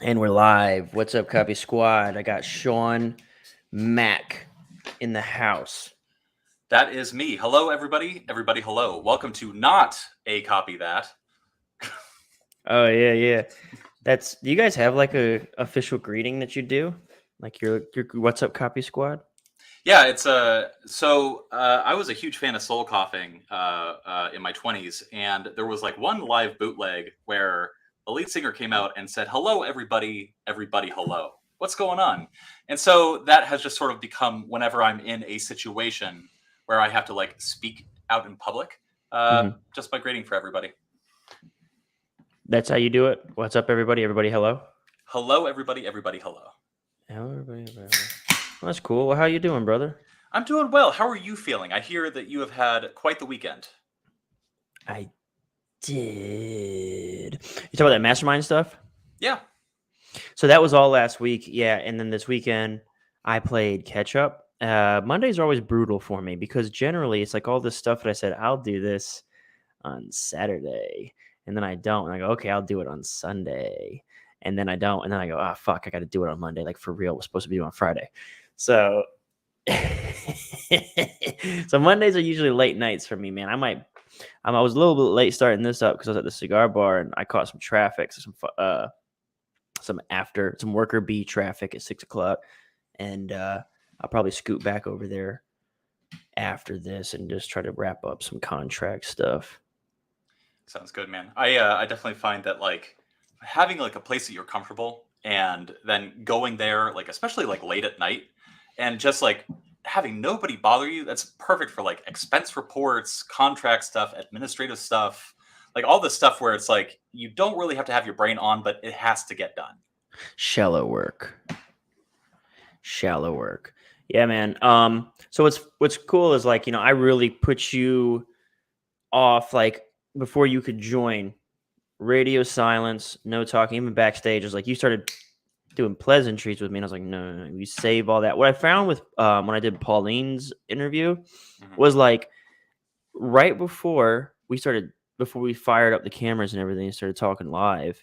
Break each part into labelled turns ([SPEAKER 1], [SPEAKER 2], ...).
[SPEAKER 1] And we're live. What's up, Copy Squad? I got Sean Mack in the house.
[SPEAKER 2] That is me. Hello, everybody. Everybody, hello. Welcome to Not a Copy That.
[SPEAKER 1] Oh yeah. Do you guys have like a official greeting that you do? Like your What's up, Copy Squad?
[SPEAKER 2] Yeah, it's I was a huge fan of soul coughing in my 20s, and there was like one live bootleg where the lead singer came out and said, "Hello, everybody, everybody, hello. What's going on?" And so that has just sort of become whenever I'm in a situation where I have to like speak out in public, just my greeting for everybody.
[SPEAKER 1] That's how you do it. What's up, everybody? Everybody, hello.
[SPEAKER 2] Hello, everybody, everybody, hello.
[SPEAKER 1] Hello, everybody. Well, that's cool. Well, how you doing, brother?
[SPEAKER 2] I'm doing well. How are you feeling? I hear that you have had quite the weekend.
[SPEAKER 1] I did. You talk about that mastermind stuff?
[SPEAKER 2] Yeah.
[SPEAKER 1] So that was all last week, yeah. And then this weekend, I played catch up. Mondays are always brutal for me because generally it's like all this stuff that I said I'll do this on Saturday, and then I don't. And I go, okay, I'll do it on Sunday, and then I don't, and then I go, ah, fuck, I got to do it on Monday. Like for real, it was supposed to be on Friday. So, so Mondays are usually late nights for me, man. I was a little bit late starting this up because I was at the cigar bar and I caught some traffic, so some worker bee traffic at 6:00, and I'll probably scoot back over there after this and just try to wrap up some contract stuff.
[SPEAKER 2] Sounds good, man. I definitely find that like having like a place that you're comfortable and then going there like especially like late at night and just like having nobody bother you, that's perfect for like expense reports, contract stuff, administrative stuff, like all this stuff where it's like you don't really have to have your brain on, but it has to get done.
[SPEAKER 1] Shallow work. Yeah, man. So what's cool is like, I really put you off like before you could join. Radio silence, no talking. Even backstage, it was like you started doing pleasantries with me, and I was like, no, you save all that. What I found with when I did Pauline's interview was like right before we fired up the cameras and everything and started talking live,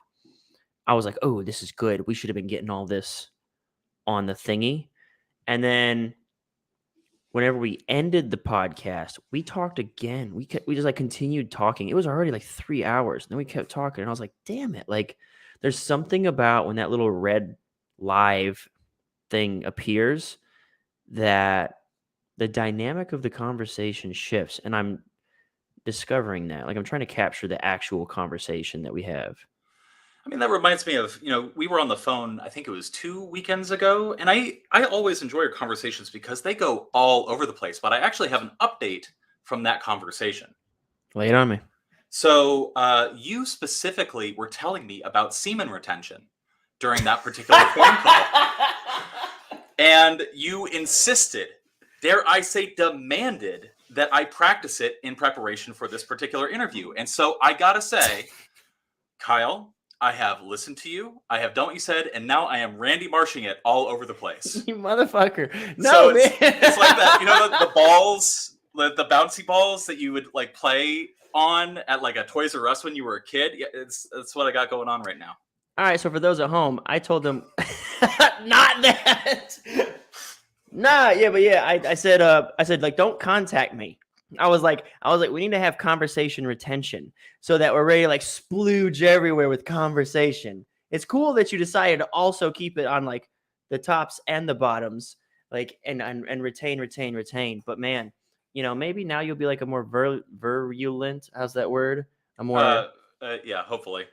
[SPEAKER 1] I was like, oh, this is good. We should have been getting all this on the thingy. And then whenever we ended the podcast, we talked again. We just like continued talking. It was already like 3 hours. And then we kept talking. And I was like, damn it. Like there's something about when that little red live thing appears that the dynamic of the conversation shifts. And I'm discovering that. Like I'm trying to capture the actual conversation that we have.
[SPEAKER 2] I mean, that reminds me of, we were on the phone, I think it was 2 weekends ago, and I always enjoy our conversations because they go all over the place, but I actually have an update from that conversation.
[SPEAKER 1] Lay it on me.
[SPEAKER 2] So you specifically were telling me about semen retention during that particular phone call. And you insisted, dare I say demanded, that I practice it in preparation for this particular interview. And so I gotta say, Kyle, I have listened to you. I have done what you said, and now I am Randy Marshing it all over the place.
[SPEAKER 1] You motherfucker! No,
[SPEAKER 2] So
[SPEAKER 1] man.
[SPEAKER 2] it's like that. The balls, the bouncy balls that you would like play on at like a Toys R Us when you were a kid. Yeah, that's what I got going on right now.
[SPEAKER 1] All right, so for those at home, I told them not that. Nah, yeah, but yeah, I said like don't contact me. I was like we need to have conversation retention so that we're ready to like splooge everywhere with conversation. It's cool that you decided to also keep it on like the tops and the bottoms, like and retain. But man, maybe now you'll be like a more virulent. How's that word? A more
[SPEAKER 2] Yeah, hopefully.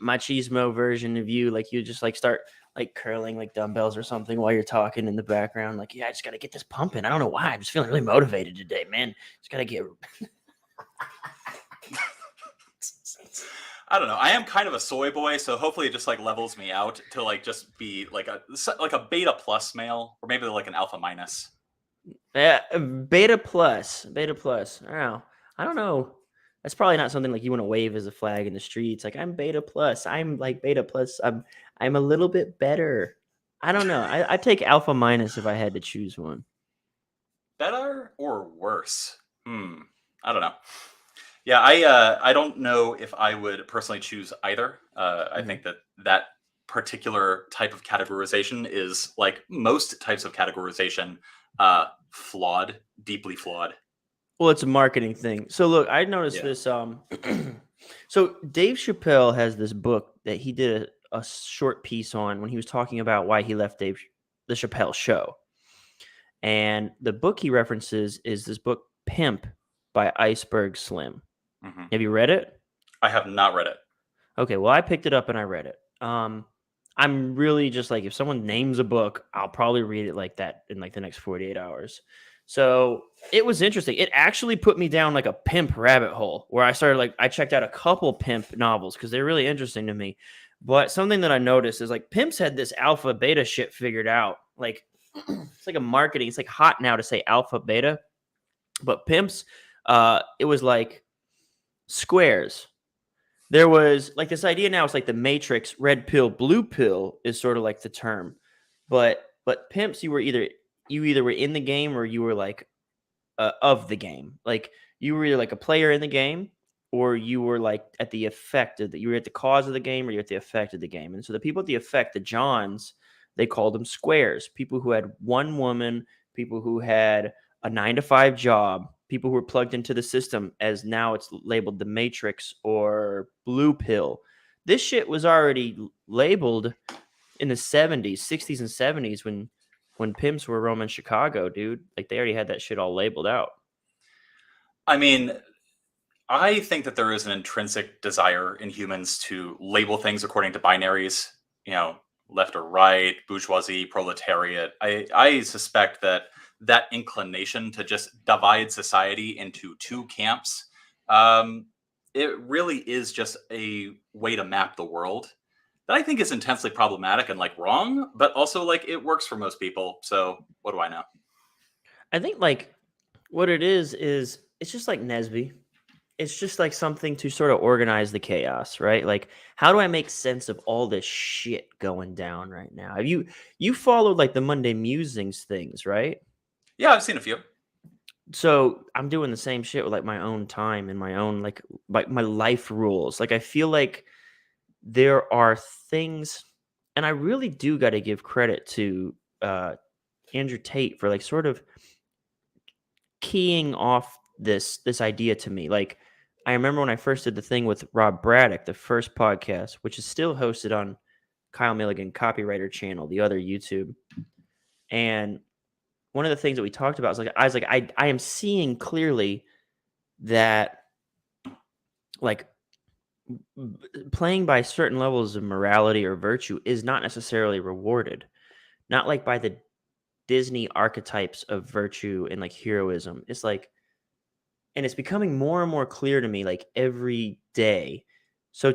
[SPEAKER 1] machismo version of you. Like you just like start like curling like dumbbells or something while you're talking in the background. Like, yeah, I just got to get this pumping. I don't know why. I'm just feeling really motivated today, man. Just got to get.
[SPEAKER 2] I don't know. I am kind of a soy boy, so hopefully it just like levels me out to like just be like a beta plus male, or maybe like an alpha minus.
[SPEAKER 1] Yeah, beta plus. Oh, I don't know. That's probably not something like you want to wave as a flag in the streets. Like I'm beta plus. I'm like beta plus. I'm a little bit better. I don't know. I take alpha minus if I had to choose one.
[SPEAKER 2] Better or worse? I don't know. Yeah, I don't know if I would personally choose either. I think that particular type of categorization is, like most types of categorization, flawed, deeply flawed.
[SPEAKER 1] Well, it's a marketing thing. So look, I noticed
[SPEAKER 2] Yeah.
[SPEAKER 1] this. So Dave Chappelle has this book that he did a short piece on when he was talking about why he left the Chappelle Show. And the book he references is this book Pimp by Iceberg Slim.
[SPEAKER 2] Hmm.
[SPEAKER 1] Have you read it?
[SPEAKER 2] I have not read it.
[SPEAKER 1] Okay, well, I picked it up and I read it. I'm really just like, if someone names a book, I'll probably read it like that in like the next 48 hours. So it was interesting. It actually put me down like a pimp rabbit hole where I started like, I checked out a couple pimp novels because they're really interesting to me. But something that I noticed is like pimps had this alpha beta shit figured out. Like it's like a marketing, it's like hot now to say alpha beta, but pimps, it was like squares. There was like this idea now. It's like the Matrix, red pill, blue pill is sort of like the term, but pimps, you either were in the game or you were like of the game. Like you were either like a player in the game or you were like at the effect of you were at the cause of the game or you're at the effect of the game. And so the people at the effect, the Johns, they called them squares. People who had one woman, people who had a 9 to 5 job, people who were plugged into the system, as now it's labeled the Matrix or blue pill. This shit was already labeled in the 70s, 60s, and 70s when pimps were roaming Chicago, dude. Like they already had that shit all labeled out.
[SPEAKER 2] I mean, I think that there is an intrinsic desire in humans to label things according to binaries, you know, left or right, bourgeoisie, proletariat. I suspect that that inclination to just divide society into two camps, um, it really is just a way to map the world that I think is intensely problematic and like wrong, but also like it works for most people. So what do I know?
[SPEAKER 1] I think like what it is it's just like Nesby. It's just like something to sort of organize the chaos, right? Like, how do I make sense of all this shit going down right now? Have you followed like the Monday musings things, right?
[SPEAKER 2] Yeah, I've seen a few.
[SPEAKER 1] So I'm doing the same shit with like my own time and my own like my life rules. Like I feel like there are things, and I really do got to give credit to Andrew Tate for like sort of keying off this idea to me. Like I remember when I first did the thing with Rob Braddock, the first podcast, which is still hosted on Kyle Milligan Copywriter channel, the other YouTube. And one of the things that we talked about was like I am seeing clearly that like playing by certain levels of morality or virtue is not necessarily rewarded. Not like by the Disney archetypes of virtue and like heroism. It's like, and it's becoming more and more clear to me like every day. So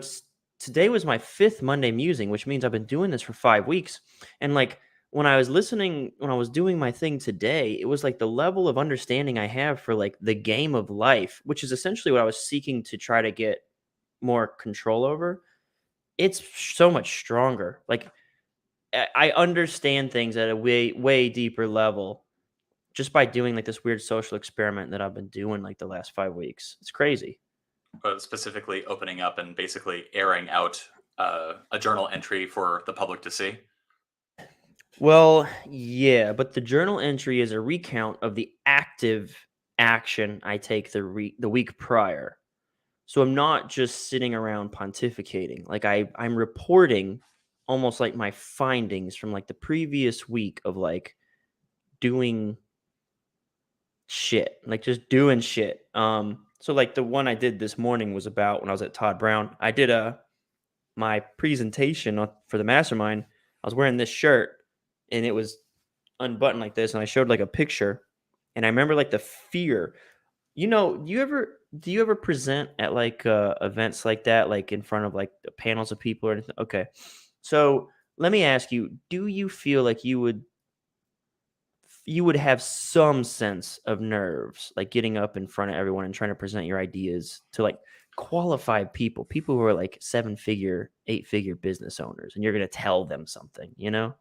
[SPEAKER 1] today was my 5th Monday musing, which means I've been doing this for 5 weeks. And like when I was doing my thing today, it was like the level of understanding I have for like the game of life, which is essentially what I was seeking to try to get more control over. It's so much stronger. Like I understand things at a way deeper level just by doing like this weird social experiment that I've been doing like the last 5 weeks. It's crazy.
[SPEAKER 2] Specifically opening up and basically airing out a journal entry for the public to see.
[SPEAKER 1] Well, yeah, but the journal entry is a recount of the active action I take the week prior. So I'm not just sitting around pontificating. Like I'm reporting almost like my findings from like the previous week of like doing shit, like just doing shit. So like the one I did this morning was about when I was at Todd Brown. I did my presentation for the mastermind. I was wearing this shirt and it was unbuttoned like this, and I showed like a picture, and I remember like the fear. You know, do you ever present at like events like that, like in front of like panels of people or anything? Okay, so let me ask you: do you feel like you would have some sense of nerves, like getting up in front of everyone and trying to present your ideas to like qualified people who are like 7-figure, 8-figure business owners, and you're going to tell them something, you know?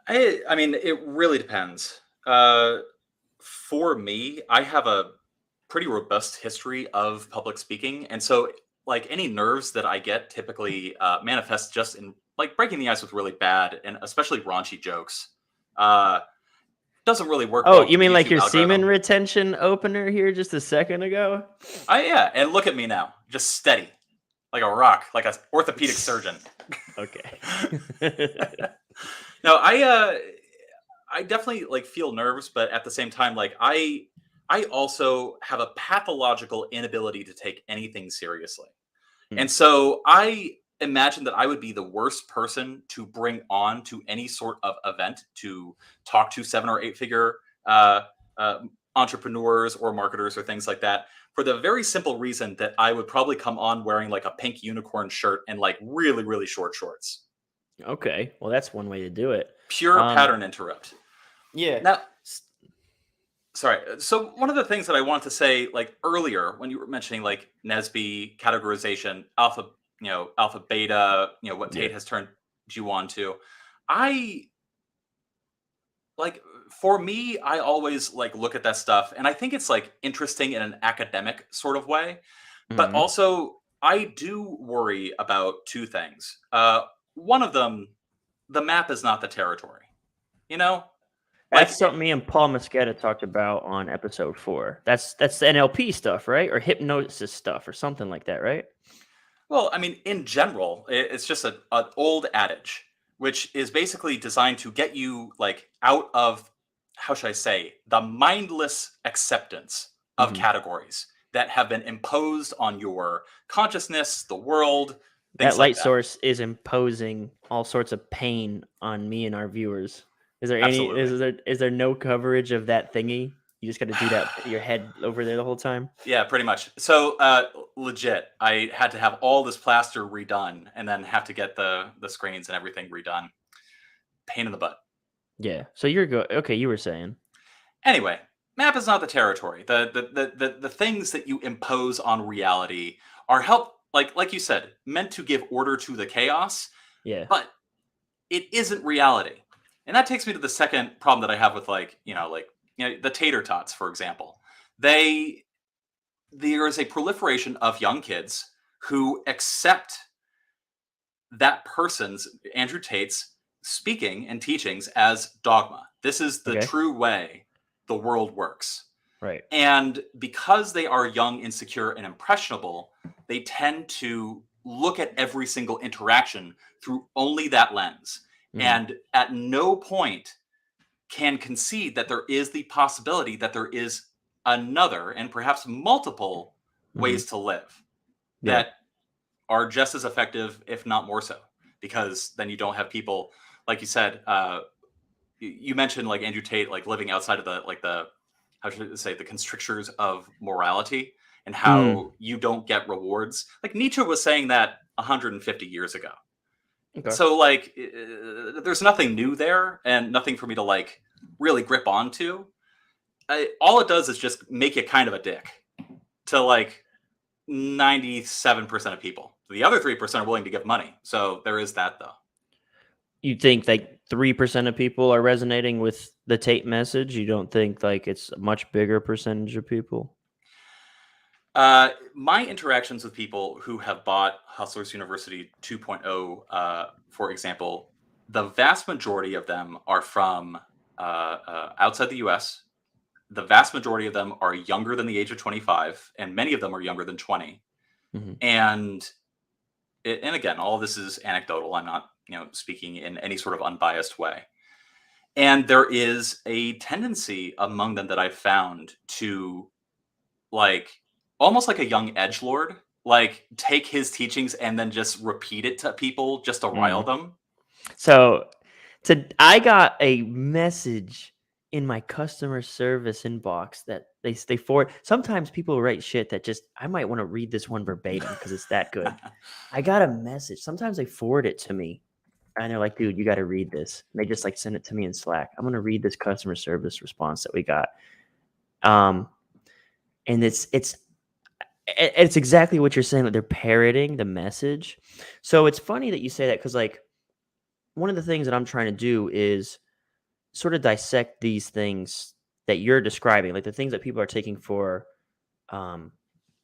[SPEAKER 2] I mean, it really depends. For me, I have a pretty robust history of public speaking, and so like any nerves that I get typically manifest just in like breaking the ice with really bad and especially raunchy jokes. Doesn't really work
[SPEAKER 1] Oh,
[SPEAKER 2] well
[SPEAKER 1] you
[SPEAKER 2] for the
[SPEAKER 1] mean like
[SPEAKER 2] YouTube
[SPEAKER 1] your semen
[SPEAKER 2] algorithm.
[SPEAKER 1] retention opener here just a second ago?
[SPEAKER 2] Yeah, and look at me now, just steady, like a rock, like a orthopedic surgeon.
[SPEAKER 1] Okay.
[SPEAKER 2] No, I definitely like feel nerves, but at the same time, like I also have a pathological inability to take anything seriously.
[SPEAKER 1] Hmm.
[SPEAKER 2] And so I imagine that I would be the worst person to bring on to any sort of event to talk to 7 or 8 figure uh, uh, entrepreneurs or marketers or things like that for the very simple reason that I would probably come on wearing like a pink unicorn shirt and like really, really short shorts.
[SPEAKER 1] Okay. Well, that's one way to do it.
[SPEAKER 2] Pure
[SPEAKER 1] Um,
[SPEAKER 2] pattern interrupt.
[SPEAKER 1] yeah.
[SPEAKER 2] Now, sorry. So one of the things that I wanted to say, like earlier, when you were mentioning like Nesby categorization, alpha, alpha, beta, what
[SPEAKER 1] Yeah.
[SPEAKER 2] Tate has turned you on to, I like for me, I always like look at that stuff, and I think it's like interesting in an academic sort of way, but
[SPEAKER 1] Hmm.
[SPEAKER 2] also I do worry about two things. One of them, the map is not the territory. You know,
[SPEAKER 1] That's
[SPEAKER 2] like
[SPEAKER 1] something me and Paul Mosqueda talked about on episode 4. That's the NLP stuff, right? Or hypnosis stuff, or something like that, right?
[SPEAKER 2] well, I mean, in general, it's just an old adage, which is basically designed to get you like out of, how should I say, the mindless acceptance of
[SPEAKER 1] Hmm.
[SPEAKER 2] categories that have been imposed on your consciousness, the world,
[SPEAKER 1] That
[SPEAKER 2] things like
[SPEAKER 1] light
[SPEAKER 2] that.
[SPEAKER 1] source is imposing all sorts of pain on me and our viewers.
[SPEAKER 2] Absolutely.
[SPEAKER 1] Is there no coverage of that thingy? You just got to do that with your head over there the whole time.
[SPEAKER 2] Yeah, pretty much. So, legit, I had to have all this plaster redone, and then have to get the screens and everything redone. Pain in the butt.
[SPEAKER 1] Yeah. So you're good. Okay, you were saying.
[SPEAKER 2] Anyway, map is not the territory. The things that you impose on reality are like you said, meant to give order to the chaos,
[SPEAKER 1] Yeah.
[SPEAKER 2] but it isn't reality. And that takes me to the second problem that I have with the tater tots, for example. They There is a proliferation of young kids who accept that person's, Andrew Tate's, speaking and teachings as dogma. This is the
[SPEAKER 1] Okay.
[SPEAKER 2] true way the world works.
[SPEAKER 1] Right.
[SPEAKER 2] And because they are young, insecure, and impressionable, they tend to look at every single interaction through only that lens.
[SPEAKER 1] Hmm.
[SPEAKER 2] And at no point can concede that there is the possibility that there is another and perhaps multiple
[SPEAKER 1] Hmm.
[SPEAKER 2] ways to live
[SPEAKER 1] Yeah.
[SPEAKER 2] that are just as effective, if not more so. Because then you don't have people, like you said, you mentioned like Andrew Tate, like living outside of the how should I say, the constrictures of morality, and
[SPEAKER 1] Mm.
[SPEAKER 2] how you don't get rewards. Like Nietzsche was saying that 150 years ago.
[SPEAKER 1] Okay.
[SPEAKER 2] So like, there's nothing new there, and nothing for me to like really grip onto. All it does is just make you kind of a dick to like 97% of people. The other 3% are willing to give money. So there is that though.
[SPEAKER 1] You think like 3% of people are resonating with the Tate message? You don't think like it's a much bigger percentage of people?
[SPEAKER 2] My interactions with people who have bought Hustlers University 2.0, for example, the vast majority of them are from outside the US. The vast majority of them are younger than the age of 25, and many of them are younger than 20.
[SPEAKER 1] Hmm.
[SPEAKER 2] And and again, all of this is anecdotal. I'm not, speaking in any sort of unbiased way. And there is a tendency among them that I've found to like almost like a young edge lord, like take his teachings and then just repeat it to people just to rile
[SPEAKER 1] Mm.
[SPEAKER 2] them.
[SPEAKER 1] So, I got a message in my customer service inbox that they forward. Sometimes people write shit that just I might want to read this one verbatim because it's that good. I got a message. Sometimes they forward it to me, and they're like, "Dude, you got to read this." And they just like send it to me in Slack. I'm gonna read this customer service response that we got. Um, and it's exactly what you're saying, that they're parroting the message. So it's funny that you say that because like one of the things that I'm trying to do is sort of dissect these things that you're describing, like the things that people are taking for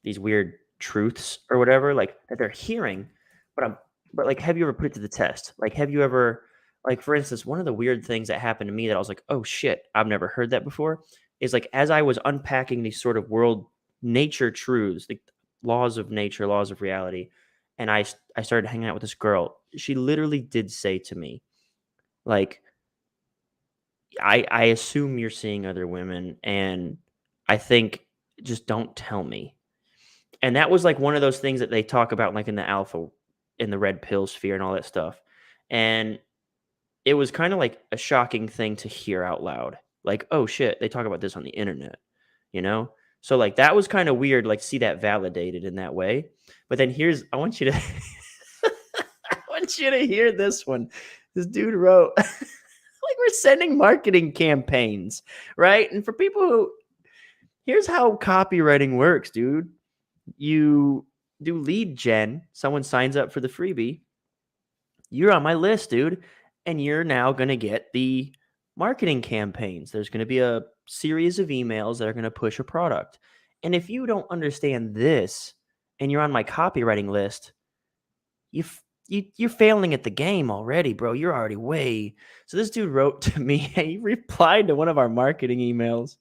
[SPEAKER 1] these weird. truths or whatever, like that they're hearing, but like, have you ever put it to the test? Like, have you ever, like, for instance, one of the weird things that happened to me that I was like, oh shit, I've never heard that before, is like as I was unpacking these sort of world nature truths, like laws of nature, laws of reality, and I started hanging out with this girl. She literally did say to me, like, I assume you're seeing other women, and I think just don't tell me. And that was like one of those things that they talk about, like in the alpha, in the red pill sphere, and all that stuff. And it was kind of like a shocking thing to hear out loud. Like, oh shit, they talk about this on the internet, you know? So like that was kind of weird, like see that validated in that way. But then I want you to I want you to hear this one. This dude wrote like we're sending marketing campaigns, right? And for people who here's how copywriting works, dude. You do lead gen, someone signs up for the freebie, you're on my list, dude, and you're now going to get the marketing campaigns. There's going to be a series of emails that are going to push a product. And if you don't understand this and you're on my copywriting list, you're failing at the game already, bro. You're already way. So this dude wrote to me, he replied to one of our marketing emails.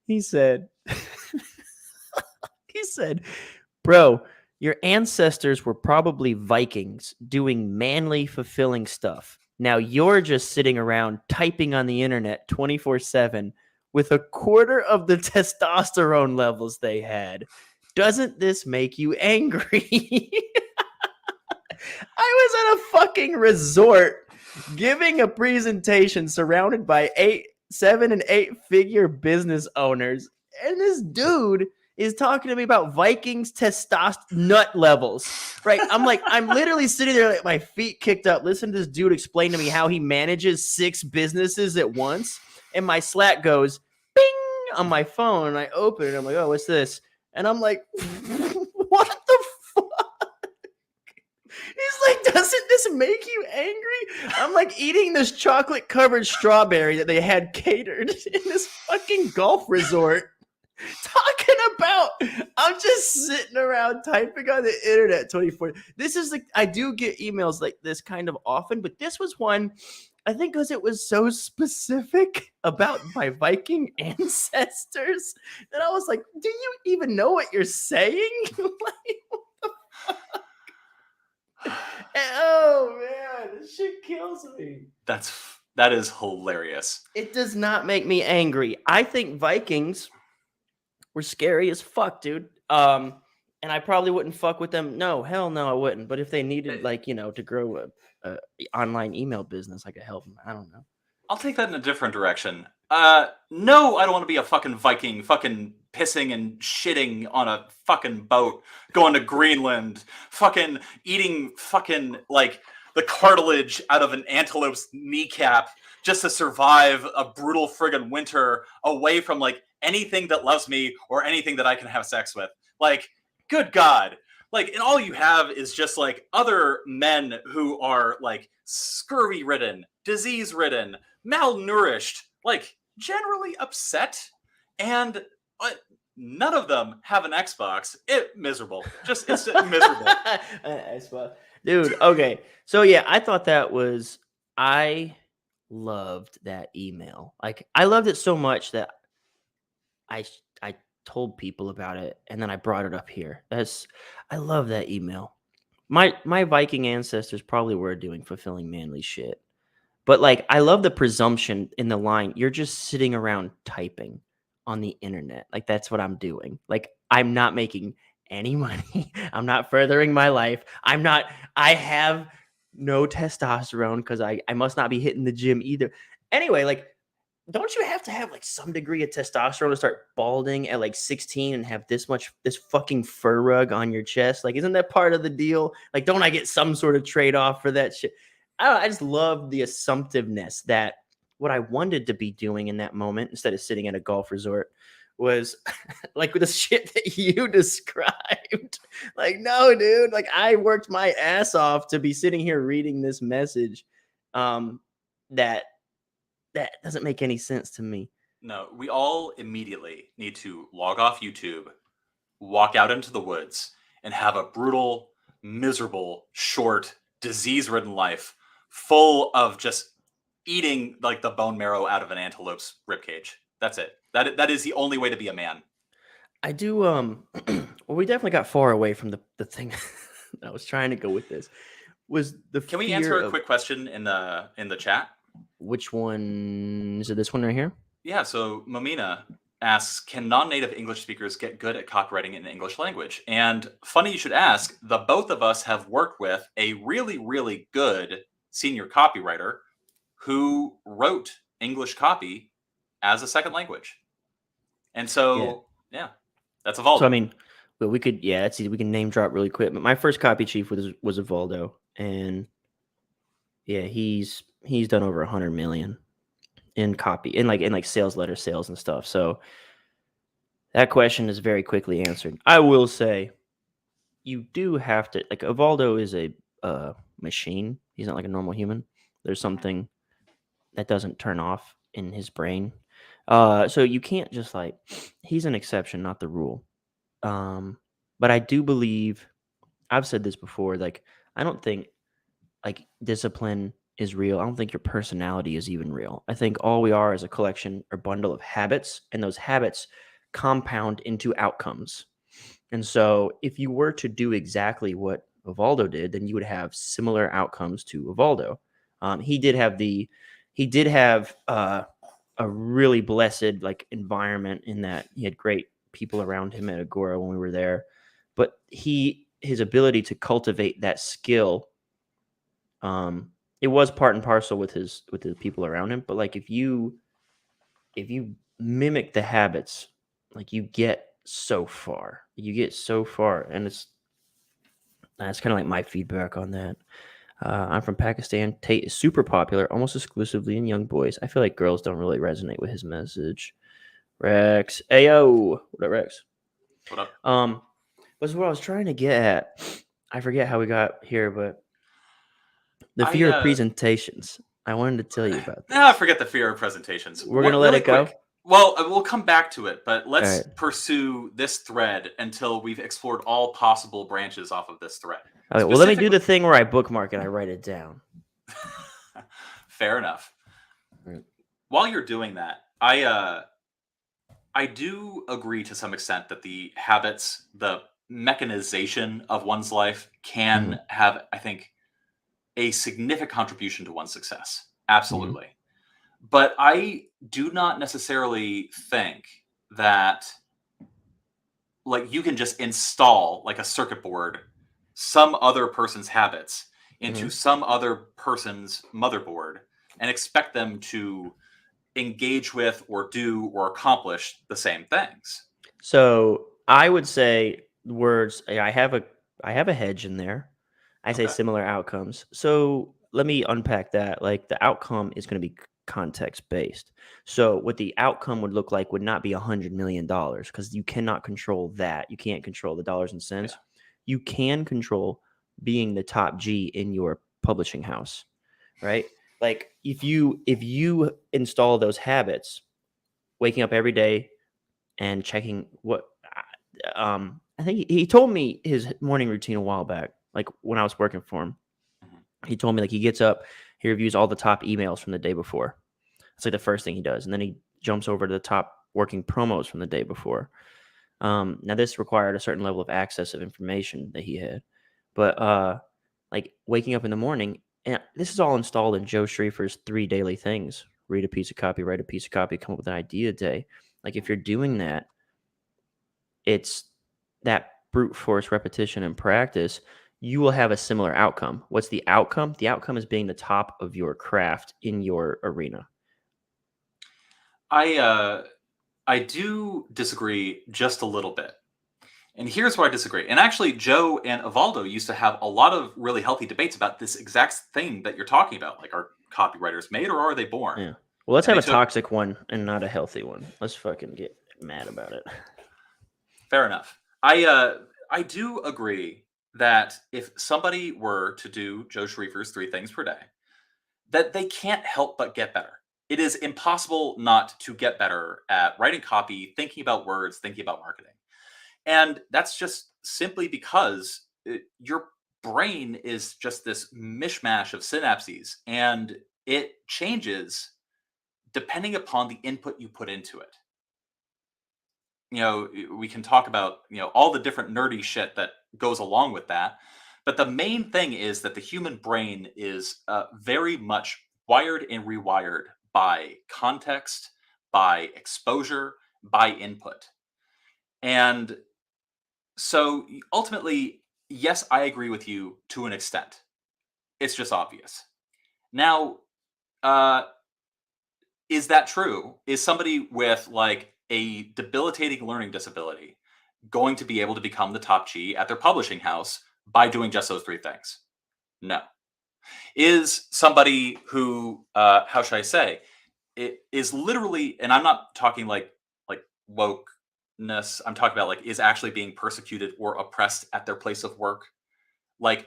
[SPEAKER 1] He said, he said, bro, your ancestors were probably Vikings doing manly, fulfilling stuff. Now you're just sitting around typing on the internet 24/7 with a quarter of the testosterone levels they had. Doesn't this make you angry? I was at a fucking resort giving a presentation surrounded by 7 and 8 figure business owners. And this dude is talking to me about Vikings testosterone nut levels, right? I'm like, I'm literally sitting there like my feet kicked up, listening to this dude explain to me how he manages 6 businesses at once. And my Slack goes bing on my phone, and I open it. I'm like, oh, what's this? And I'm like, what the fuck? He's like, doesn't this make you angry? I'm like eating this chocolate covered strawberry that they had catered in this fucking golf resort. Talking about, I'm just sitting around typing on the internet 24. This is like, I do get emails like this kind of often, but this was one, I think because it was so specific about my Viking ancestors that I was like, do you even know what you're saying? Like, what the fuck? Oh man, this shit kills me.
[SPEAKER 2] That is hilarious.
[SPEAKER 1] It does not make me angry. I think Vikings were scary as fuck, dude. And I probably wouldn't fuck with them. No, hell no, I wouldn't. But if they needed, like, you know, to grow a online email business, I could help them. I don't know.
[SPEAKER 2] I'll take that in a different direction. No, I don't want to be a fucking Viking, fucking pissing and shitting on a fucking boat, going to Greenland, fucking eating fucking, like, the cartilage out of an antelope's kneecap just to survive a brutal friggin' winter away from, like, anything that loves me or anything that I can have sex with. Like, good God. Like, and all you have is just, like, other men who are, like, scurvy-ridden, disease-ridden, malnourished, like, generally upset, and none of them have an Xbox. Miserable. Just instant miserable.
[SPEAKER 1] Dude, okay. So, yeah, I thought I loved that email. Like, I loved it so much that I told people about it, and then I brought it up here. I love that email. My Viking ancestors probably were doing fulfilling manly shit. But like I love the presumption in the line, you're just sitting around typing on the internet. Like that's what I'm doing. Like I'm not making any money. I'm not furthering my life. I have no testosterone because I must not be hitting the gym either. Anyway, like don't you have to have like some degree of testosterone to start balding at like 16 and have this fucking fur rug on your chest? Like, isn't that part of the deal? Like, don't I get some sort of trade-off for that shit? I don't know, I just love the assumptiveness that what I wanted to be doing in that moment instead of sitting at a golf resort was like the shit that you described. Like, no, dude, like I worked my ass off to be sitting here reading this message. That doesn't make any sense to me.
[SPEAKER 2] No, we all immediately need to log off YouTube, walk out into the woods and have a brutal, miserable, short, disease-ridden life full of just eating like the bone marrow out of an antelope's ribcage. That's it. That is the only way to be a man.
[SPEAKER 1] I do. Well, we definitely got far away from the thing that I was trying to go with. This was the
[SPEAKER 2] Can we
[SPEAKER 1] fear
[SPEAKER 2] answer a
[SPEAKER 1] of
[SPEAKER 2] quick question in the chat?
[SPEAKER 1] which one is it? This one right here.
[SPEAKER 2] Yeah, so Momina asks, can non-native English speakers get good at copywriting in the English language? And funny you should ask, the both of us have worked with a really, really good senior copywriter who wrote English copy as a second language. And so, yeah, that's Evaldo.
[SPEAKER 1] So I mean, but we could, yeah, that's easy. We can name drop really quick. But my first copy chief was Evaldo, and yeah, he's done over 100 million in copy, in like sales letter sales and stuff. So that question is very quickly answered. I will say, you do have to, like, Evaldo is a machine. He's not like a normal human. There's something that doesn't turn off in his brain. So you can't just like, he's an exception, not the rule. But I do believe, I've said this before, like, I don't think like discipline is real. I don't think your personality is even real. I think all we are is a collection or bundle of habits, and those habits compound into outcomes. And so if you were to do exactly what Evaldo did, then you would have similar outcomes to Evaldo. He did have a really blessed like environment in that he had great people around him at Agora when we were there, but his ability to cultivate that skill, it was part and parcel with the people around him. But like if you mimic the habits, like you get so far, and that's kind of like my feedback on that. I'm from Pakistan. Tate is super popular, almost exclusively in young boys. I feel like girls don't really resonate with his message. Rex, ayo, what up, Rex?
[SPEAKER 2] What up?
[SPEAKER 1] Was what I was trying to get at. I forget how we got here, but the fear of presentations. I wanted to tell you about this.
[SPEAKER 2] I forget the fear of presentations.
[SPEAKER 1] We're gonna let it go.
[SPEAKER 2] Well, we'll come back to it, but let's
[SPEAKER 1] right.
[SPEAKER 2] pursue this thread until we've explored all possible branches off of this thread.
[SPEAKER 1] Okay, well, let me do the thing where I bookmark and I write it down.
[SPEAKER 2] Fair enough.
[SPEAKER 1] Right.
[SPEAKER 2] While you're doing that, I do agree to some extent that the habits, the mechanization of one's life can have, I think, a significant contribution to one's success. Absolutely. But I do not necessarily think that like you can just install like a circuit board, some other person's habits into some other person's motherboard and expect them to engage with or do or accomplish the same things.
[SPEAKER 1] So I would say words, I have a hedge in there. I say similar outcomes. So let me unpack that. Like the outcome is going to be context based. So what the outcome would look like would not be $100 million because you cannot control that. You can't control the dollars and cents. Yeah. You can control being the top G in your publishing house, right? Like if you install those habits, waking up every day and checking what, I think he told me his morning routine a while back, like when I was working for him. He told me like he gets up, he reviews all the top emails from the day before. That's like the first thing he does. And then he jumps over to the top working promos from the day before. Now this required a certain level of access of information that he had, but like waking up in the morning, and this is all installed in Joe Schriefer's 3 daily things: read a piece of copy, write a piece of copy, come up with an idea a day. Like if you're doing that, it's that brute force repetition and practice, you will have a similar outcome. What's the outcome? The outcome is being the top of your craft in your arena.
[SPEAKER 2] I do disagree just a little bit. And here's where I disagree. And actually, Joe and Evaldo used to have a lot of really healthy debates about this exact thing that you're talking about. Like, are copywriters made or are they born?
[SPEAKER 1] Yeah. Well, let's have a toxic one and not a healthy one. Let's fucking get mad about it.
[SPEAKER 2] Fair enough. I do agree that if somebody were to do Joe Schriefer's 3 things per day, that they can't help but get better. It is impossible not to get better at writing copy, thinking about words, thinking about marketing. And that's just simply because your brain is just this mishmash of synapses, and it changes depending upon the input you put into it. We can talk about, all the different nerdy shit that goes along with that. But the main thing is that the human brain is very much wired and rewired by context, by exposure, by input. And so ultimately, yes, I agree with you to an extent. It's just obvious. Now, uh, is that true? Is somebody with like a debilitating learning disability going to be able to become the top G at their publishing house by doing just those three things? No. Is somebody who, how should I say, it is literally, and I'm not talking like wokeness. I'm talking about like is actually being persecuted or oppressed at their place of work. Like,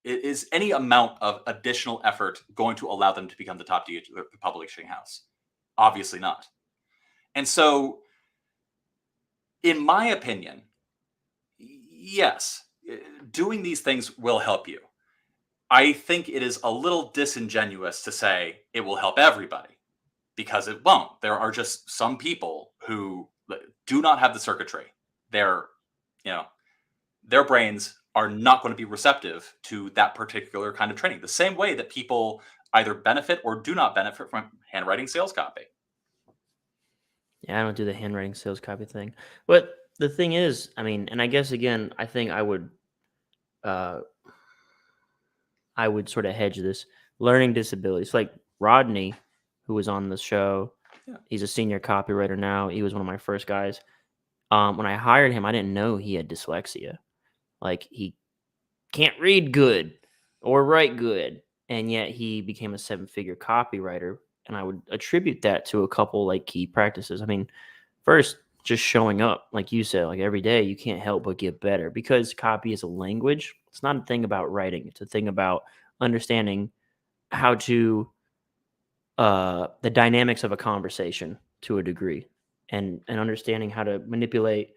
[SPEAKER 2] is any amount of additional effort going to allow them to become the top D at the publishing house? Obviously not. And so, in my opinion, yes, doing these things will help you. I think it is a little disingenuous to say it will help everybody because it won't. There are just some people who do not have the circuitry. Their, you know, their brains are not going to be receptive to that particular kind of training. The same way that people either benefit or do not benefit from handwriting sales copy.
[SPEAKER 1] Yeah, I don't do the handwriting sales copy thing. But the thing is, I mean, and I guess again, I think uh I would sort of hedge this learning disabilities. Like Rodney, who was on the show,
[SPEAKER 2] Yeah.
[SPEAKER 1] he's a senior copywriter now. He was one of my first guys. When I hired him, I didn't know he had dyslexia. Like he can't read good or write good, and yet he became a seven-figure copywriter. And I would attribute that to a couple like key practices. I mean, first, just showing up, like you said, like every day, you can't help but get better because copy is a language. It's not a thing about writing. It's a thing about understanding how to the dynamics of a conversation to a degree, and understanding how to manipulate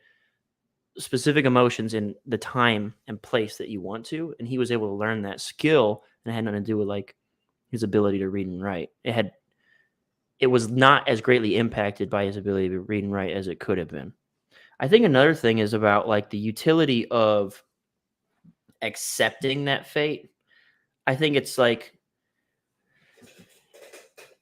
[SPEAKER 1] specific emotions in the time and place that you want to. And he was able to learn that skill, and it had nothing to do with like his ability to read and write. It was not as greatly impacted by his ability to read and write as it could have been. I think another thing is about like the utility of accepting that fate. I think it's like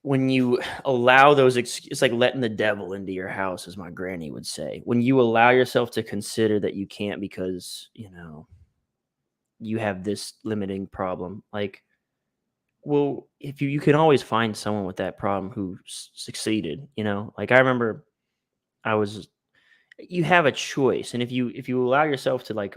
[SPEAKER 1] when you allow those it's like letting the devil into your house, as my granny would say. When you allow yourself to consider that you can't because, you have this limiting problem. Like, well, if you can always find someone with that problem who succeeded, Like I remember I was you have a choice, and if you allow yourself to like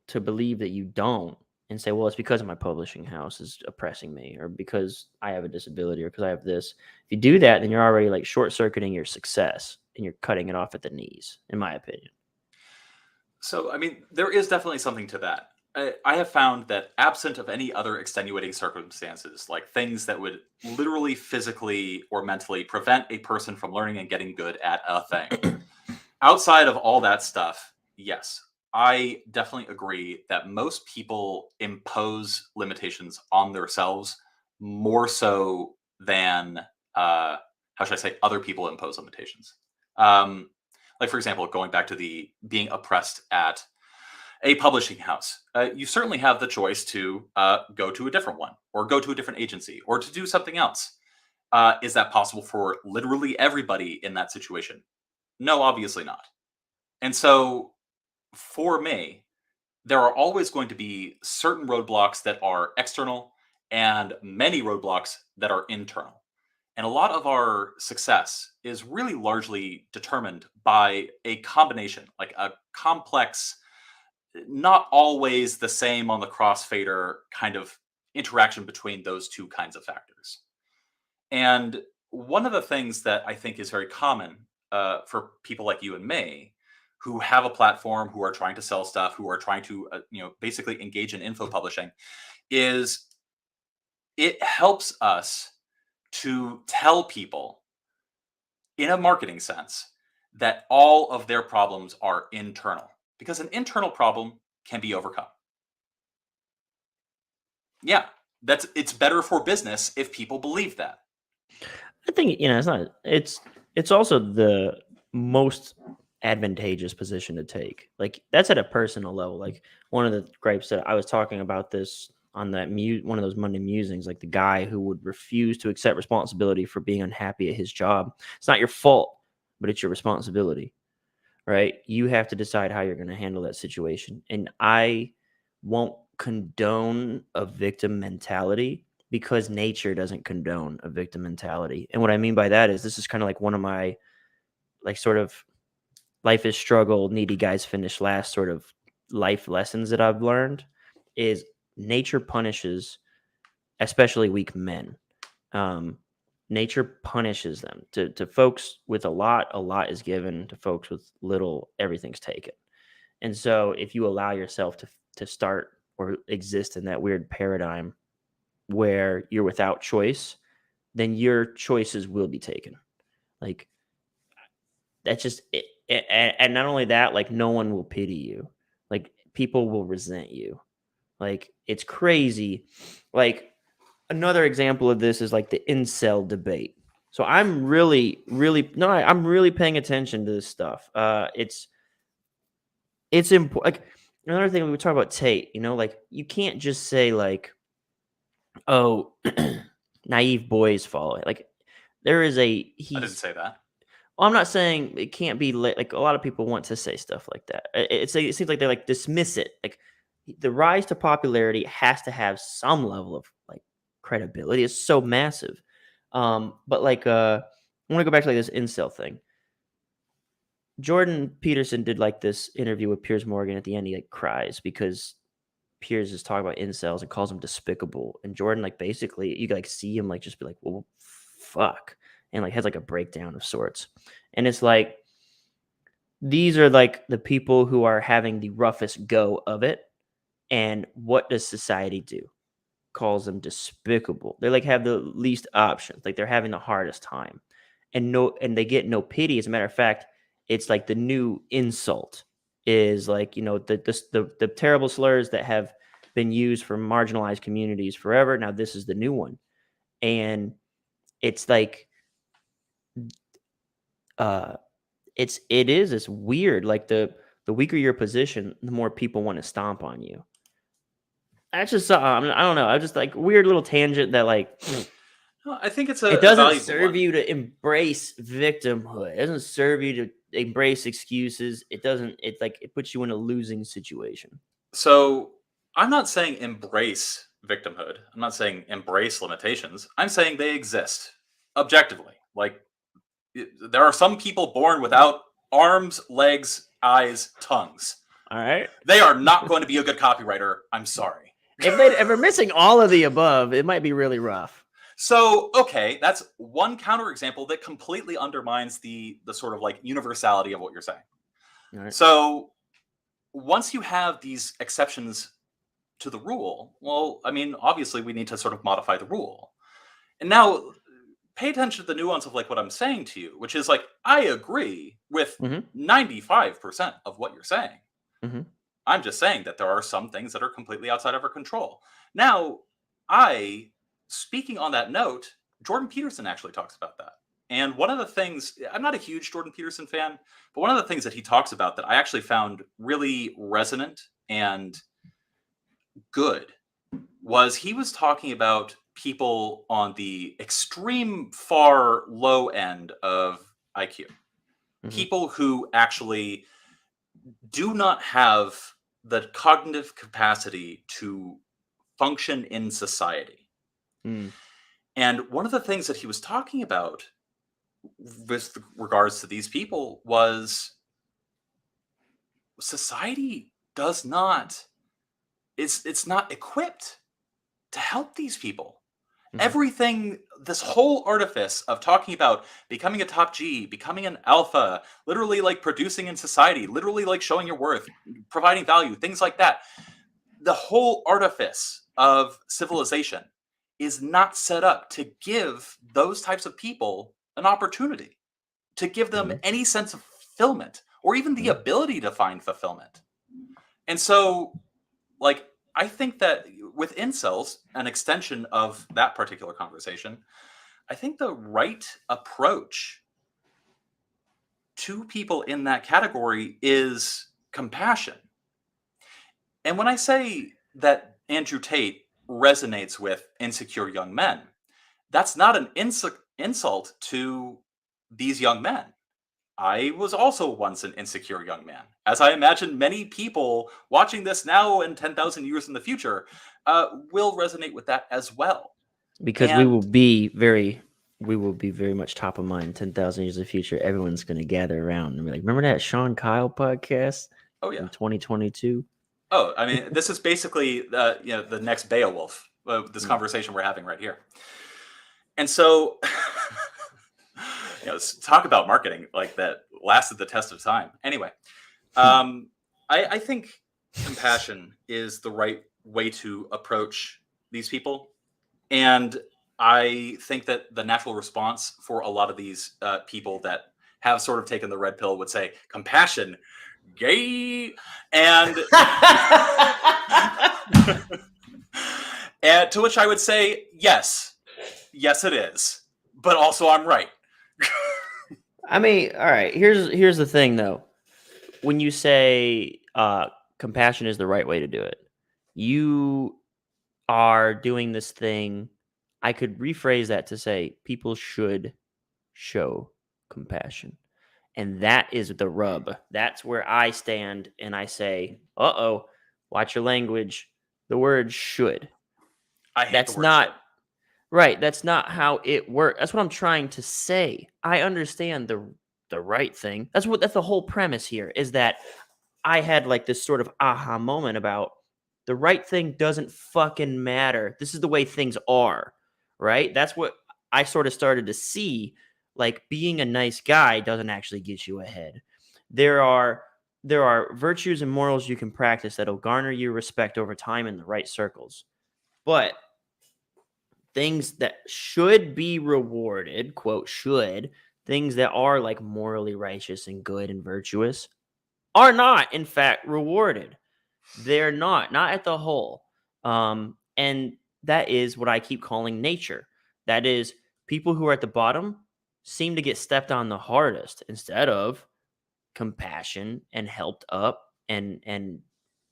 [SPEAKER 1] to believe that you don't and say, well, it's because my publishing house is oppressing me or because I have a disability or because I have this. If you do that, then you're already like short circuiting your success and you're cutting it off at the knees, in my opinion.
[SPEAKER 2] So, I mean, there is definitely something to that. I have found that absent of any other extenuating circumstances, like things that would literally, physically, or mentally prevent a person from learning and getting good at a thing, outside of all that stuff, yes, I definitely agree that most people impose limitations on themselves more so than, how should I say, other people impose limitations. Um, like, for example, going back to the being oppressed at a publishing house, you certainly have the choice to go to a different one or go to a different agency or to do something else. Is that possible for literally everybody in that situation? No, obviously not. And so for me, there are always going to be certain roadblocks that are external and many roadblocks that are internal. And a lot of our success is really largely determined by a combination, like a complex, not always the same on the crossfader kind of interaction between those two kinds of factors. And one of the things that I think is very common for people like you and me who have a platform, who are trying to sell stuff, who are trying to, basically engage in info publishing, is it helps us to tell people in a marketing sense that all of their problems are internal because an internal problem can be overcome. Yeah, it's better for business if people believe that.
[SPEAKER 1] I think it's not. It's also the most advantageous position to take. Like that's at a personal level. Like one of the gripes that I was talking about this on that one of those Monday musings, like the guy who would refuse to accept responsibility for being unhappy at his job. It's not your fault, but it's your responsibility, right? You have to decide how you're going to handle that situation. And I won't condone a victim mentality because nature doesn't condone a victim mentality. And what I mean by that is this is kind of like one of my like sort of life is struggle, needy guys finish last sort of life lessons that I've learned is nature punishes especially weak men. Nature punishes them. To folks with a lot is given. To folks with little, everything's taken. And so if you allow yourself to start or exist in that weird paradigm where you're without choice, then your choices will be taken. Like that's just it. And not only that, like no one will pity you. Like people will resent you. Like it's crazy. Like another example of this is like the incel debate. So I'm really paying attention to this stuff. It's important. Like another thing we talk about Tate, like you can't just say like, oh, naive boys follow it. Like there is
[SPEAKER 2] I didn't say that.
[SPEAKER 1] well, I'm not saying it can't be like a lot of people want to say stuff like that. It seems like they like dismiss it. Like the rise to popularity has to have some level of like credibility. It's so massive. But like I want to go back to like this incel thing. Jordan Peterson did like this interview with Piers Morgan at the end. He like cries because Piers is talking about incels and calls them despicable. And Jordan like basically you like see him like just be like, well, fuck, and like has like a breakdown of sorts. And it's like these are like the people who are having the roughest go of it. And what does society do? Calls them despicable. They like have the least options. Like they're having the hardest time. And they get no pity. As a matter of fact, it's like the new insult is like, the terrible slurs that have been used for marginalized communities forever. Now this is the new one. And it's like it's weird. Like the weaker your position, the more people want to stomp on you. That's just I don't know. I just like weird little tangent that like
[SPEAKER 2] I think it's
[SPEAKER 1] it doesn't
[SPEAKER 2] valuable
[SPEAKER 1] serve
[SPEAKER 2] one.
[SPEAKER 1] you to embrace victimhood. It doesn't serve you to embrace excuses. It doesn't. It like it puts you in a losing situation.
[SPEAKER 2] So I'm not saying embrace victimhood. I'm not saying embrace limitations. I'm saying they exist objectively. Like there are some people born without arms, legs, eyes, tongues.
[SPEAKER 1] All right.
[SPEAKER 2] They are not going to be a good copywriter. I'm sorry.
[SPEAKER 1] If they're missing all of the above, it might be really rough.
[SPEAKER 2] So, okay, that's one counterexample that completely undermines the sort of like universality of what you're saying.
[SPEAKER 1] All right.
[SPEAKER 2] So, once you have these exceptions to the rule, well, I mean, obviously we need to sort of modify the rule. And now pay attention to the nuance of like what I'm saying to you, which is like I agree with 95% of what you're saying.
[SPEAKER 1] Mm-hmm.
[SPEAKER 2] I'm just saying that there are some things that are completely outside of our control. Now, speaking on that note, Jordan Peterson actually talks about that. And one of the things, I'm not a huge Jordan Peterson fan, but one of the things that he talks about that I actually found really resonant and good was he was talking about people on the extreme far low end of IQ. Mm-hmm. People who actually do not have the cognitive capacity to function in society.
[SPEAKER 1] Mm.
[SPEAKER 2] And one of the things that he was talking about with regards to these people was society does not, it's not equipped to help these people. Mm-hmm. Everything, this whole artifice of talking about becoming a top G, becoming an alpha, literally like producing in society, literally like showing your worth, providing value, things like that. The whole artifice of civilization is not set up to give those types of people an opportunity, to give them any sense of fulfillment or even the ability to find fulfillment. And so, like, I think that with incels, an extension of that particular conversation, I think the right approach to people in that category is compassion. And when I say that Andrew Tate resonates with insecure young men, that's not an insult to these young men. I was also once an insecure young man, as I imagine many people watching this now and 10,000 years in the future will resonate with that as well.
[SPEAKER 1] Because
[SPEAKER 2] And
[SPEAKER 1] we will be very much top of mind 10,000 years in the future. Everyone's going to gather around and be like, remember that Sean Kyle podcast
[SPEAKER 2] oh yeah,
[SPEAKER 1] from 2022?
[SPEAKER 2] oh I mean, this is basically the next Beowulf. This
[SPEAKER 1] Mm.
[SPEAKER 2] conversation we're having right here. And so, talk about marketing like that lasted the test of time. Anyway, I think compassion is the right way to approach these people. And I think that the natural response for a lot of these people that have sort of taken the red pill would say, compassion, gay. And, and to which I would say, yes, it is. But also, I'm right.
[SPEAKER 1] I mean, all right. Here's the thing, though. When you say compassion is the right way to do it, you are doing this thing. I could rephrase that to say people should show compassion. And that is the rub. That's where I stand and I say, uh-oh, watch your language. The word should.
[SPEAKER 2] I hate
[SPEAKER 1] That's
[SPEAKER 2] the word
[SPEAKER 1] not
[SPEAKER 2] should.
[SPEAKER 1] right. That's not how it works. That's what I'm trying to say. I understand the right thing. That's the whole premise here is that I had like this sort of aha moment about the right thing doesn't fucking matter. This is the way things are, right? That's what I sort of started to see. Like being a nice guy doesn't actually get you ahead. There are virtues and morals you can practice that'll garner you respect over time in the right circles. But things that should be rewarded, quote, should, things that are like morally righteous and good and virtuous are not, in fact, rewarded. They're not at the whole. And that is what I keep calling nature. That is, people who are at the bottom seem to get stepped on the hardest instead of compassion and helped up. And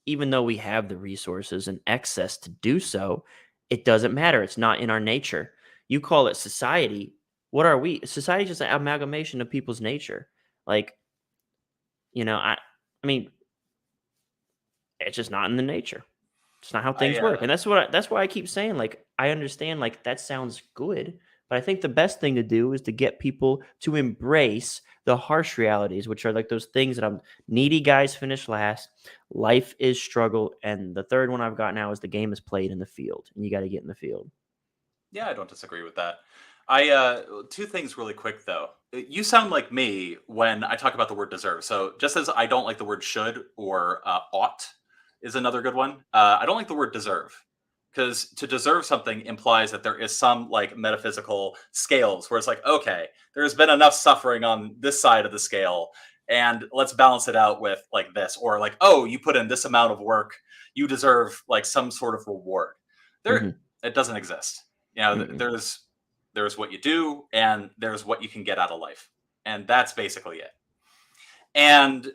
[SPEAKER 1] even though we have the resources and excess to do so, it doesn't matter. It's not in our nature. You call it society. What are we? Society is just an amalgamation of people's nature. Like, I mean, it's just not in the nature. It's not how things
[SPEAKER 2] I
[SPEAKER 1] work. And that's why I keep saying, like, I understand, like, that sounds good, but I think the best thing to do is to get people to embrace the harsh realities, which are like those things that I'm needy guys finish last. Life is struggle. And the third one I've got now is the game is played in the field, and you got to get in the field.
[SPEAKER 2] Yeah, I don't disagree with that. I two things really quick though. You sound like me when I talk about the word deserve. So just as I don't like the word should or ought is another good one. I don't like the word deserve because to deserve something implies that there is some like metaphysical scales where it's like, okay, there's been enough suffering on this side of the scale, and let's balance it out with like this, or like, oh, you put in this amount of work, you deserve like some sort of reward. There,
[SPEAKER 1] Mhm.
[SPEAKER 2] it doesn't exist. You know,
[SPEAKER 1] Mm-mm.
[SPEAKER 2] there's what you do and there's what you can get out of life, and that's basically it. And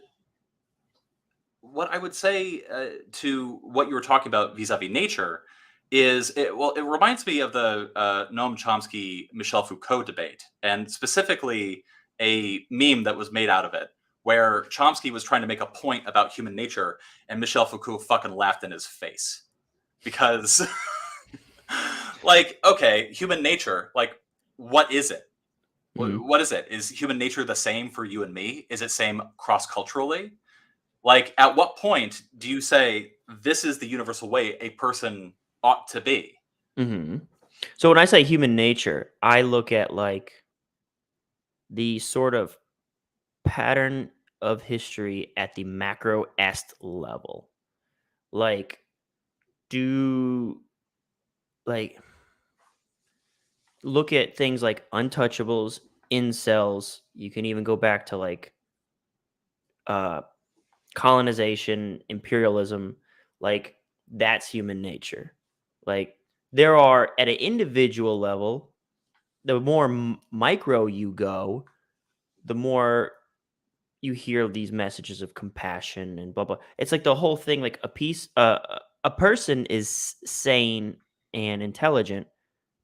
[SPEAKER 2] what I would say to what you were talking about vis-a-vis nature is it reminds me of the Noam Chomsky Michel Foucault debate, and specifically a meme that was made out of it where Chomsky was trying to make a point about human nature and Michel Foucault fucking laughed in his face because like, okay, human nature, like, what is it?
[SPEAKER 1] Mhm.
[SPEAKER 2] What is it? Is human nature the same for you and me? Is it same cross culturally? Like, at what point do you say this is the universal way a person ought to be?
[SPEAKER 1] Mhm. So when I say human nature, I look at like the sort of pattern of history at the macro est level. Like, do like look at things like untouchables, incels. You can even go back to like uh colonization, imperialism, like that's human nature. Like there are at an individual level, the more micro you go, the more you hear these messages of compassion and blah blah. It's like the whole thing. Like a person is sane and intelligent.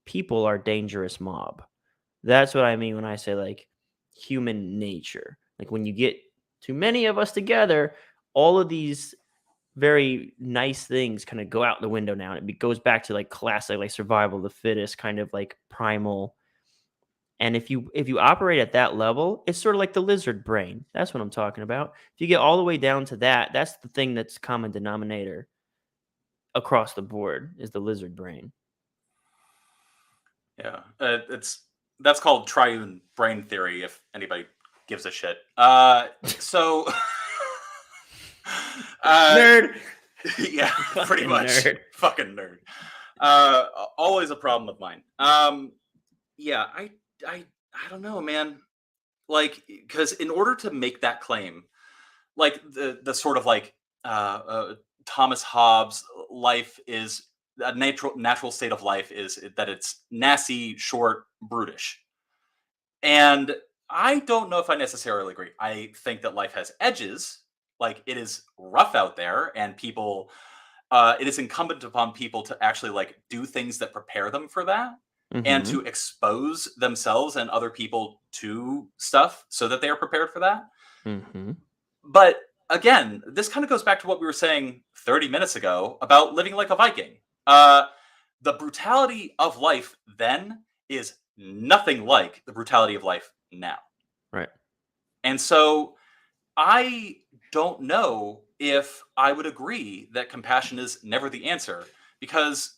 [SPEAKER 1] People are dangerous mob. That's what I mean when I say like human nature. Like when you get too many of us together, all of these very nice things kind of go out the window now. And it goes back to like classic, like survival of the fittest, kind of like primal. And if you operate at that level, it's sort of like the lizard brain. That's what I'm talking about. If you get all the way down to that, that's the thing that's common denominator across the board is the lizard brain.
[SPEAKER 2] Yeah, that's called triune brain theory. If anybody gives a shit. So
[SPEAKER 1] Nerd.
[SPEAKER 2] Yeah, pretty
[SPEAKER 1] Fucking
[SPEAKER 2] much.
[SPEAKER 1] nerd.
[SPEAKER 2] Fucking nerd. Always a problem of mine. Yeah, I don't know, man. Like, because in order to make that claim, like the sort of like Thomas Hobbes, life is a natural state of life is that it's nasty, short, brutish, and I don't know if I necessarily agree. I think that life has edges. Like it is rough out there, and people. It is incumbent upon people to actually like do things that prepare them for that, and
[SPEAKER 1] Mm-hmm.
[SPEAKER 2] to expose themselves and other people to stuff so that they are prepared for that.
[SPEAKER 1] Mm-hmm.
[SPEAKER 2] But again, this kind of goes back to what we were saying 30 minutes ago about living like a Viking. Uh, the brutality of life then is nothing like the brutality of life now.
[SPEAKER 1] Right.
[SPEAKER 2] And so I don't know if I would agree that compassion is never the answer, because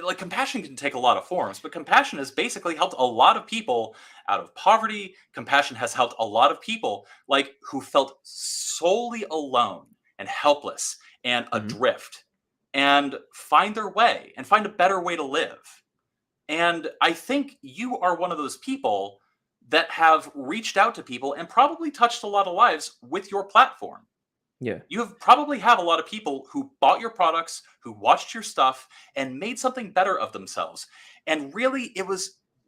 [SPEAKER 2] like compassion can take a lot of forms, but compassion has basically helped a lot of people out of poverty. Compassion has helped a lot of people like who felt solely alone and helpless and
[SPEAKER 1] Mm-hmm.
[SPEAKER 2] adrift, and find their way and find a better way to live. And I think you are one of those people that have reached out to people and probably touched a lot of lives with your platform.
[SPEAKER 1] Yeah.
[SPEAKER 2] You have probably have a lot of people who bought your products, who watched your stuff and made something better of themselves. And really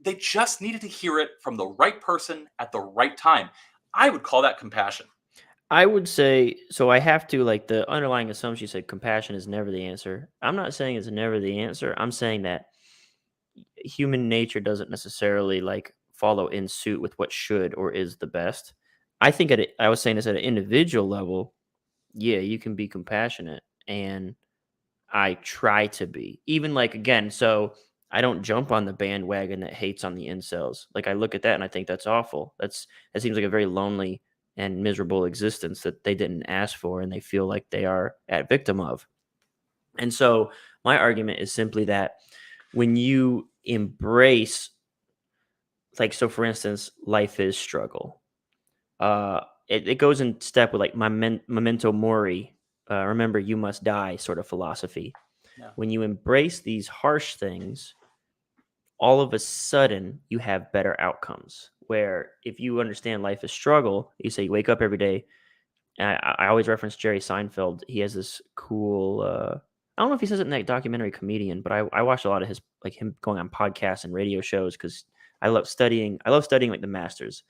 [SPEAKER 2] they just needed to hear it from the right person at the right time. I would call that compassion.
[SPEAKER 1] I would say so. I have to like the underlying assumption you said compassion is never the answer. I'm not saying it's never the answer. I'm saying that human nature doesn't necessarily like follow in suit with what should or is the best. I think I was saying this at an individual level. Yeah, you can be compassionate, and I try to be. Even like again, so I don't jump on the bandwagon that hates on the incels. Like I look at that and I think that's awful. That seems like a very lonely and miserable existence that they didn't ask for and they feel like they are at victim of. And so my argument is simply that when you embrace like so for instance, life is struggle. It goes in step with like my memento mori, remember you must die sort of philosophy.
[SPEAKER 2] Yeah.
[SPEAKER 1] When you embrace these harsh things, all of a sudden you have better outcomes. Where if you understand life is struggle, you say you wake up every day. And I always reference Jerry Seinfeld. He has this cool. I don't know if he says it in that documentary Comedian, but I watched a lot of his like him going on podcasts and radio shows because I love studying. I love studying like the masters.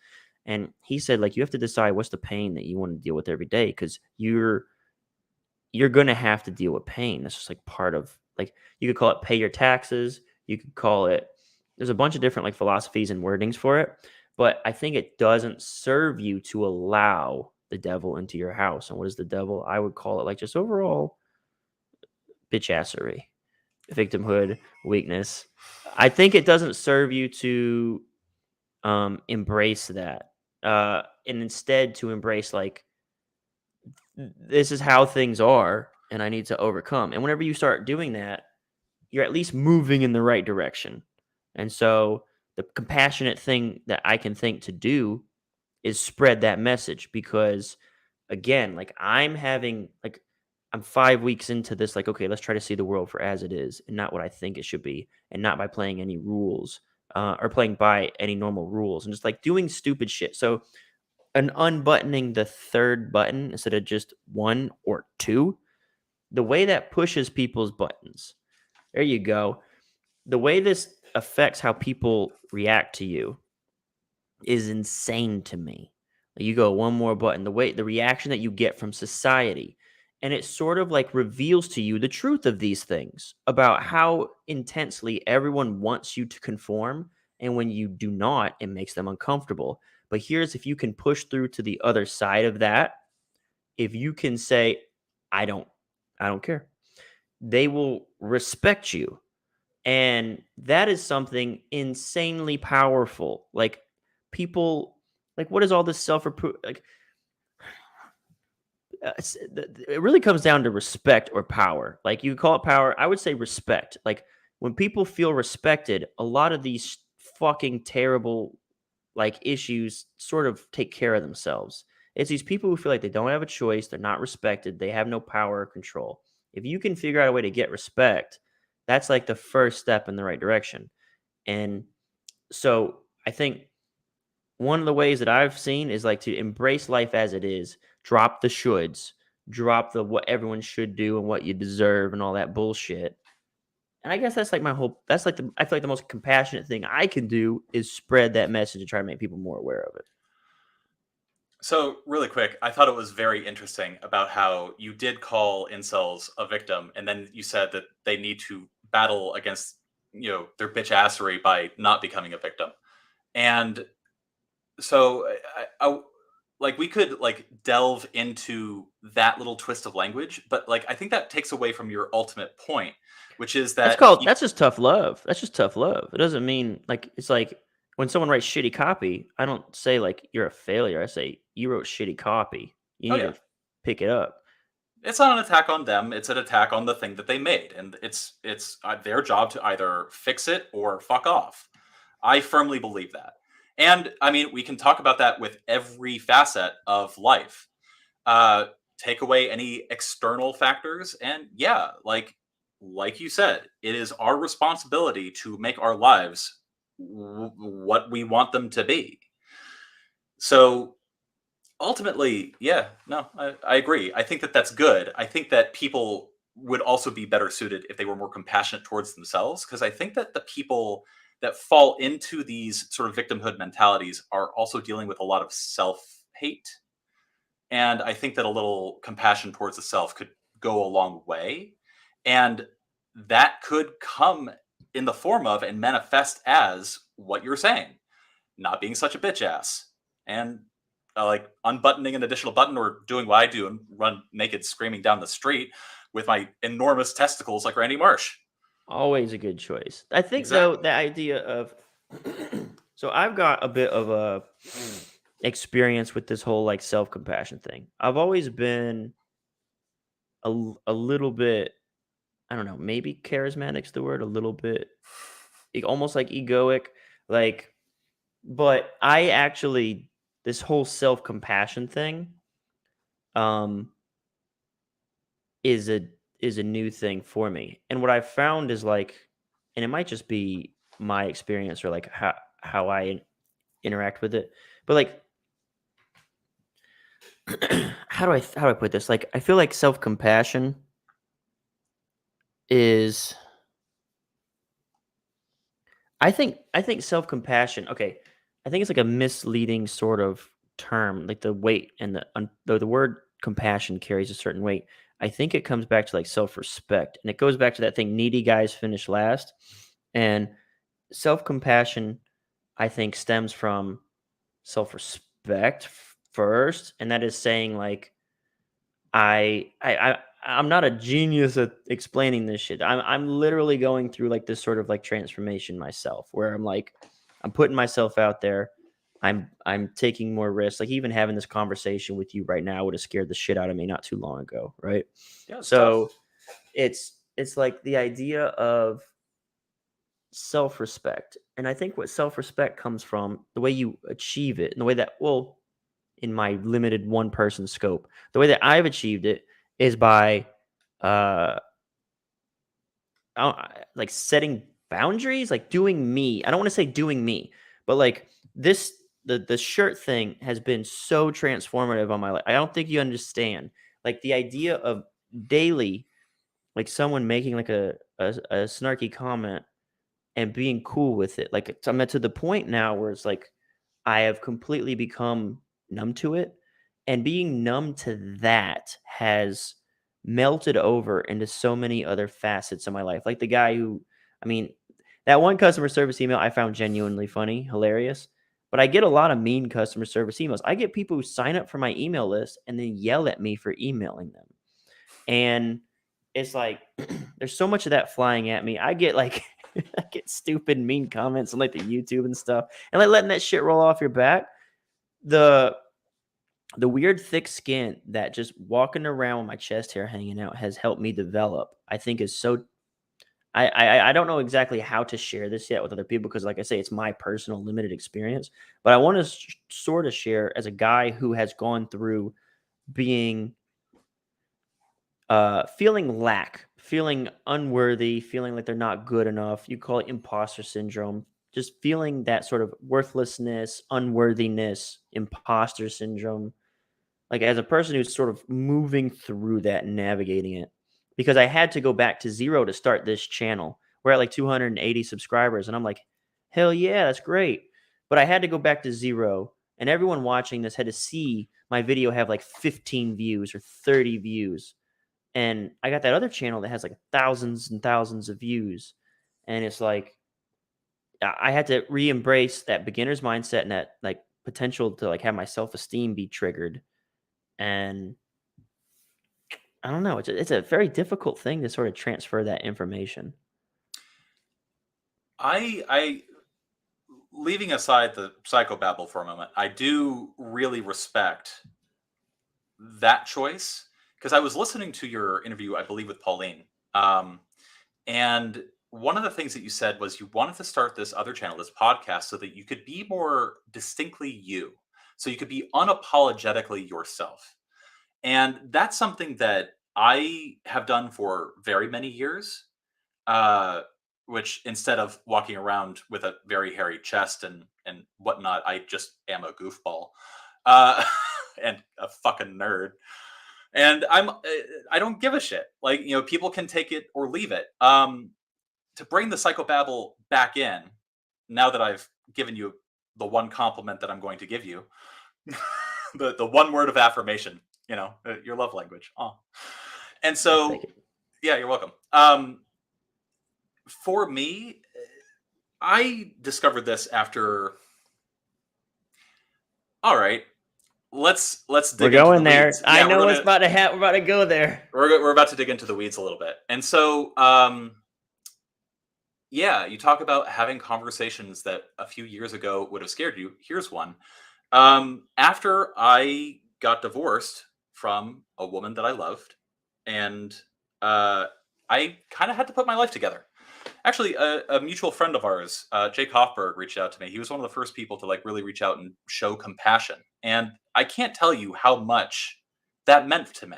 [SPEAKER 1] And he said like you have to decide what's the pain that you want to deal with every day because you're gonna have to deal with pain. That's just like part of like you could call it pay your taxes. You could call it there's a bunch of different like philosophies and wordings for it. But I think it doesn't serve you to allow the devil into your house. And what is the devil? I would call it like just overall bitchassery, victimhood, weakness. I think it doesn't serve you to embrace that. And instead to embrace like this is how things are and I need to overcome. And whenever you start doing that, you're at least moving in the right direction. And so the compassionate thing that I can think to do is spread that message because again, like I'm 5 weeks into this, like, okay, let's try to see the world for as it is and not what I think it should be and not by playing any rules or playing by any normal rules and just like doing stupid shit. So and unbuttoning the third button instead of just 1 or 2, the way that pushes people's buttons. There you go. The way this affects how people react to you is insane to me. You go one more button, the reaction that you get from society, and it sort of like reveals to you the truth of these things about how intensely everyone wants you to conform, and when you do not, it makes them uncomfortable. But here's if you can push through to the other side of that, if you can say, I don't I don't care. They will respect you. And that is something insanely powerful. Like people, like what is all this self like? It really comes down to respect or power. Like you call it power, I would say respect. Like when people feel respected, a lot of these fucking terrible like issues sort of take care of themselves. It's these people who feel like they don't have a choice, they're not respected, they have no power or control. If you can figure out a way to get respect, that's like the first step in the right direction. And so I think one of the ways that I've seen is like to embrace life as it is, drop the shoulds, drop the what everyone should do and what you deserve and all that bullshit. And I guess that's like that's like I feel like the most compassionate thing I can do is spread that message and try to make people more aware of it.
[SPEAKER 2] So, really quick, I thought it was very interesting about how you did call incels a victim, and then you said that they need to battle against, their bitch assery by not becoming a victim. And so, like, we could like delve into that little twist of language, but like, I think that takes away from your ultimate point, which is that
[SPEAKER 1] That's just tough love. That's just tough love. It doesn't mean like it's like when someone writes shitty copy, I don't say like you're a failure. I say you wrote shitty copy. You
[SPEAKER 2] oh
[SPEAKER 1] need
[SPEAKER 2] yeah,
[SPEAKER 1] to pick it up.
[SPEAKER 2] it's not an attack on them; it's an attack on the thing that they made, and it's their job to either fix it or fuck off. I firmly believe that. And I mean, we can talk about that with every facet of life. Uh, take away any external factors, and yeah, like you said, it is our responsibility to make our lives what we want them to be. So ultimately, yeah, no, I agree. I think that that's good. I think that people would also be better suited if they were more compassionate towards themselves, because I think that the people that fall into these sort of victimhood mentalities are also dealing with a lot of self hate. And I think that a little compassion towards the self could go a long way. And that could come in the form of and manifest as what you're saying, not being such a bitch ass. And like unbuttoning an additional button or doing what I do and run naked screaming down the street with my enormous testicles like Randy Marsh.
[SPEAKER 1] Always a good choice. I think though
[SPEAKER 2] Exactly.
[SPEAKER 1] the idea of so I've got a bit of a experience with this whole like self-compassion thing. I've always been a little bit, I don't know, maybe charismatic's the word, a little bit almost like egoic, like, but I actually this whole self-compassion thing um is a new thing for me. And what I've found is like, and it might just be my experience or like how I interact with it, but like how do I put this? Like I feel like self-compassion is I think self-compassion, okay, I think it's like a misleading sort of term, like the weight and the word compassion carries a certain weight. I think it comes back to like self-respect, and it goes back to that thing, needy guys finish last. And self-compassion, I think, stems from self-respect first, and that is saying like I'm not a genius at explaining this shit. I'm literally going through like this sort of like transformation myself where I'm like I'm putting myself out there. I'm taking more risks. Like even having this conversation with you right now would have scared the shit out of me not too long ago, right?
[SPEAKER 2] Yeah, it's tough.
[SPEAKER 1] So it's like the idea of self-respect. And I think what self-respect comes from the way you achieve it and the way that, well, in my limited one person scope, the way that I've achieved it is by uh like setting boundaries, like doing me. I don't want to say doing me, but like this the shirt thing has been so transformative on my life. I don't think you understand. Like the idea of daily, like someone making like a snarky comment and being cool with it. Like I'm at to the point now where it's like I have completely become numb to it. And being numb to that has melted over into so many other facets of my life. Like the guy who, I mean, that one customer service email I found genuinely funny, hilarious. But I get a lot of mean customer service emails. I get people who sign up for my email list and then yell at me for emailing them. And it's like there's so much of that flying at me. I get like I get stupid mean comments on like the YouTube and stuff. And like letting that shit roll off your back. The weird thick skin that just walking around with my chest hair hanging out has helped me develop, I think is so I don't know exactly how to share this yet with other people because like I say, it's my personal limited experience. But I want to sort of share as a guy who has gone through being feeling lack, feeling unworthy, feeling like they're not good enough. You call it imposter syndrome. Just feeling that sort of worthlessness, unworthiness, imposter syndrome. Like as a person who's sort of moving through that and navigating it, because I had to go back to zero to start this channel. We're at like 280 subscribers, and I'm like, hell yeah, that's great. But I had to go back to zero, and everyone watching this had to see my video have like 15 views or 30 views. And I got that other channel that has like thousands and thousands of views. And it's like, I had to re-embrace that beginner's mindset and that like potential to like have my self-esteem be triggered. And I don't know, it's a very difficult thing to sort of transfer that information.
[SPEAKER 2] I leaving aside the psychobabble for a moment, I do really respect that choice because I was listening to your interview, I believe, with Pauline. And one of the things that you said was you wanted to start this other channel, this podcast, so that you could be more distinctly you. So you could be unapologetically yourself. And that's something that I have done for very many years. Which instead of walking around with a very hairy chest and whatnot, I just am a goofball uh, and a fucking nerd. And I don't give a shit. Like, you know, people can take it or leave it. To bring the psychobabble back in, now that I've given you the one compliment that I'm going to give you, the one word of affirmation, you know, your love language. Oh. And so, yeah, you're welcome. For me, I discovered this after. All right, let's dig.
[SPEAKER 1] We're
[SPEAKER 2] into
[SPEAKER 1] going
[SPEAKER 2] the
[SPEAKER 1] there.
[SPEAKER 2] weeds.
[SPEAKER 1] I know what's about to happen. We're about to go there.
[SPEAKER 2] We're about to dig into the weeds a little bit, and so, yeah, you talk about having conversations that a few years ago would have scared you. Here's one. After I got divorced from a woman that I loved, and I kind of had to put my life together. Actually, a mutual friend of ours, Jake Hoffberg, reached out to me. He was one of the first people to like really reach out and show compassion. And I can't tell you how much that meant to me.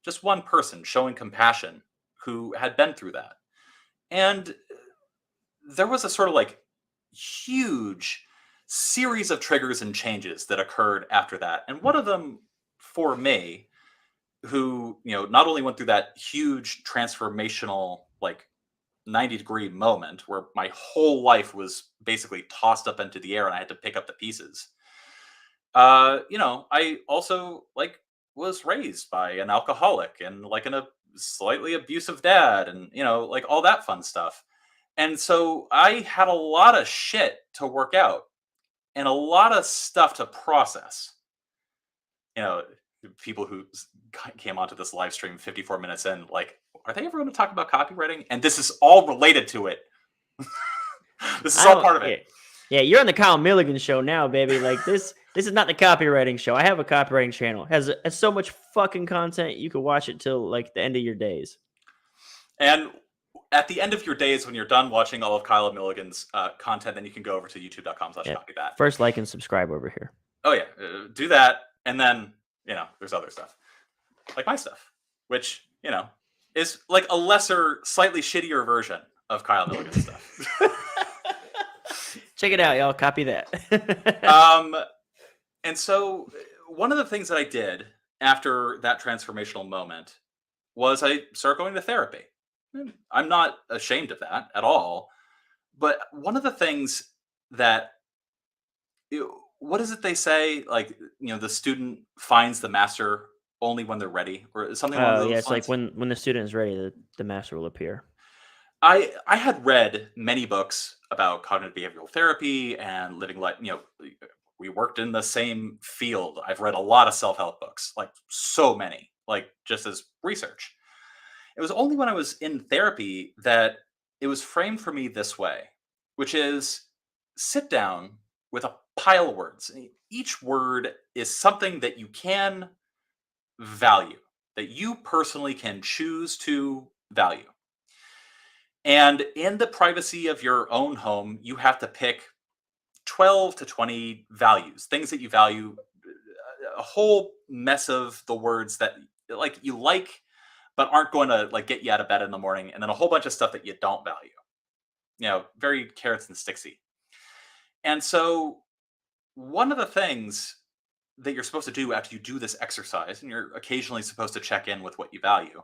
[SPEAKER 2] Just one person showing compassion who had been through that. And there was a sort of like huge series of triggers and changes that occurred after that. And one of them for me, who, you know, not only went through that huge transformational, like 90-degree moment where my whole life was basically tossed up into the air and I had to pick up the pieces. You know, I also like was raised by an alcoholic and like a slightly abusive dad and, you know, like all that fun stuff. And so I had a lot of shit to work out and a lot of stuff to process. You know, people who came onto this live stream 54 minutes in, like, are they ever going to talk about copywriting? And this is all related to it. This is all part of it.
[SPEAKER 1] Yeah, you're on the Kyle Milligan show now, baby. Like this is not the copywriting show. I have a copywriting channel. It has so much fucking content. You could watch it till like the end of your days.
[SPEAKER 2] And at the end of your days, when you're done watching all of Kyle Milligan's content, then you can go over to youtube.com/copythat.
[SPEAKER 1] First, like and subscribe over here.
[SPEAKER 2] Oh yeah, do that. And then, you know, there's other stuff like my stuff, which, you know, is like a lesser, slightly shittier version of Kyle Milligan's stuff.
[SPEAKER 1] Check it out, y'all. Copy that.
[SPEAKER 2] And so one of the things that I did after that transformational moment was I started going to therapy. I'm not ashamed of that at all. But one of the things that what is it they say? Like, the student finds the master only when they're ready, or something along
[SPEAKER 1] Oh yeah,
[SPEAKER 2] those
[SPEAKER 1] it's like
[SPEAKER 2] lines.
[SPEAKER 1] when the student is ready, the master will appear.
[SPEAKER 2] I had read many books about cognitive behavioral therapy and living life. We worked in the same field. I've read a lot of self help books, like so many, like just as research. It was only when I was in therapy that it was framed for me this way, which is sit down with a pile of words. Each word is something that you can value, that you personally can choose to value. And in the privacy of your own home, you have to pick 12 to 20 values, things that you value, a whole mess of the words that like you like but aren't going to like get you out of bed in the morning, and then a whole bunch of stuff that you don't value. Very carrots and sticksy. And so one of the things that you're supposed to do after you do this exercise, and you're occasionally supposed to check in with what you value,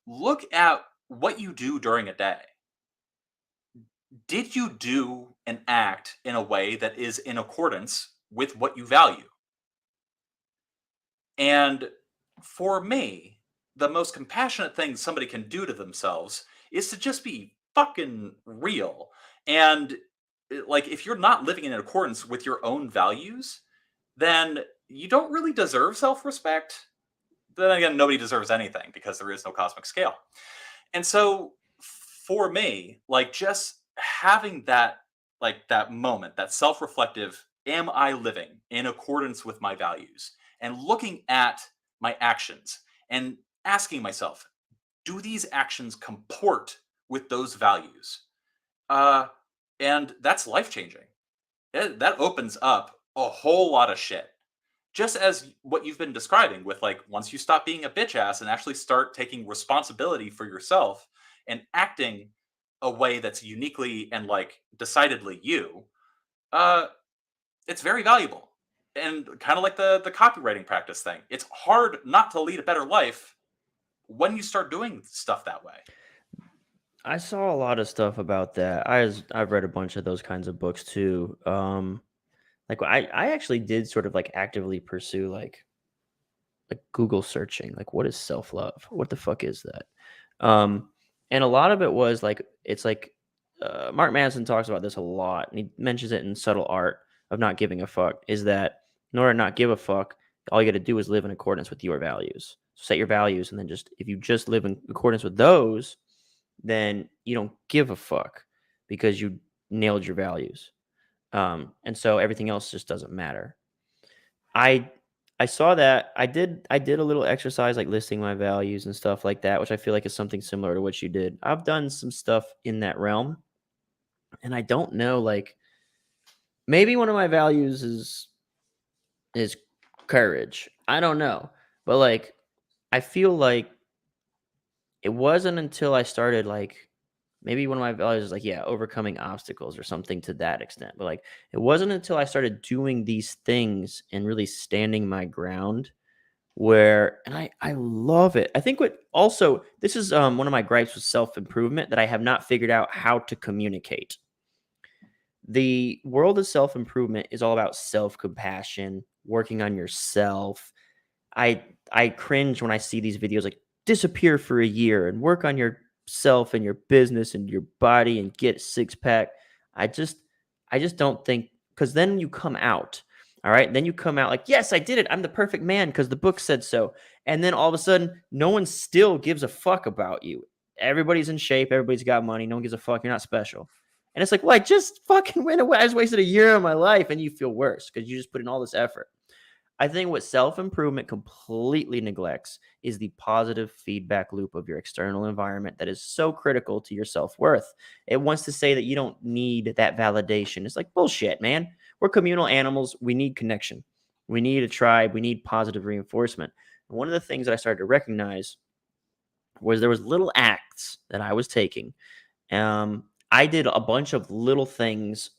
[SPEAKER 2] look at what you do during a day. Did you do and act in a way that is in accordance with what you value? And for me, the most compassionate thing somebody can do to themselves is to just be fucking real. And like, if you're not living in accordance with your own values, then you don't really deserve self respect. Then again, nobody deserves anything because there is no cosmic scale. And so for me, like, just having that moment, that self-reflective, am I living in accordance with my values? And looking at my actions and asking myself, do these actions comport with those values? Uh, and that's life changing. That opens up a whole lot of shit. Just as what you've been describing with, like, once you stop being a bitch ass and actually start taking responsibility for yourself and acting a way that's uniquely and like decidedly you, uh it's very valuable. And kind of like the copywriting practice thing, it's hard not to lead a better life when you start doing stuff that way.
[SPEAKER 1] I saw a lot of stuff about that. I've read a bunch of those kinds of books too. Like I actually did sort of like actively pursue like Google searching, like what is self-love? What the fuck is that? And a lot of it was like it's like Mark Manson talks about this a lot, and he mentions it in Subtle Art of Not Giving a Fuck. Is that in order to not give a fuck, all you got to do is live in accordance with your values. Set your values, and then just if you just live in accordance with those, then you don't give a fuck because you nailed your values. And so everything else just doesn't matter. I I saw that. I did a little exercise like listing my values and stuff like that, which I feel like is something similar to what you did. I've done some stuff in that realm, and I don't know, like maybe one of my values is courage. I don't know. But like I feel like it wasn't until I started like maybe one of my values is like, yeah, overcoming obstacles or something to that extent. But like it wasn't until I started doing these things and really standing my ground where and I love it. I think what also this is one of my gripes with self-improvement that I have not figured out how to communicate. The world of self-improvement is all about self-compassion, working on yourself. I cringe when I see these videos like disappear for a year and work on yourself and your business and your body and get six pack. I just I just don't think because then you come out. All right. Then you come out like, yes, I did it. I'm the perfect man because the book said so. And then all of a sudden, no one still gives a fuck about you. Everybody's in shape. Everybody's got money. No one gives a fuck. You're not special. And it's like, well, I just fucking went away. I just wasted a year of my life and you feel worse because you just put in all this effort. I think what self improvement completely neglects is the positive feedback loop of your external environment that is so critical to your self worth. It wants to say that you don't need that validation. It's like bullshit, man. We're communal animals. We need connection. We need a tribe. We need positive reinforcement. And one of the things that I started to recognize was there was little acts that I was taking. I did a bunch of little things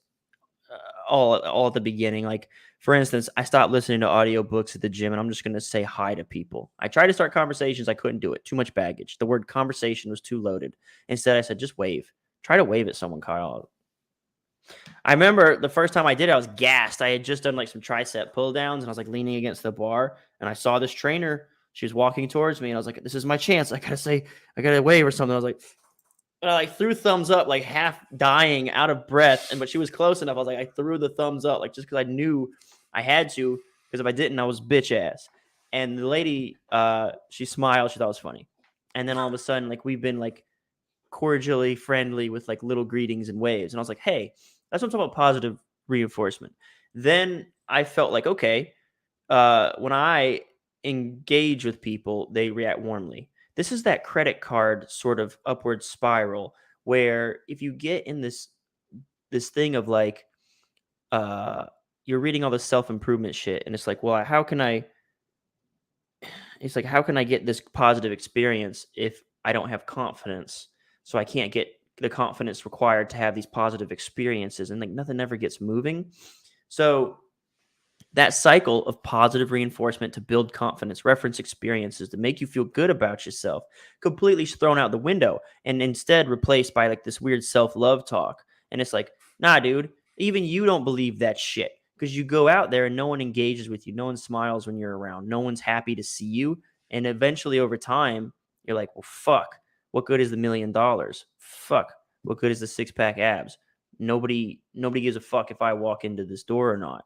[SPEAKER 1] all at the beginning. Like, for instance, I stopped listening to audiobooks at the gym, and I'm just going to say hi to people. I tried to start conversations. I couldn't do it. Too much baggage. The word conversation was too loaded. Instead, I said, just wave. Try to wave at someone, Kyle. I remember the first time I did it, I was gassed. I had just done like some tricep pull downs, and I was like leaning against the bar, and I saw this trainer. She was walking towards me, and I was like, this is my chance. I gotta wave or something. I was like, and I like threw thumbs up, like half dying, out of breath. But she was close enough. I was like, I threw the thumbs up, like just because I knew I had to. Because if I didn't, I was bitch ass. And the lady, she smiled. She thought it was funny. And then all of a sudden, like we've been like cordially friendly with like little greetings and waves. And I was like, hey, that's what I'm talking about, positive reinforcement. Then I felt like, okay, when I engage with people, they react warmly. This is that credit card sort of upward spiral where if you get in this thing of like you're reading all this self-improvement shit, and it's like, well, how can I get this positive experience if I don't have confidence? So I can't get the confidence required to have these positive experiences, and like nothing ever gets moving. So that cycle of positive reinforcement to build confidence, reference experiences to make you feel good about yourself, completely thrown out the window and instead replaced by like this weird self-love talk. And it's like, nah, dude, even you don't believe that shit because you go out there and no one engages with you. No one smiles when you're around. No one's happy to see you. And eventually over time, you're like, well, fuck, what good is the $1 million? Fuck, what good is the 6-pack abs? Nobody gives a fuck if I walk into this door or not.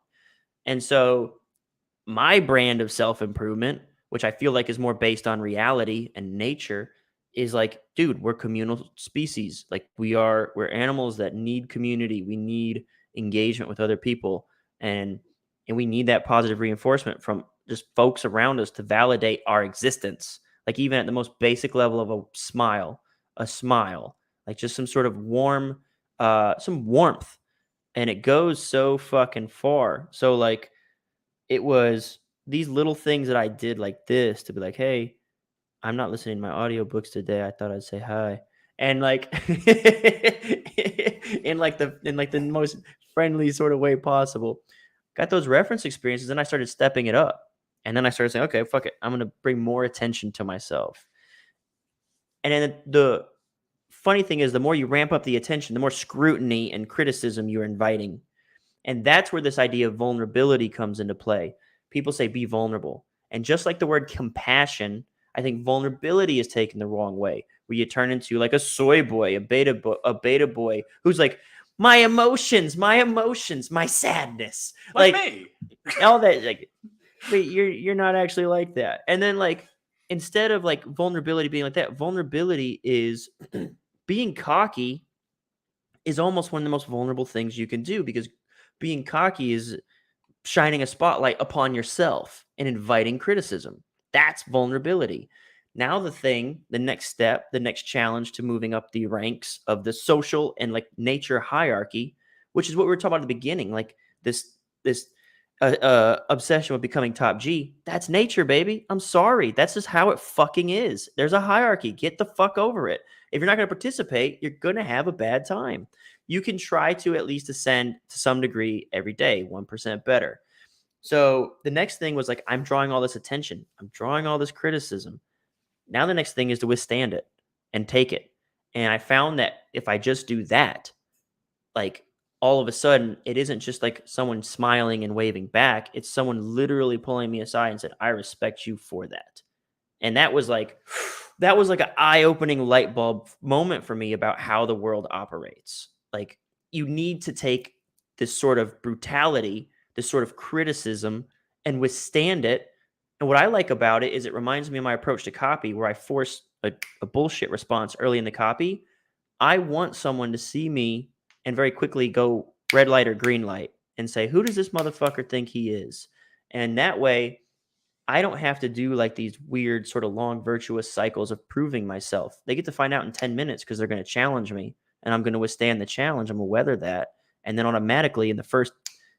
[SPEAKER 1] And so my brand of self-improvement, which I feel like is more based on reality and nature, is like, dude, we're communal species. Like we're animals that need community. We need engagement with other people. And we need that positive reinforcement from just folks around us to validate our existence. Like even at the most basic level of a smile, like just some sort of some warmth. And it goes so fucking far. So like it was these little things that I did like this to be like, hey, I'm not listening to my audiobooks today. I thought I'd say hi. And like in the most friendly sort of way possible. Got those reference experiences, and I started stepping it up. And then I started saying, okay, fuck it. I'm gonna bring more attention to myself. And then the funny thing is, the more you ramp up the attention, the more scrutiny and criticism you're inviting. And that's where this idea of vulnerability comes into play. People say be vulnerable. And just like the word compassion, I think vulnerability is taken the wrong way, where you turn into like a soy boy, a beta boy who's like, my emotions, my sadness.
[SPEAKER 2] Like me.
[SPEAKER 1] All that, like, wait, you're not actually like that. And then like, instead of like vulnerability being like that, vulnerability is being cocky is almost one of the most vulnerable things you can do, because being cocky is shining a spotlight upon yourself and inviting criticism. That's vulnerability. Now the next step, the next challenge to moving up the ranks of the social and like nature hierarchy, which is what we were talking about at the beginning, like this obsession with becoming top G. That's nature, baby. I'm sorry. That's just how it fucking is. There's a hierarchy. Get the fuck over it. If you're not going to participate, you're going to have a bad time. You can try to at least ascend to some degree every day, 1% better. So the next thing was like, I'm drawing all this attention. I'm drawing all this criticism. Now the next thing is to withstand it and take it. And I found that if I just do that, like all of a sudden, it isn't just like someone smiling and waving back. It's someone literally pulling me aside and said, I respect you for that. And that was like an eye-opening light bulb moment for me about how the world operates. Like you need to take this sort of brutality, this sort of criticism, and withstand it. And what I like about it is it reminds me of my approach to copy, where I force a bullshit response early in the copy. I want someone to see me and very quickly go red light or green light and say, who does this motherfucker think he is? And that way, I don't have to do like these weird sort of long virtuous cycles of proving myself. They get to find out in 10 minutes because they're going to challenge me, and I'm going to withstand the challenge. I'm going to weather that. And then automatically in the first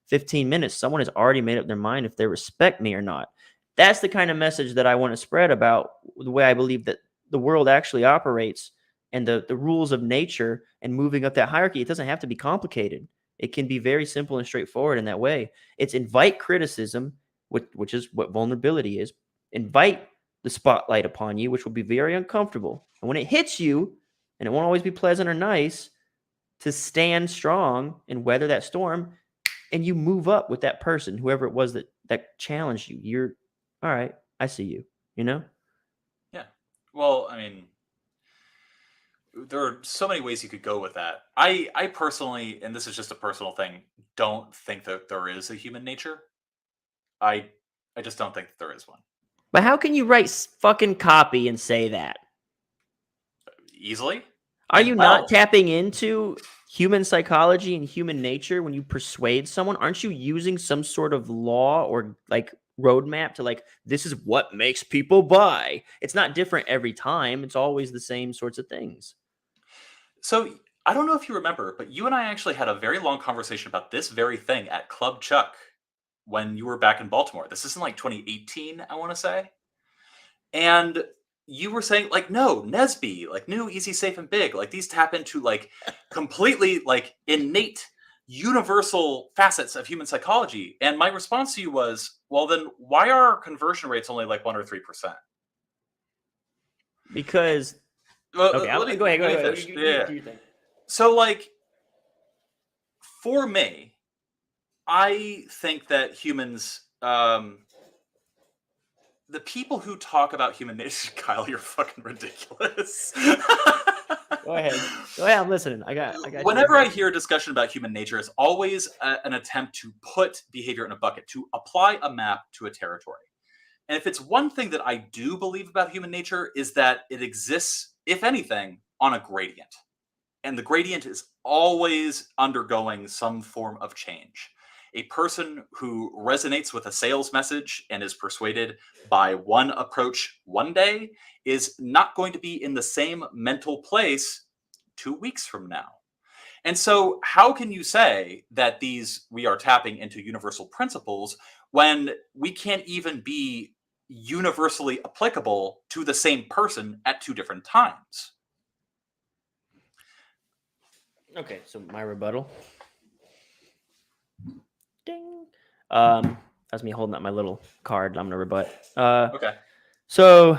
[SPEAKER 1] 15 minutes, someone has already made up their mind if they respect me or not. That's the kind of message that I want to spread about the way I believe that the world actually operates and the rules of nature and moving up that hierarchy. It doesn't have to be complicated. It can be very simple and straightforward in that way. It's invite criticism, which is what vulnerability is. Invite the spotlight upon you, which will be very uncomfortable. And when it hits you, and it won't always be pleasant or nice, to stand strong and weather that storm, and you move up with that person, whoever it was that challenged you. You're all right. I see you. You know.
[SPEAKER 2] Yeah. Well, I mean, there are so many ways you could go with that. I personally, and this is just a personal thing, don't think that there is a human nature. I I just don't think that there is one.
[SPEAKER 1] But how can you write fucking copy and say that?
[SPEAKER 2] Easily?
[SPEAKER 1] Are
[SPEAKER 2] And
[SPEAKER 1] you
[SPEAKER 2] well,
[SPEAKER 1] not tapping into human psychology and human nature when you persuade someone? Aren't you using some sort of law or like roadmap to like, this is what makes people buy? It's not different every time. It's always the same sorts of things.
[SPEAKER 2] so I don't know if you remember, but you and I actually had a very long conversation about this very thing at Club Chuck when you were back in Baltimore. This is in like 2018, I want to say. And you were saying like, no, Nesby, like new, easy, safe, and big, like these tap into like completely like innate universal facets of human psychology. And my response to you was, well, then why are our conversion rates only like 1 or 3%?
[SPEAKER 1] Because
[SPEAKER 2] Well,
[SPEAKER 1] okay,
[SPEAKER 2] let me
[SPEAKER 1] go ahead. Go
[SPEAKER 2] let me
[SPEAKER 1] ahead.
[SPEAKER 2] finish.
[SPEAKER 1] You
[SPEAKER 2] Yeah.
[SPEAKER 1] do your thing.
[SPEAKER 2] So like for me, I think that humans, the people who talk about human nature, Kyle, you're fucking ridiculous.
[SPEAKER 1] Go ahead. Go ahead. I'm listening. I got.
[SPEAKER 2] Whenever I hear a discussion about human nature, it's always an attempt to put behavior in a bucket, to apply a map to a territory. And if it's one thing that I do believe about human nature is that it exists, if anything, on a gradient. And the gradient is always undergoing some form of change. A person who resonates with a sales message and is persuaded by one approach one day is not going to be in the same mental place 2 weeks from now. And so, how can you say that we are tapping into universal principles when we can't even be universally applicable to the same person at two different times?
[SPEAKER 1] Okay, so my rebuttal. Ding. That's me holding up my little card. I'm gonna rebut.
[SPEAKER 2] Okay.
[SPEAKER 1] So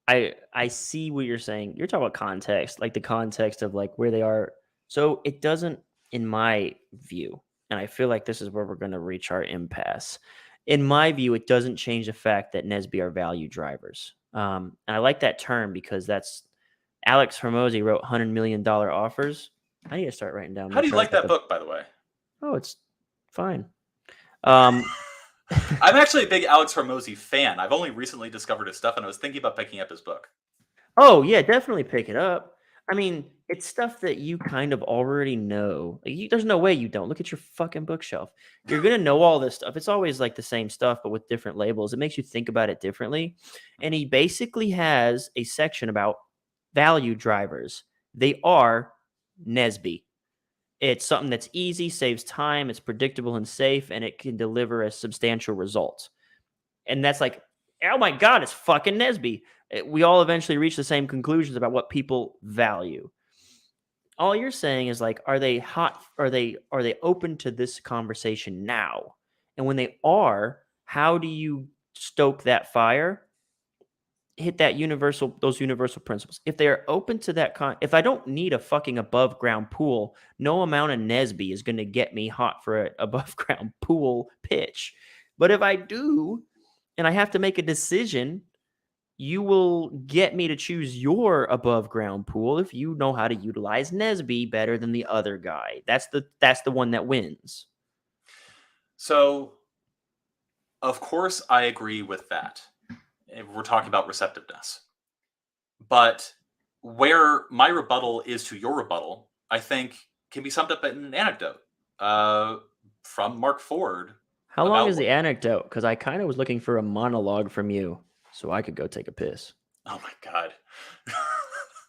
[SPEAKER 1] I see what you're saying. You're talking about context, like the context of like where they are. So it doesn't, in my view, and I feel like this is where we're gonna reach our impasse. In my view, it doesn't change the fact that Nesby are value drivers. And I like that term because that's Alex Hormozy wrote $100 million offers. I need to start writing down.
[SPEAKER 2] How do
[SPEAKER 1] make
[SPEAKER 2] you
[SPEAKER 1] sure I
[SPEAKER 2] like
[SPEAKER 1] got
[SPEAKER 2] that book, by the way?
[SPEAKER 1] Oh, it's fine. Um,
[SPEAKER 2] I'm actually a big Alex Hormozy fan. I've only recently discovered his stuff, and I was thinking about picking up his book.
[SPEAKER 1] oh yeah, definitely pick it up. I mean, it's stuff that you kind of already know. Like, there's no way you don't. Look at your fucking bookshelf. You're gonna know all this stuff. It's always like the same stuff, but with different labels. It makes you think about it differently. And he basically has a section about value drivers. They are Nesby. It's something that's easy, saves time, it's predictable and safe, and it can deliver a substantial result. And that's like, oh my God, it's fucking Nesby. We all eventually reach the same conclusions about what people value. All you're saying is like, are they hot? Are they open to this conversation now? And when they are, how do you stoke that fire? Hit those universal principles. If they are open to that if I don't need a fucking above ground pool, no amount of Nesby is going to get me hot for an above ground pool pitch. But if I do, and I have to make a decision, you will get me to choose your above ground pool if you know how to utilize Nesby better than the other guy. That's the one that wins.
[SPEAKER 2] So, of course, I agree with that. If we're talking about receptiveness. But where my rebuttal is to your rebuttal, I think can be summed up in an anecdote from Mark Ford.
[SPEAKER 1] How long is the anecdote? Because I kind of was looking for a monologue from you so I could go take a piss.
[SPEAKER 2] Oh my God.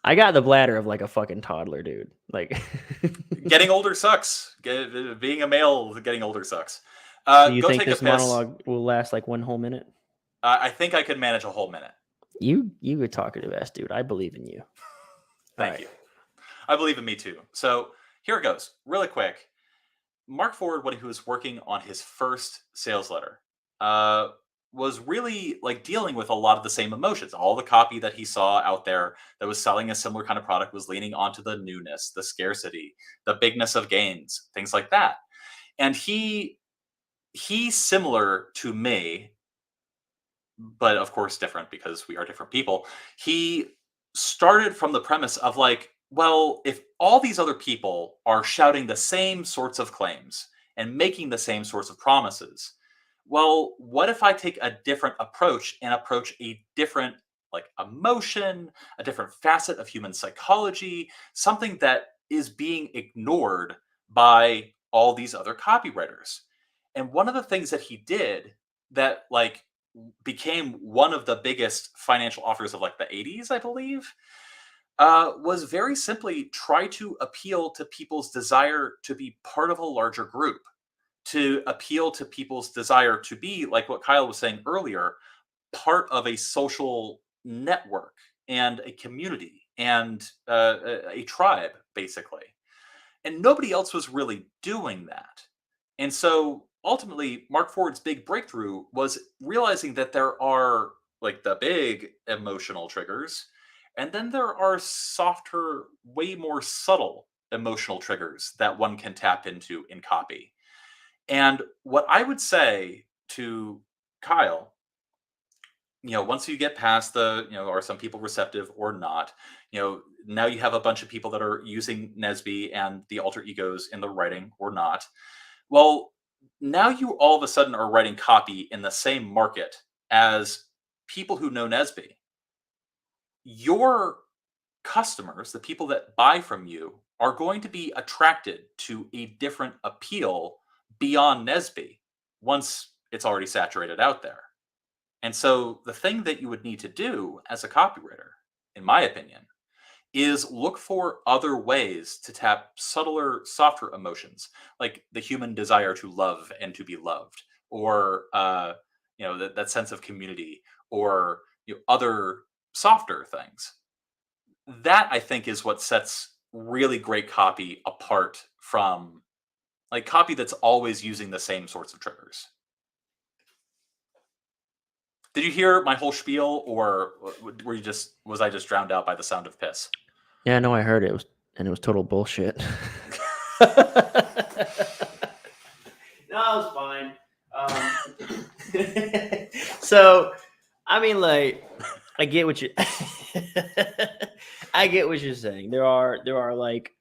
[SPEAKER 1] I got the bladder of like a fucking toddler, dude. Like
[SPEAKER 2] getting older sucks. Being a male, getting older sucks.
[SPEAKER 1] Do you
[SPEAKER 2] go
[SPEAKER 1] think
[SPEAKER 2] take
[SPEAKER 1] this
[SPEAKER 2] a piss.
[SPEAKER 1] monologue will last like 1 whole minute?
[SPEAKER 2] I think I could manage a whole minute.
[SPEAKER 1] You a talkative ass dude. I believe in you.
[SPEAKER 2] Thank you. I believe in me too. So here it goes, really quick. Mark Ford, when he was working on his first sales letter, was really like dealing with a lot of the same emotions. All the copy that he saw out there that was selling a similar kind of product was leaning onto the newness, the scarcity, the bigness of gains, things like that. And he's similar to me, but of course different because we are different people. He started from the premise of like, well, if all these other people are shouting the same sorts of claims and making the same sorts of promises, well, what if I take a different approach and approach a different like emotion, a different facet of human psychology, something that is being ignored by all these other copywriters. And one of the things that he did that like became one of the biggest financial offers of like the 80s, I believe, was very simply try to appeal to people's desire to be part of a larger group, to appeal to people's desire to be, like what Kyle was saying earlier, part of a social network and a community and a tribe, basically. And nobody else was really doing that. And so ultimately, Mark Ford's big breakthrough was realizing that there are like the big emotional triggers, and then there are softer, way more subtle emotional triggers that one can tap into in copy. And what I would say to Kyle, once you get past the, are some people receptive or not, now you have a bunch of people that are using Nesby and the alter egos in the writing or not. Well, now you all of a sudden are writing copy in the same market as people who know Nesby. Your customers, the people that buy from you, are going to be attracted to a different appeal beyond Nesby once it's already saturated out there. And so the thing that you would need to do as a copywriter, in my opinion, is look for other ways to tap subtler, softer emotions, like the human desire to love and to be loved, or that sense of community, or other softer things. That I think is what sets really great copy apart from like copy that's always using the same sorts of triggers. Did you hear my whole spiel, or was I just drowned out by the sound of piss?
[SPEAKER 1] Yeah, no, I heard it. It was total bullshit. No, it was fine. So, I mean, like, I get what you, I get what you're saying. There are like.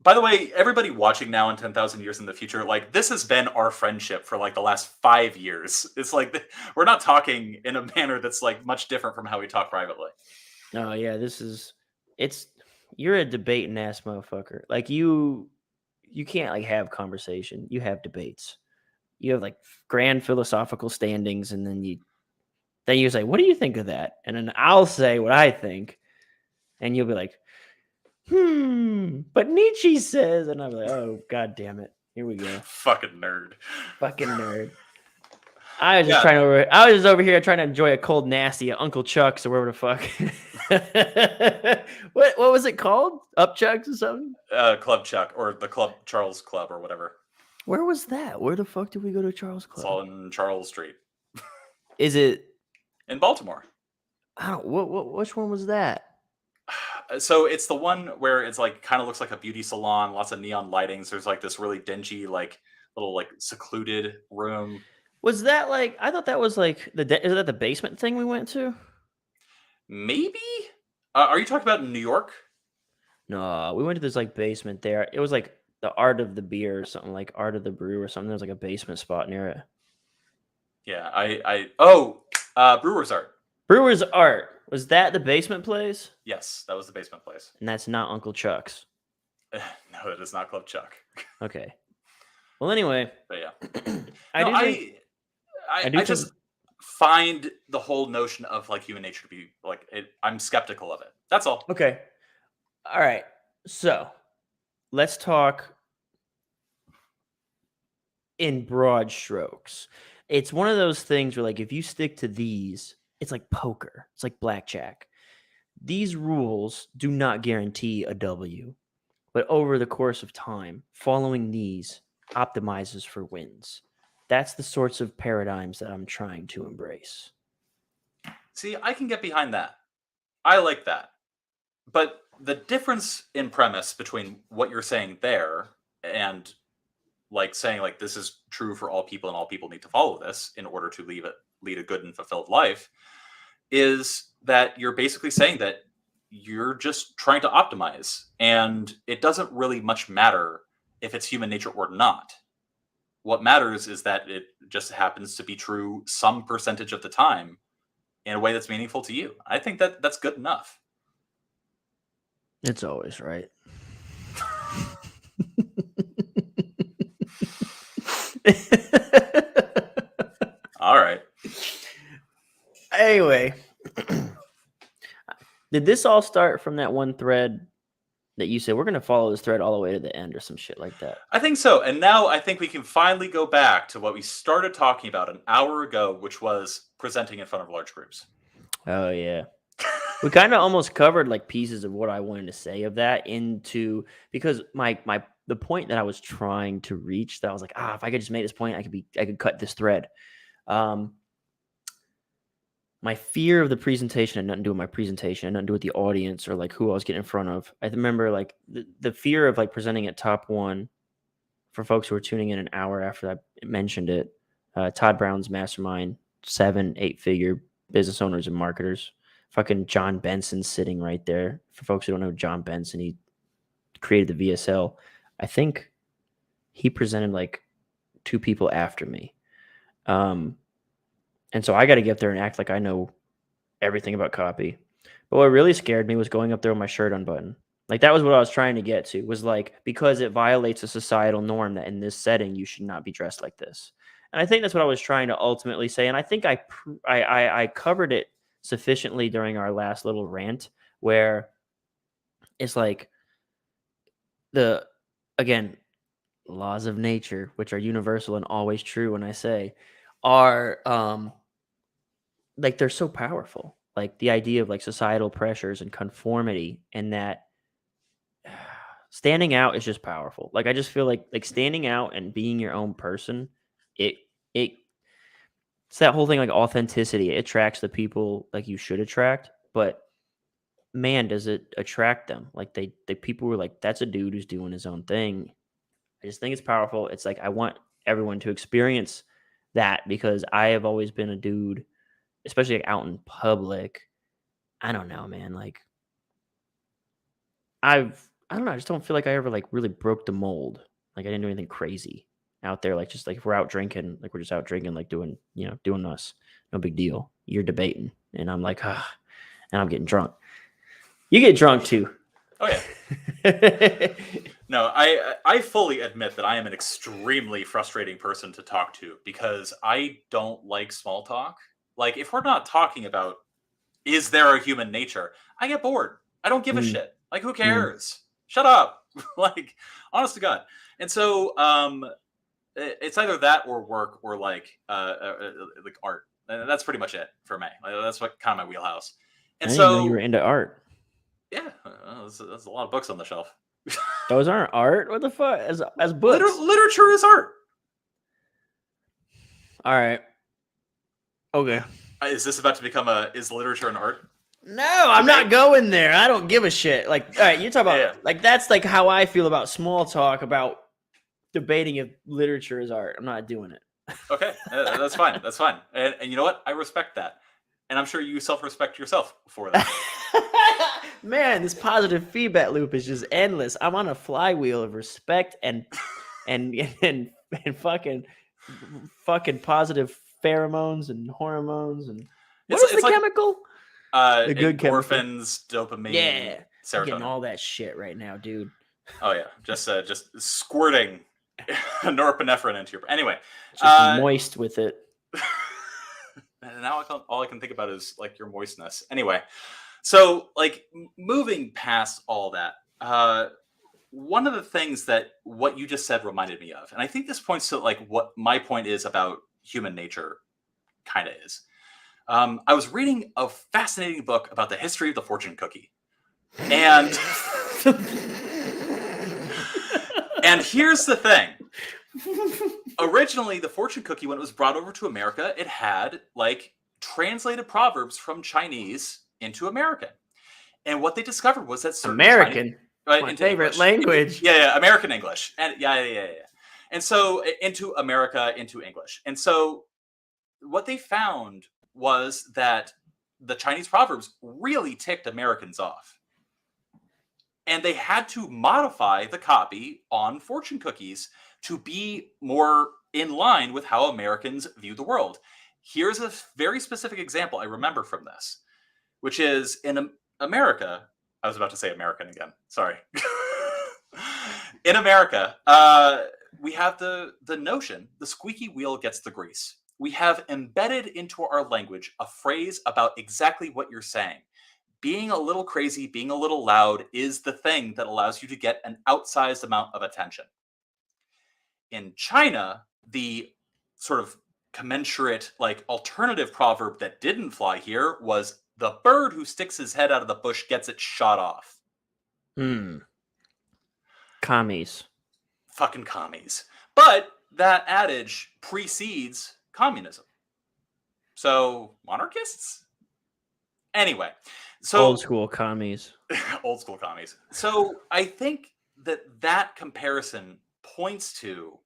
[SPEAKER 2] By the way, everybody watching now in 10,000 years in the future, like this has been our friendship for like the last 5 years. It's like we're not talking in a manner that's like much different from how we talk privately.
[SPEAKER 1] Oh yeah, you're a debating ass motherfucker. Like you can't like have conversation. You have debates. You have like grand philosophical standings, and then you say, "What do you think of that?" And then I'll say what I think, and you'll be like, but Nietzsche says, and I'm like, "Oh god damn it, here we go."
[SPEAKER 2] Fucking nerd.
[SPEAKER 1] Fucking nerd. I was just over here trying to enjoy a cold nasty at Uncle Chuck's or wherever the fuck. What was it called? Up Chuck's or something?
[SPEAKER 2] Club Chuck, or the Club Charles Club, or whatever.
[SPEAKER 1] Where was that? Where the fuck did we go to Charles Club?
[SPEAKER 2] It's all in Charles Street.
[SPEAKER 1] Is it
[SPEAKER 2] in Baltimore?
[SPEAKER 1] I don't. Which one was that?
[SPEAKER 2] So it's the one where it's like kind of looks like a beauty salon, lots of neon lightings. There's like this really dingy, like little like secluded room.
[SPEAKER 1] Was that like? I thought that was like is that the basement thing we went to?
[SPEAKER 2] Maybe. Are you talking about in New York?
[SPEAKER 1] No, we went to this like basement there. It was like the Art of the Beer or something, like Art of the Brew or something. There was like a basement spot near it.
[SPEAKER 2] Yeah, Brewer's Art.
[SPEAKER 1] Brewer's Art. Was that the basement place?
[SPEAKER 2] Yes, that was the basement place.
[SPEAKER 1] And that's not Uncle Chuck's.
[SPEAKER 2] No, it is not Club Chuck.
[SPEAKER 1] Okay. Well, anyway.
[SPEAKER 2] But yeah.
[SPEAKER 1] I
[SPEAKER 2] just find the whole notion of like human nature to be like I'm skeptical of it. That's all.
[SPEAKER 1] Okay. All right. So let's talk in broad strokes. It's one of those things where like if you stick to these, it's like poker. It's like blackjack. These rules do not guarantee a W, but over the course of time, following these optimizes for wins. That's the sorts of paradigms that I'm trying to embrace.
[SPEAKER 2] See, I can get behind that. I like that. But the difference in premise between what you're saying there and like saying like this is true for all people and all people need to follow this in order to lead a good and fulfilled life is that you're basically saying that you're just trying to optimize, and it doesn't really much matter if it's human nature or not. What matters is that it just happens to be true some percentage of the time in a way that's meaningful to you. I think that that's good enough.
[SPEAKER 1] It's always right.
[SPEAKER 2] All right.
[SPEAKER 1] Anyway, did this all start from that one thread that you said we're going to follow this thread all the way to the end or some shit like that?
[SPEAKER 2] I think so. And now I think we can finally go back to what we started talking about an hour ago, which was presenting in front of large groups.
[SPEAKER 1] Oh, yeah. We kind of almost covered like pieces of what I wanted to say of that into, because the point that I was trying to reach, that I was like, if I could just make this point, I could cut this thread. My fear of the presentation had nothing to do with my presentation, nothing to do with the audience or like who I was getting in front of. I remember like the fear of like presenting at top one for folks who were tuning in an hour after I mentioned it. Todd Brown's mastermind, 7-8 figure business owners and marketers. Fucking John Benson sitting right there. For folks who don't know John Benson, he created the VSL. I think he presented like 2 people after me. And so I got to get up there and act like I know everything about copy. But what really scared me was going up there with my shirt unbuttoned. Like that was what I was trying to get to, was like, because it violates a societal norm that in this setting, you should not be dressed like this. And I think that's what I was trying to ultimately say. And I think I covered it sufficiently during our last little rant, where it's like again, laws of nature, which are universal and always true when I say, are like they're so powerful. Like the idea of like societal pressures and conformity, and that standing out is just powerful. Like I just feel like standing out and being your own person, it's that whole thing, like authenticity. It attracts the people like you should attract, but man, does it attract them. Like they people were like, that's a dude who's doing his own thing. I just think it's powerful. It's like I want everyone to experience that, because I have always been a dude, especially like out in public. I don't know, man. Like I don't know. I just don't feel like I ever like really broke the mold. Like I didn't do anything crazy out there. Like just like if we're out drinking, like we're just out drinking, like doing us. No big deal. You're debating, and I'm like, and I'm getting drunk. You get drunk too.
[SPEAKER 2] Oh yeah. No, I fully admit that I am an extremely frustrating person to talk to, because I don't like small talk. Like if we're not talking about is there a human nature, I get bored. I don't give a shit. Like who cares? Shut up. Like honest to God. And so it's either that or work or like art. And that's pretty much it for me. Like, that's what kind of my wheelhouse. And
[SPEAKER 1] I didn't
[SPEAKER 2] so
[SPEAKER 1] know you were into art.
[SPEAKER 2] Yeah, there's a lot of books on the shelf.
[SPEAKER 1] Those aren't art. What the fuck? As books.
[SPEAKER 2] Literature is art.
[SPEAKER 1] All right. Okay.
[SPEAKER 2] Is this about to become is literature an art?
[SPEAKER 1] No, I'm not going there. I don't give a shit. Like, all right, you talk about like that's like how I feel about small talk, about debating if literature is art. I'm not doing it.
[SPEAKER 2] Okay, that's fine. That's fine. And you know what? I respect that. And I'm sure you self-respect yourself for that.
[SPEAKER 1] Man, this positive feedback loop is just endless. I'm on a flywheel of respect and fucking positive pheromones and hormones and what is the chemical?
[SPEAKER 2] The good endorphins, dopamine,
[SPEAKER 1] yeah,
[SPEAKER 2] serotonin.
[SPEAKER 1] I'm getting all that shit right now, dude.
[SPEAKER 2] Oh yeah, just squirting norepinephrine into your. Anyway,
[SPEAKER 1] just moist with it.
[SPEAKER 2] And now all I can think about is like your moistness. Anyway, so like moving past all that, one of the things that what you just said reminded me of, and I think this points to like what my point is about human nature kind of is. I was reading a fascinating book about the history of the fortune cookie. And and here's the thing. Originally, the fortune cookie, when it was brought over to America, it had like translated proverbs from Chinese into American. And what they discovered was that certain Chinese,
[SPEAKER 1] American, my
[SPEAKER 2] into
[SPEAKER 1] favorite
[SPEAKER 2] English,
[SPEAKER 1] language.
[SPEAKER 2] American English, and yeah. And so into America, into English. And so what they found was that the Chinese proverbs really ticked Americans off. And they had to modify the copy on fortune cookies to be more in line with how Americans view the world. Here's a very specific example I remember from this, which is in America. I was about to say American again. Sorry. In America, we have the notion, the squeaky wheel gets the grease. We have embedded into our language a phrase about exactly what you're saying. Being a little crazy, being a little loud is the thing that allows you to get an outsized amount of attention. In China, the sort of commensurate, like alternative proverb that didn't fly here was the bird who sticks his head out of the bush gets it shot off.
[SPEAKER 1] Commies.
[SPEAKER 2] Fucking commies. But that adage precedes communism. So, monarchists? Anyway, so
[SPEAKER 1] Old school commies.
[SPEAKER 2] old school commies. So, I think that comparison points to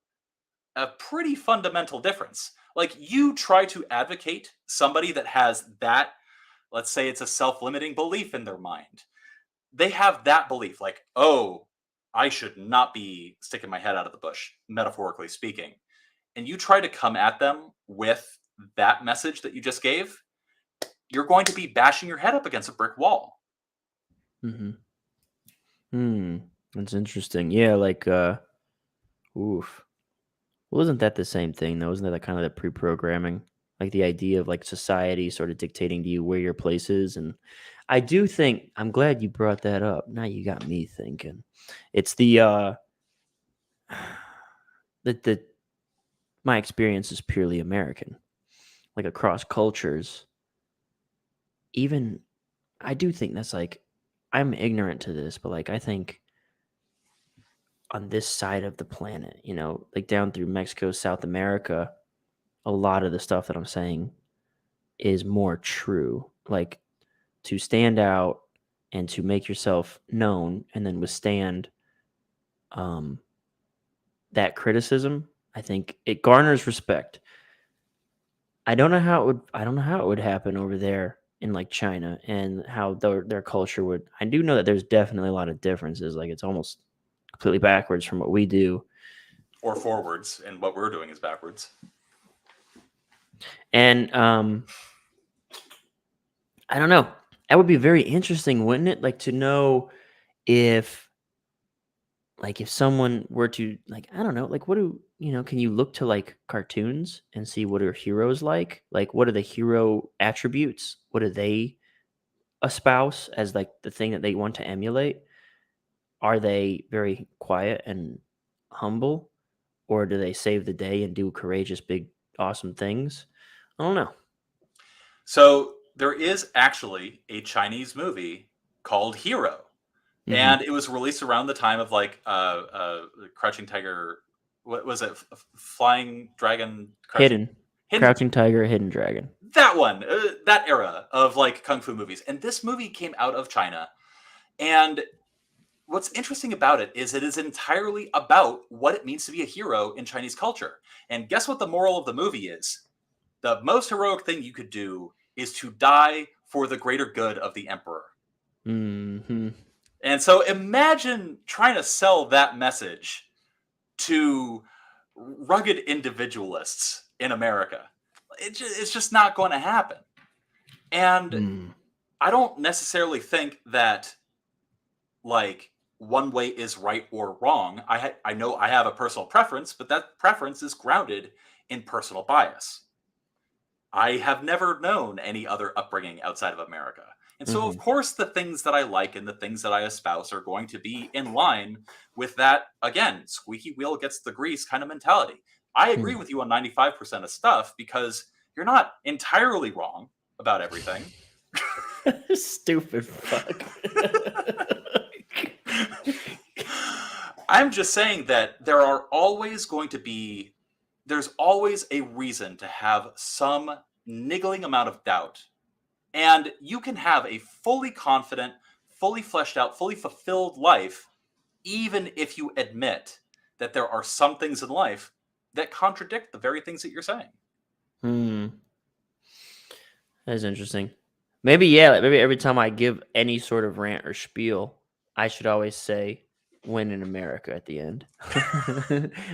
[SPEAKER 2] a pretty fundamental difference. Like, you try to advocate somebody that has that, let's say it's a self-limiting belief in their mind. They have that belief, like, oh, I should not be sticking my head out of the bush, metaphorically speaking. And you try to come at them with that message that you just gave, you're going to be bashing your head up against a brick wall.
[SPEAKER 1] That's interesting. Yeah, like oof. Well, isn't that the same thing though? Isn't that kind of the pre-programming? Like the idea of like society sort of dictating to you where your place is. And I do think I'm glad you brought that up. Now you got me thinking. It's the my experience is purely American. Like across cultures. Even I do think that's like I'm ignorant to this, but like I think on this side of the planet, like down through Mexico, South America, a lot of the stuff that I'm saying is more true. Like to stand out and to make yourself known and then withstand that criticism, I think it garners respect. I don't know how it would happen over there in like China and how their culture would. I do know that there's definitely a lot of differences. Like it's almost completely backwards from what we do.
[SPEAKER 2] Or forwards, and what we're doing is backwards.
[SPEAKER 1] And I don't know. That would be very interesting, wouldn't it? Like to know if someone were to like, I don't know, like can you look to like cartoons and see what are heroes like? Like what are the hero attributes? What do they espouse as like the thing that they want to emulate? Are they very quiet and humble? Or do they save the day and do courageous, big, awesome things? I don't know.
[SPEAKER 2] So there is actually a Chinese movie called Hero. Mm-hmm. And it was released around the time of like Crouching Tiger. What was it? Flying Dragon?
[SPEAKER 1] Hidden. Crouching Tiger, Hidden Dragon.
[SPEAKER 2] That one. That era of like Kung Fu movies. And this movie came out of China. And what's interesting about it is entirely about what it means to be a hero in Chinese culture. And guess what the moral of the movie is? The most heroic thing you could do is to die for the greater good of the emperor.
[SPEAKER 1] Mm-hmm.
[SPEAKER 2] And so imagine trying to sell that message to rugged individualists in America. It's just not going to happen. And I don't necessarily think that like one way is right or wrong. I know I have a personal preference, but that preference is grounded in personal bias. I have never known any other upbringing outside of America. And so, of course, the things that I like and the things that I espouse are going to be in line with that, again, squeaky wheel gets the grease kind of mentality. I agree with you on 95% of stuff because you're not entirely wrong about everything.
[SPEAKER 1] Stupid fuck.
[SPEAKER 2] I'm just saying that there's always a reason to have some niggling amount of doubt. And you can have a fully confident, fully fleshed out, fully fulfilled life, even if you admit that there are some things in life that contradict the very things that you're saying.
[SPEAKER 1] That is interesting. Maybe, yeah, maybe every time I give any sort of rant or spiel, I should always say "When in America" at the end,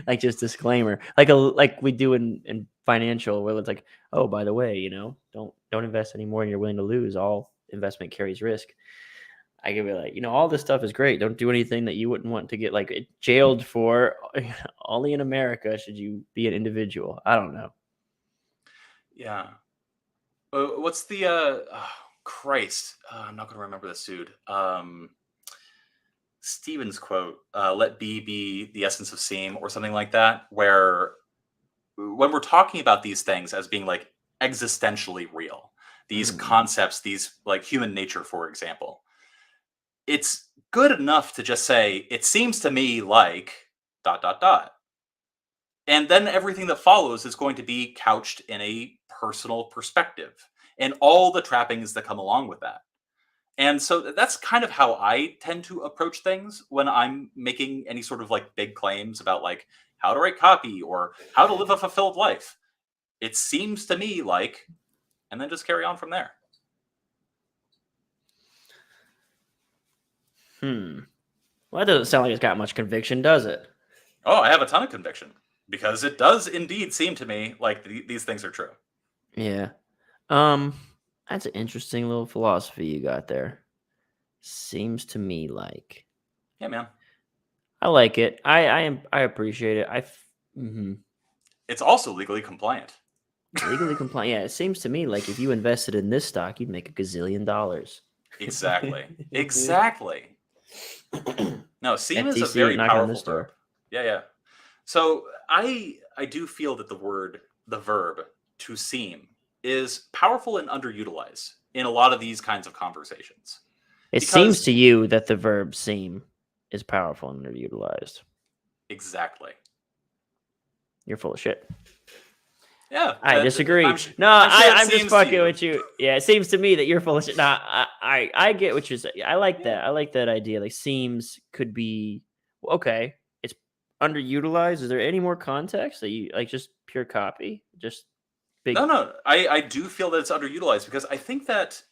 [SPEAKER 1] like just disclaimer, like we do in financial, where it's like, oh, by the way, don't invest any more than you're willing to lose. All investment carries risk. I could be like, all this stuff is great. Don't do anything that you wouldn't want to get like jailed for. Only in America should you be an individual. I don't know.
[SPEAKER 2] Yeah. What's the Christ? I'm not going to remember this dude. Stephen's quote, "Let be the essence of seem," or something like that. Where when we're talking about these things as being like existentially real, these concepts, these like human nature, for example, it's good enough to just say, "It seems to me like dot dot dot." And then everything that follows is going to be couched in a personal perspective and all the trappings that come along with that. And so that's kind of how I tend to approach things when I'm making any sort of like big claims about like how to write copy or how to live a fulfilled life. It seems to me like, and then just carry on from there.
[SPEAKER 1] Well, that doesn't sound like it's got much conviction, does it?
[SPEAKER 2] Oh, I have a ton of conviction because it does indeed seem to me like these things are true.
[SPEAKER 1] Yeah. That's an interesting little philosophy you got there. Seems to me like.
[SPEAKER 2] Yeah, man.
[SPEAKER 1] I like it. I appreciate it.
[SPEAKER 2] It's also legally compliant.
[SPEAKER 1] Legally compliant. Yeah, it seems to me like if you invested in this stock, you'd make $1 gazillion.
[SPEAKER 2] Exactly. Exactly. No, seem is a
[SPEAKER 1] FTC
[SPEAKER 2] very
[SPEAKER 1] would knock on
[SPEAKER 2] powerful
[SPEAKER 1] this door.
[SPEAKER 2] verb. Yeah, yeah. So I do feel that the verb to seem is powerful and underutilized in a lot of these kinds of conversations.
[SPEAKER 1] It seems to you that the verb seem is powerful and underutilized.
[SPEAKER 2] Exactly.
[SPEAKER 1] You're full of shit.
[SPEAKER 2] Yeah.
[SPEAKER 1] I disagree. I'm just fucking with you. Yeah, it seems to me that you're full of shit. Nah, I get what you're saying. I like that. I like that idea. Like seems could be okay. It's underutilized. Is there any more context that you like? Just pure copy. Just big.
[SPEAKER 2] No. I do feel that it's underutilized because I think that,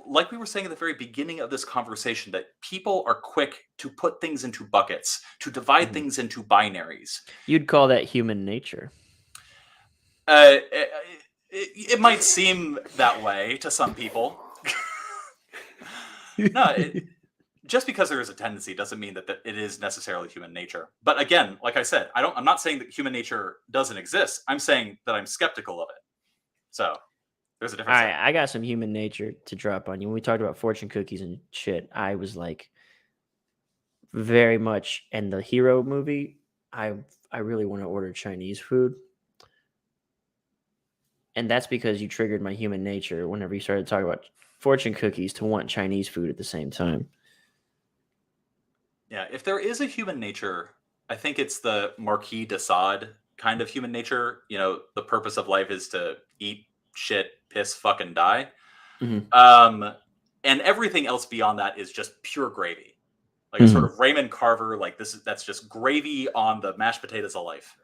[SPEAKER 2] like we were saying at the very beginning of this conversation, that people are quick to put things into buckets, to divide things into binaries.
[SPEAKER 1] You'd call that human nature.
[SPEAKER 2] It might seem that way to some people. No, just because there is a tendency doesn't mean that it is necessarily human nature. But again, like I said, I'm not saying that human nature doesn't exist. I'm saying that I'm skeptical of it. So there's a difference.
[SPEAKER 1] All right, I got some human nature to drop on you. When we talked about fortune cookies and shit, I was like, very much in the Hero movie. I really want to order Chinese food. And that's because you triggered my human nature whenever you started talking about fortune cookies to want Chinese food at the same time.
[SPEAKER 2] Yeah, if there is a human nature, I think it's the Marquis de Sade kind of human nature. The purpose of life is to eat, shit, piss, fucking die. And everything else beyond that is just pure gravy. Like a sort of Raymond Carver, like that's just gravy on the mashed potatoes of life.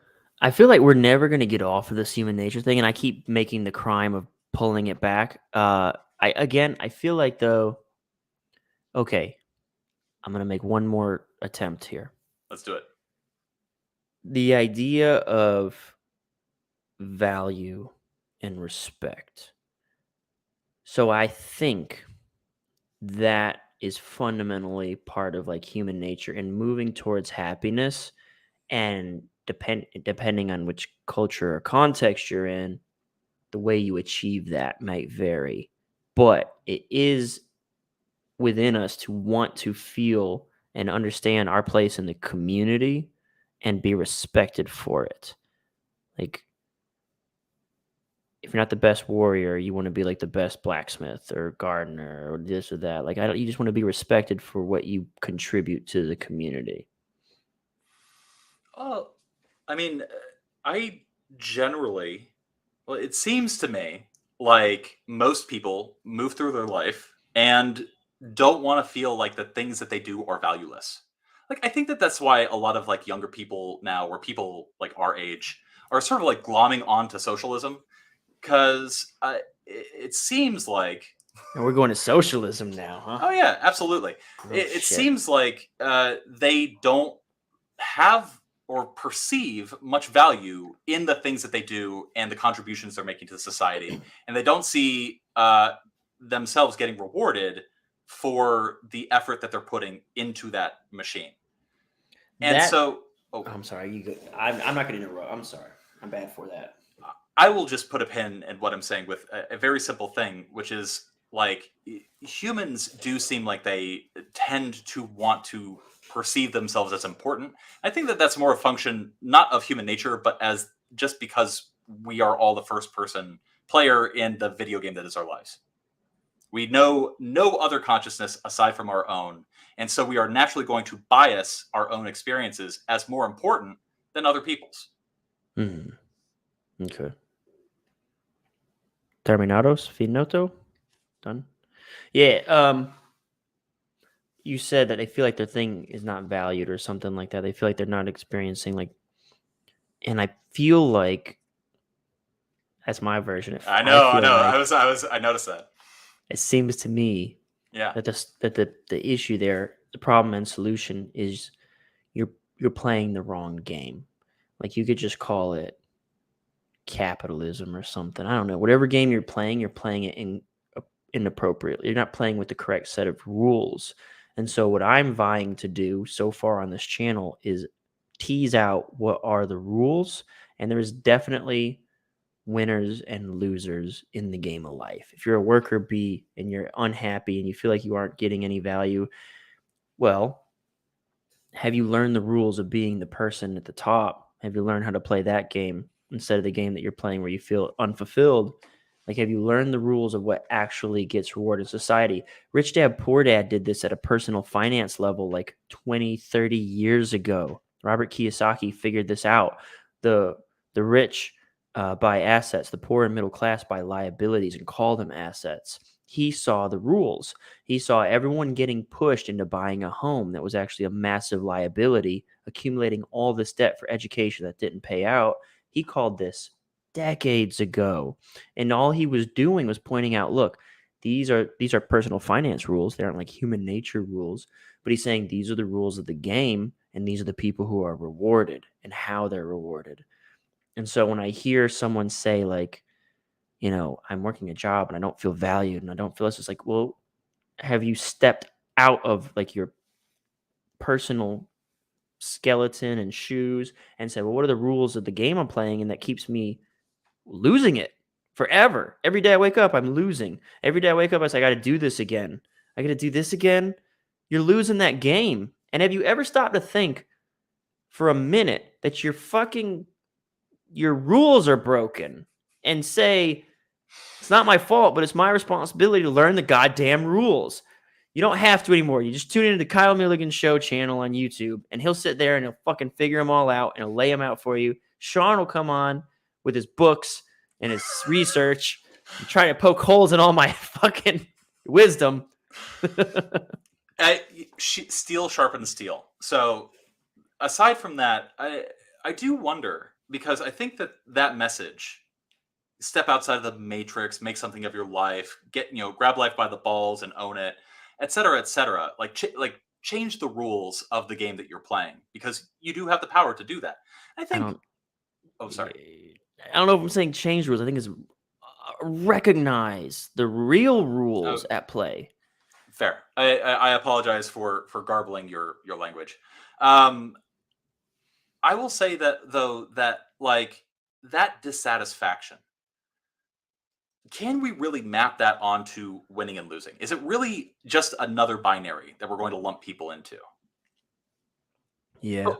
[SPEAKER 1] I feel like we're never going to get off of this human nature thing, and I keep making the crime of pulling it back. I feel like though, okay, I'm going to make one more attempt here.
[SPEAKER 2] Let's do it.
[SPEAKER 1] The idea of value and respect. So I think that is fundamentally part of like human nature and moving towards happiness, and depending on which culture or context you're in, the way you achieve that might vary. But it is within us to want to feel and understand our place in the community and be respected for it. Like, if you're not the best warrior, you want to be like the best blacksmith or gardener or this or that. Like, you just want to be respected for what you contribute to the community.
[SPEAKER 2] Well, I mean, I generally, well, it seems to me like most people move through their life and don't want to feel like the things that they do are valueless. Like, I think that that's why a lot of like younger people now, or people like our age, are sort of like glomming onto socialism because it seems like,
[SPEAKER 1] And we're going to socialism now, huh?
[SPEAKER 2] oh yeah, absolutely.
[SPEAKER 1] Oh
[SPEAKER 2] It
[SPEAKER 1] shit.
[SPEAKER 2] seems like they don't have or perceive much value in the things that they do and the contributions they're making to society, and they don't see themselves getting rewarded for the effort that they're putting into that machine. And
[SPEAKER 1] That
[SPEAKER 2] so, oh,
[SPEAKER 1] I'm sorry. You go. I'm not going to interrupt. I'm sorry. I'm bad for that.
[SPEAKER 2] I will just put a pin in what I'm saying with a very simple thing, which is like humans do seem like they tend to want to perceive themselves as important. I think that that's more a function not of human nature, but as just because we are all the first person player in the video game that is our lives. We know no other consciousness aside from our own. And so we are naturally going to bias our own experiences as more important than other people's.
[SPEAKER 1] Hmm. Okay. Terminados, Finoto, done. Yeah. You said that they feel like their thing is not valued or something like that. They feel like they're not experiencing like, and I feel like that's my version.
[SPEAKER 2] I
[SPEAKER 1] I
[SPEAKER 2] know, I
[SPEAKER 1] feel
[SPEAKER 2] know.
[SPEAKER 1] like
[SPEAKER 2] I noticed that.
[SPEAKER 1] it seems to me
[SPEAKER 2] Yeah.
[SPEAKER 1] that the issue there, the problem and solution is you're you're playing the wrong game. Like you could just call it capitalism or something. I don't know. Whatever game you're playing it inappropriately. You're not playing with the correct set of rules. And so what I'm vying to do so far on this channel is tease out what are the rules, and there's definitely winners and losers in the game of life. If you're a worker bee and you're unhappy and you feel like you aren't getting any value, well, have you learned the rules of being the person at the top? Have you learned how to play that game instead of the game that you're playing where you feel unfulfilled? Like, have you learned the rules of what actually gets rewarded in society? Rich Dad Poor Dad did this at a personal finance level like 20, 30 years ago. Robert Kiyosaki figured this out. The rich buy assets, the poor and middle class buy liabilities and call them assets. He saw the rules. He saw everyone getting pushed into buying a home that was actually a massive liability, accumulating all this debt for education that didn't pay out. He called this decades ago. And all he was doing was pointing out, look, these are personal finance rules. They aren't like human nature rules. But he's saying these are the rules of the game, and these are the people who are rewarded and how they're rewarded. And so when I hear someone say, like, I'm working a job and I don't feel valued and I don't feel this, it's like, well, have you stepped out of like your personal skeleton and shoes and said, well, what are the rules of the game I'm playing and that keeps me losing it forever? Every day I wake up, I'm losing. Every day I wake up, I say, I got to do this again. I got to do this again. You're losing that game. And have you ever stopped to think for a minute that your rules are broken and say, it's not my fault, but it's my responsibility to learn the goddamn rules. You don't have to anymore. You just tune into the Kyle Milligan Show channel on YouTube, and he'll sit there and he'll fucking figure them all out, and he'll lay them out for you. Sean will come on with his books and his research and try to poke holes in all my fucking wisdom.
[SPEAKER 2] Steel sharpens steel. So aside from that, I do wonder, because I think that message, step outside of the matrix, make something of your life, grab life by the balls and own it, et cetera, like change the rules of the game that you're playing, because you do have the power to do that. I think. Oh, sorry.
[SPEAKER 1] I don't know if I'm saying change rules. I think it's recognize the real rules at play.
[SPEAKER 2] Fair. I apologize for garbling your language. I will say that though, that like that dissatisfaction, can we really map that onto winning and losing? Is it really just another binary that we're going to lump people into?
[SPEAKER 1] Yeah.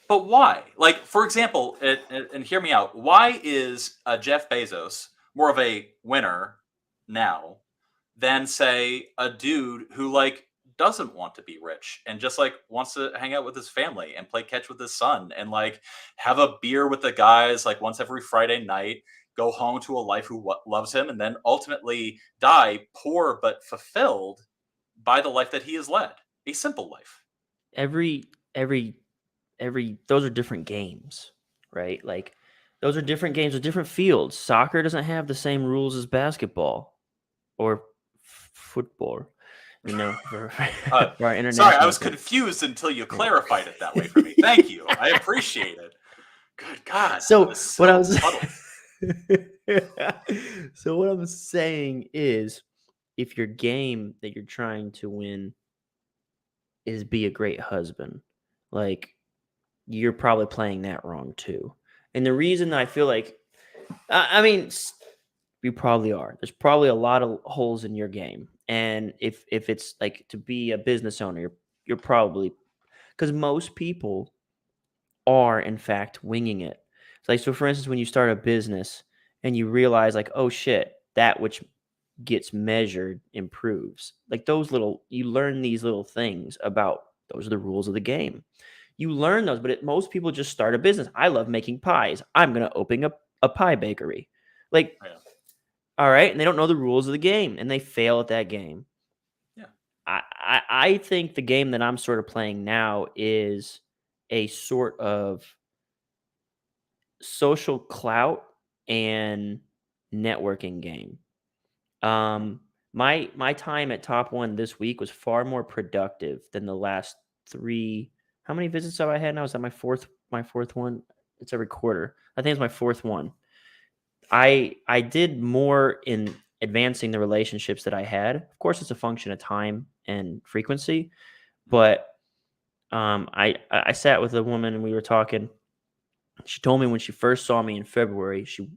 [SPEAKER 2] But why? Like, for example, and hear me out. Why is Jeff Bezos more of a winner now than, say, a dude who like doesn't want to be rich and just like wants to hang out with his family and play catch with his son and like have a beer with the guys like once every Friday night, go home to a life who loves him, and then ultimately die poor but fulfilled by the life that he has led, a simple life.
[SPEAKER 1] every every those are different games, right? Like those are different games with different fields. Soccer doesn't have the same rules as basketball or football, for, for our international.
[SPEAKER 2] Sorry, I was confused until you clarified it that way for me. Thank you. I appreciate it. Good God.
[SPEAKER 1] So what I was
[SPEAKER 2] subtle.
[SPEAKER 1] So what I'm saying is, if your game that you're trying to win is be a great husband, like you're probably playing that wrong too. And the reason I feel like, I mean, you probably are. There's probably a lot of holes in your game, and if it's like to be a business owner, you're probably, because most people are in fact winging it. Like, so for instance, when you start a business and you realize like, oh shit, that which gets measured improves. Like you learn these little things about, those are the rules of the game. You learn those, but most people just start a business. I love making pies. I'm going to open a pie bakery. Like,
[SPEAKER 2] Yeah.
[SPEAKER 1] all right. And they don't know the rules of the game and they fail at that game.
[SPEAKER 2] Yeah.
[SPEAKER 1] I think the game that I'm sort of playing now is a sort of social clout and networking game. My time at Top One this week was far more productive than the last 3. How many visits have I had now? Is that my fourth one? It's every quarter. I think it's my fourth one. I did more in advancing the relationships that I had. Of course, it's a function of time and frequency, but I sat with a woman and we were talking. She told me when she first saw me in February, she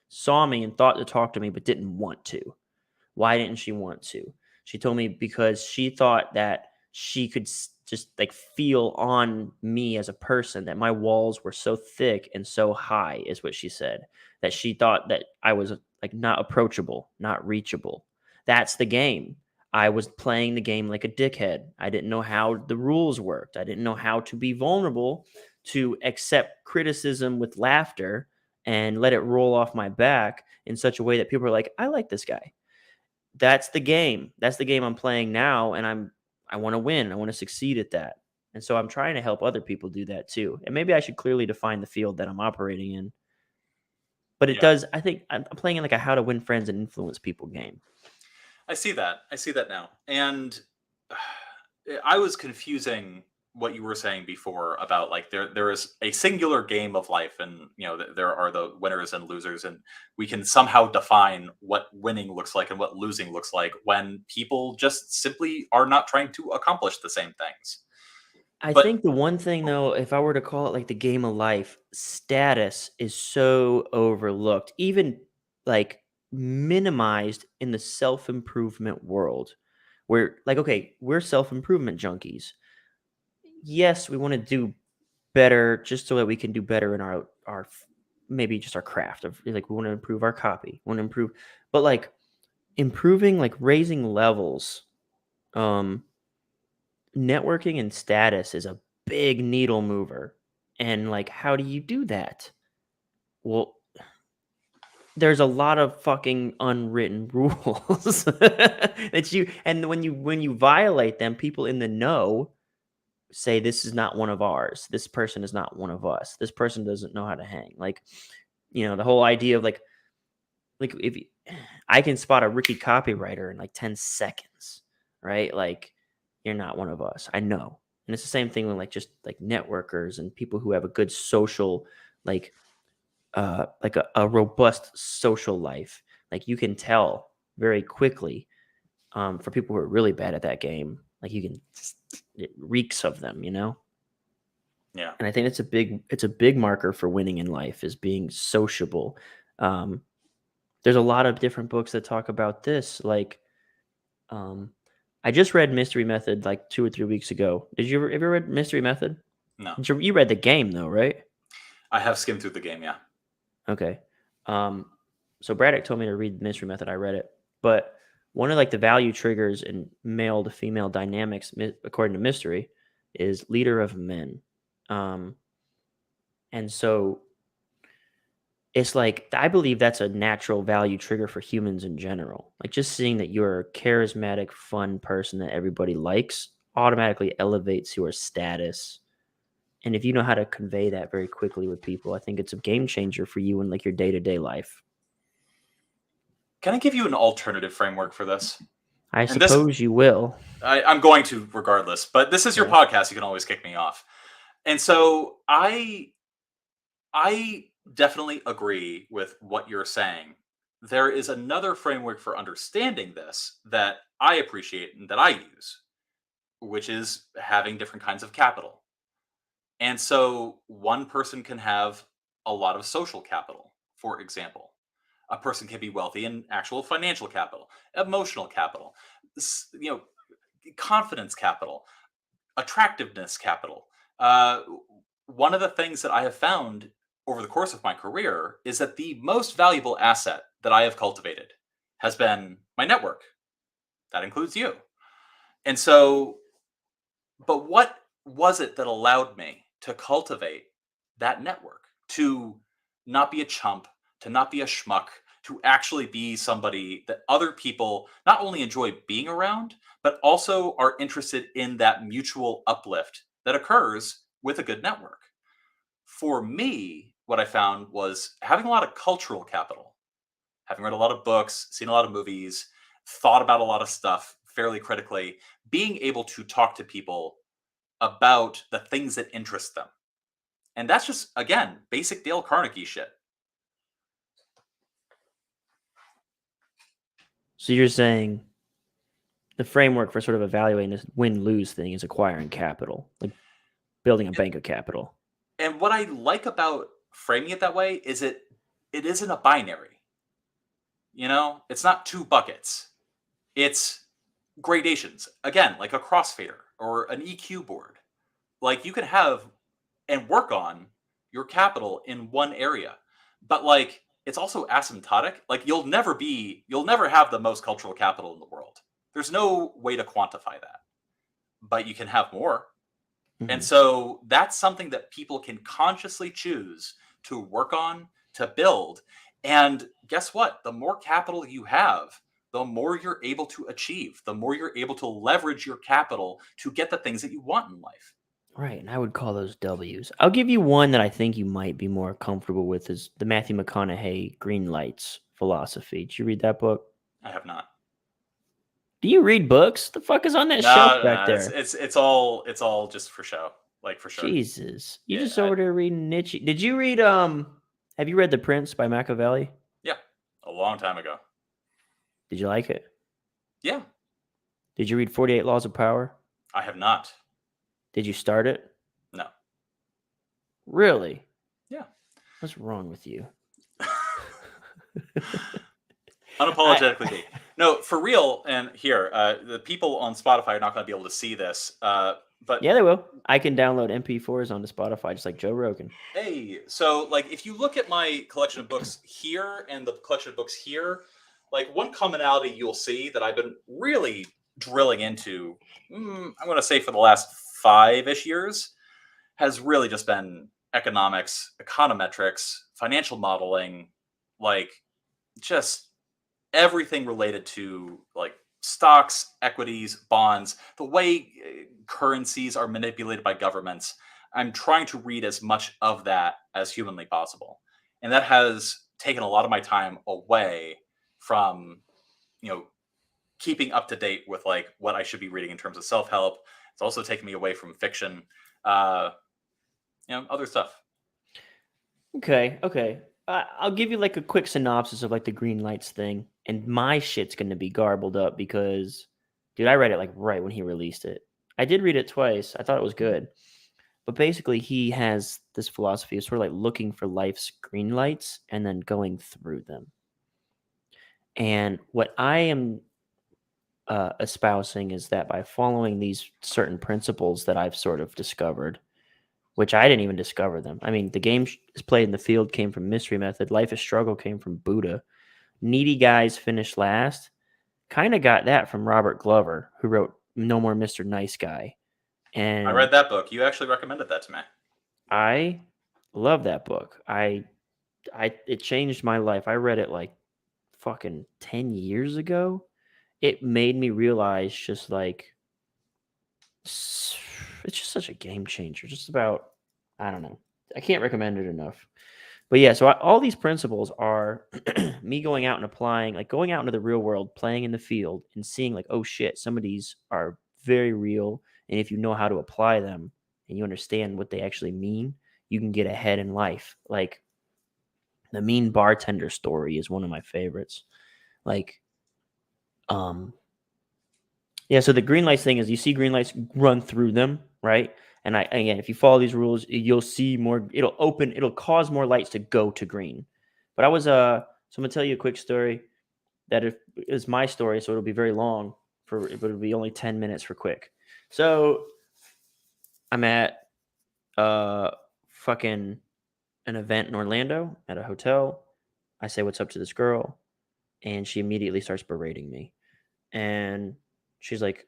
[SPEAKER 1] saw me and thought to talk to me, but didn't want to. Why didn't she want to? She told me because she thought that she could just like feel on me as a person, that my walls were so thick and so high, is what she said, that she thought that I was like not approachable, not reachable. That's the game. I was playing the game like a dickhead. I didn't know how the rules worked. I didn't know how to be vulnerable, to accept criticism with laughter and let it roll off my back in such a way that people are like, I like this guy. That's the game. That's the game I'm playing now, and I want to win. I want to succeed at that. And so I'm trying to help other people do that too. And maybe I should clearly define the field that I'm operating in. But it does, I think I'm playing in like a how to win friends and influence people game.
[SPEAKER 2] I see that. I see that now. And I was confusing what you were saying before about like there is a singular game of life, and there are the winners and losers, and we can somehow define what winning looks like and what losing looks like when people just simply are not trying to accomplish the same things.
[SPEAKER 1] I think the one thing though, if I were to call it like the game of life, status is so overlooked, even like minimized in the self-improvement world, where like, okay, we're self-improvement junkies. Yes, we want to do better just so that we can do better in our maybe just our craft of like, we want to improve our copy, want to improve, but like improving, like raising levels, networking and status is a big needle mover. And like, how do you do that? Well, there's a lot of fucking unwritten rules that and when you violate them, people in the know say this is not one of ours. This person is not one of us. This person doesn't know how to hang. Like, the whole idea of like if I can spot a rookie copywriter in like 10 seconds, right? Like, you're not one of us. I know. And it's the same thing with like just like networkers and people who have a good social, like a robust social life. Like, you can tell very quickly for people who are really bad at that game. Like, you can it reeks of them,
[SPEAKER 2] Yeah.
[SPEAKER 1] And I think it's a big marker for winning in life, is being sociable. There's a lot of different books that talk about this. Like, I just read Mystery Method like 2 or 3 weeks ago. Did you ever read Mystery Method?
[SPEAKER 2] No.
[SPEAKER 1] You read the game though, right?
[SPEAKER 2] I have skimmed through the game, yeah.
[SPEAKER 1] Okay. So Braddock told me to read Mystery Method. I read it, but one of like the value triggers in male to female dynamics, according to Mystery, is leader of men. And so it's like, I believe that's a natural value trigger for humans in general. Like just seeing that you're a charismatic, fun person that everybody likes automatically elevates your status. And if you know how to convey that very quickly with people, I think it's a game changer for you in like your day-to-day life.
[SPEAKER 2] Can I give you an alternative framework for this?
[SPEAKER 1] I suppose you will.
[SPEAKER 2] I'm going to regardless, but this is your podcast. You can always kick me off. And so I definitely agree with what you're saying. There is another framework for understanding this that I appreciate and that I use, which is having different kinds of capital. And so one person can have a lot of social capital, for example. A person can be wealthy in actual financial capital, emotional capital, confidence capital, attractiveness capital. One of the things that I have found over the course of my career is that the most valuable asset that I have cultivated has been my network. That includes you. And so, but what was it that allowed me to cultivate that network, to not be a chump, to not be a schmuck, to actually be somebody that other people not only enjoy being around, but also are interested in that mutual uplift that occurs with a good network? For me, what I found was having a lot of cultural capital, having read a lot of books, seen a lot of movies, thought about a lot of stuff fairly critically, being able to talk to people about the things that interest them. And that's just, again, basic Dale Carnegie shit.
[SPEAKER 1] So you're saying the framework for sort of evaluating this win-lose thing is acquiring capital, like building a bank of capital.
[SPEAKER 2] And what I like about framing it that way is it isn't a binary. It's not two buckets. It's gradations. Again, like a crossfader or an EQ board. Like you can have and work on your capital in one area, but like it's also asymptotic. Like you'll never have the most cultural capital in the world. There's no way to quantify that, but you can have more. Mm-hmm. And so that's something that people can consciously choose to work on, to build. And guess what? The more capital you have, the more you're able to achieve, the more you're able to leverage your capital to get the things that you want in life.
[SPEAKER 1] Right, and I would call those W's. I'll give you one that I think you might be more comfortable with is the Matthew McConaughey Green Lights philosophy. Did you read that book?
[SPEAKER 2] I have not.
[SPEAKER 1] Do you read books? The fuck is on that shelf back there?
[SPEAKER 2] It's all just for show, like for sure.
[SPEAKER 1] Jesus, you just over there reading Nietzsche. Did you read have you read The Prince by Machiavelli?
[SPEAKER 2] Yeah, a long time ago.
[SPEAKER 1] Did you like it?
[SPEAKER 2] Yeah.
[SPEAKER 1] Did you read 48 Laws of Power?
[SPEAKER 2] I have not.
[SPEAKER 1] Did you start it?
[SPEAKER 2] No.
[SPEAKER 1] Really?
[SPEAKER 2] Yeah.
[SPEAKER 1] What's wrong with you?
[SPEAKER 2] Unapologetically. No, for real. And here, the people on Spotify are not going to be able to see this. But
[SPEAKER 1] yeah, they will. I can download MP4s onto Spotify, just like Joe Rogan.
[SPEAKER 2] Hey, so like if you look at my collection of books here and the collection of books here, like one commonality you'll see that I've been really drilling into, I'm going to say for the last 5-ish years, has really just been economics, econometrics, financial modeling, like just everything related to like stocks, equities, bonds, the way currencies are manipulated by governments. I'm trying to read as much of that as humanly possible. And that has taken a lot of my time away from, keeping up to date with like what I should be reading in terms of self-help. It's also taken me away from fiction, other stuff.
[SPEAKER 1] Okay. I'll give you like a quick synopsis of like the green lights thing. And my shit's going to be garbled up because, dude, I read it like right when he released it. I did read it twice. I thought it was good. But basically, he has this philosophy of sort of like looking for life's green lights and then going through them. And what I am espousing is that by following these certain principles that I've sort of discovered, which I didn't even discover them. I mean, the game is played in the field came from Mystery Method. Life is Struggle came from Buddha. Needy Guys finished last kind of got that from Robert Glover, who wrote No More Mr. Nice Guy. And
[SPEAKER 2] I read that book. You actually recommended that to me.
[SPEAKER 1] I love that book. It changed my life. I read it like fucking 10 years ago. It made me realize just like it's just such a game changer. Just about, I don't know. I can't recommend it enough. But yeah, so all these principles are me going out and applying, like going out into the real world, playing in the field and seeing like, oh shit, some of these are very real. And if you know how to apply them and you understand what they actually mean, you can get ahead in life. Like the mean bartender story is one of my favorites. Like, yeah, so the green lights thing is you see green lights, run through them, right? And again, if you follow these rules, you'll see more, it'll cause more lights to go to green. But so I'm gonna tell you a quick story that is my story, so it'll be very long but it'll be only 10 minutes for quick. So I'm at fucking an event in Orlando at a hotel. I say what's up to this girl, and she immediately starts berating me. And she's like,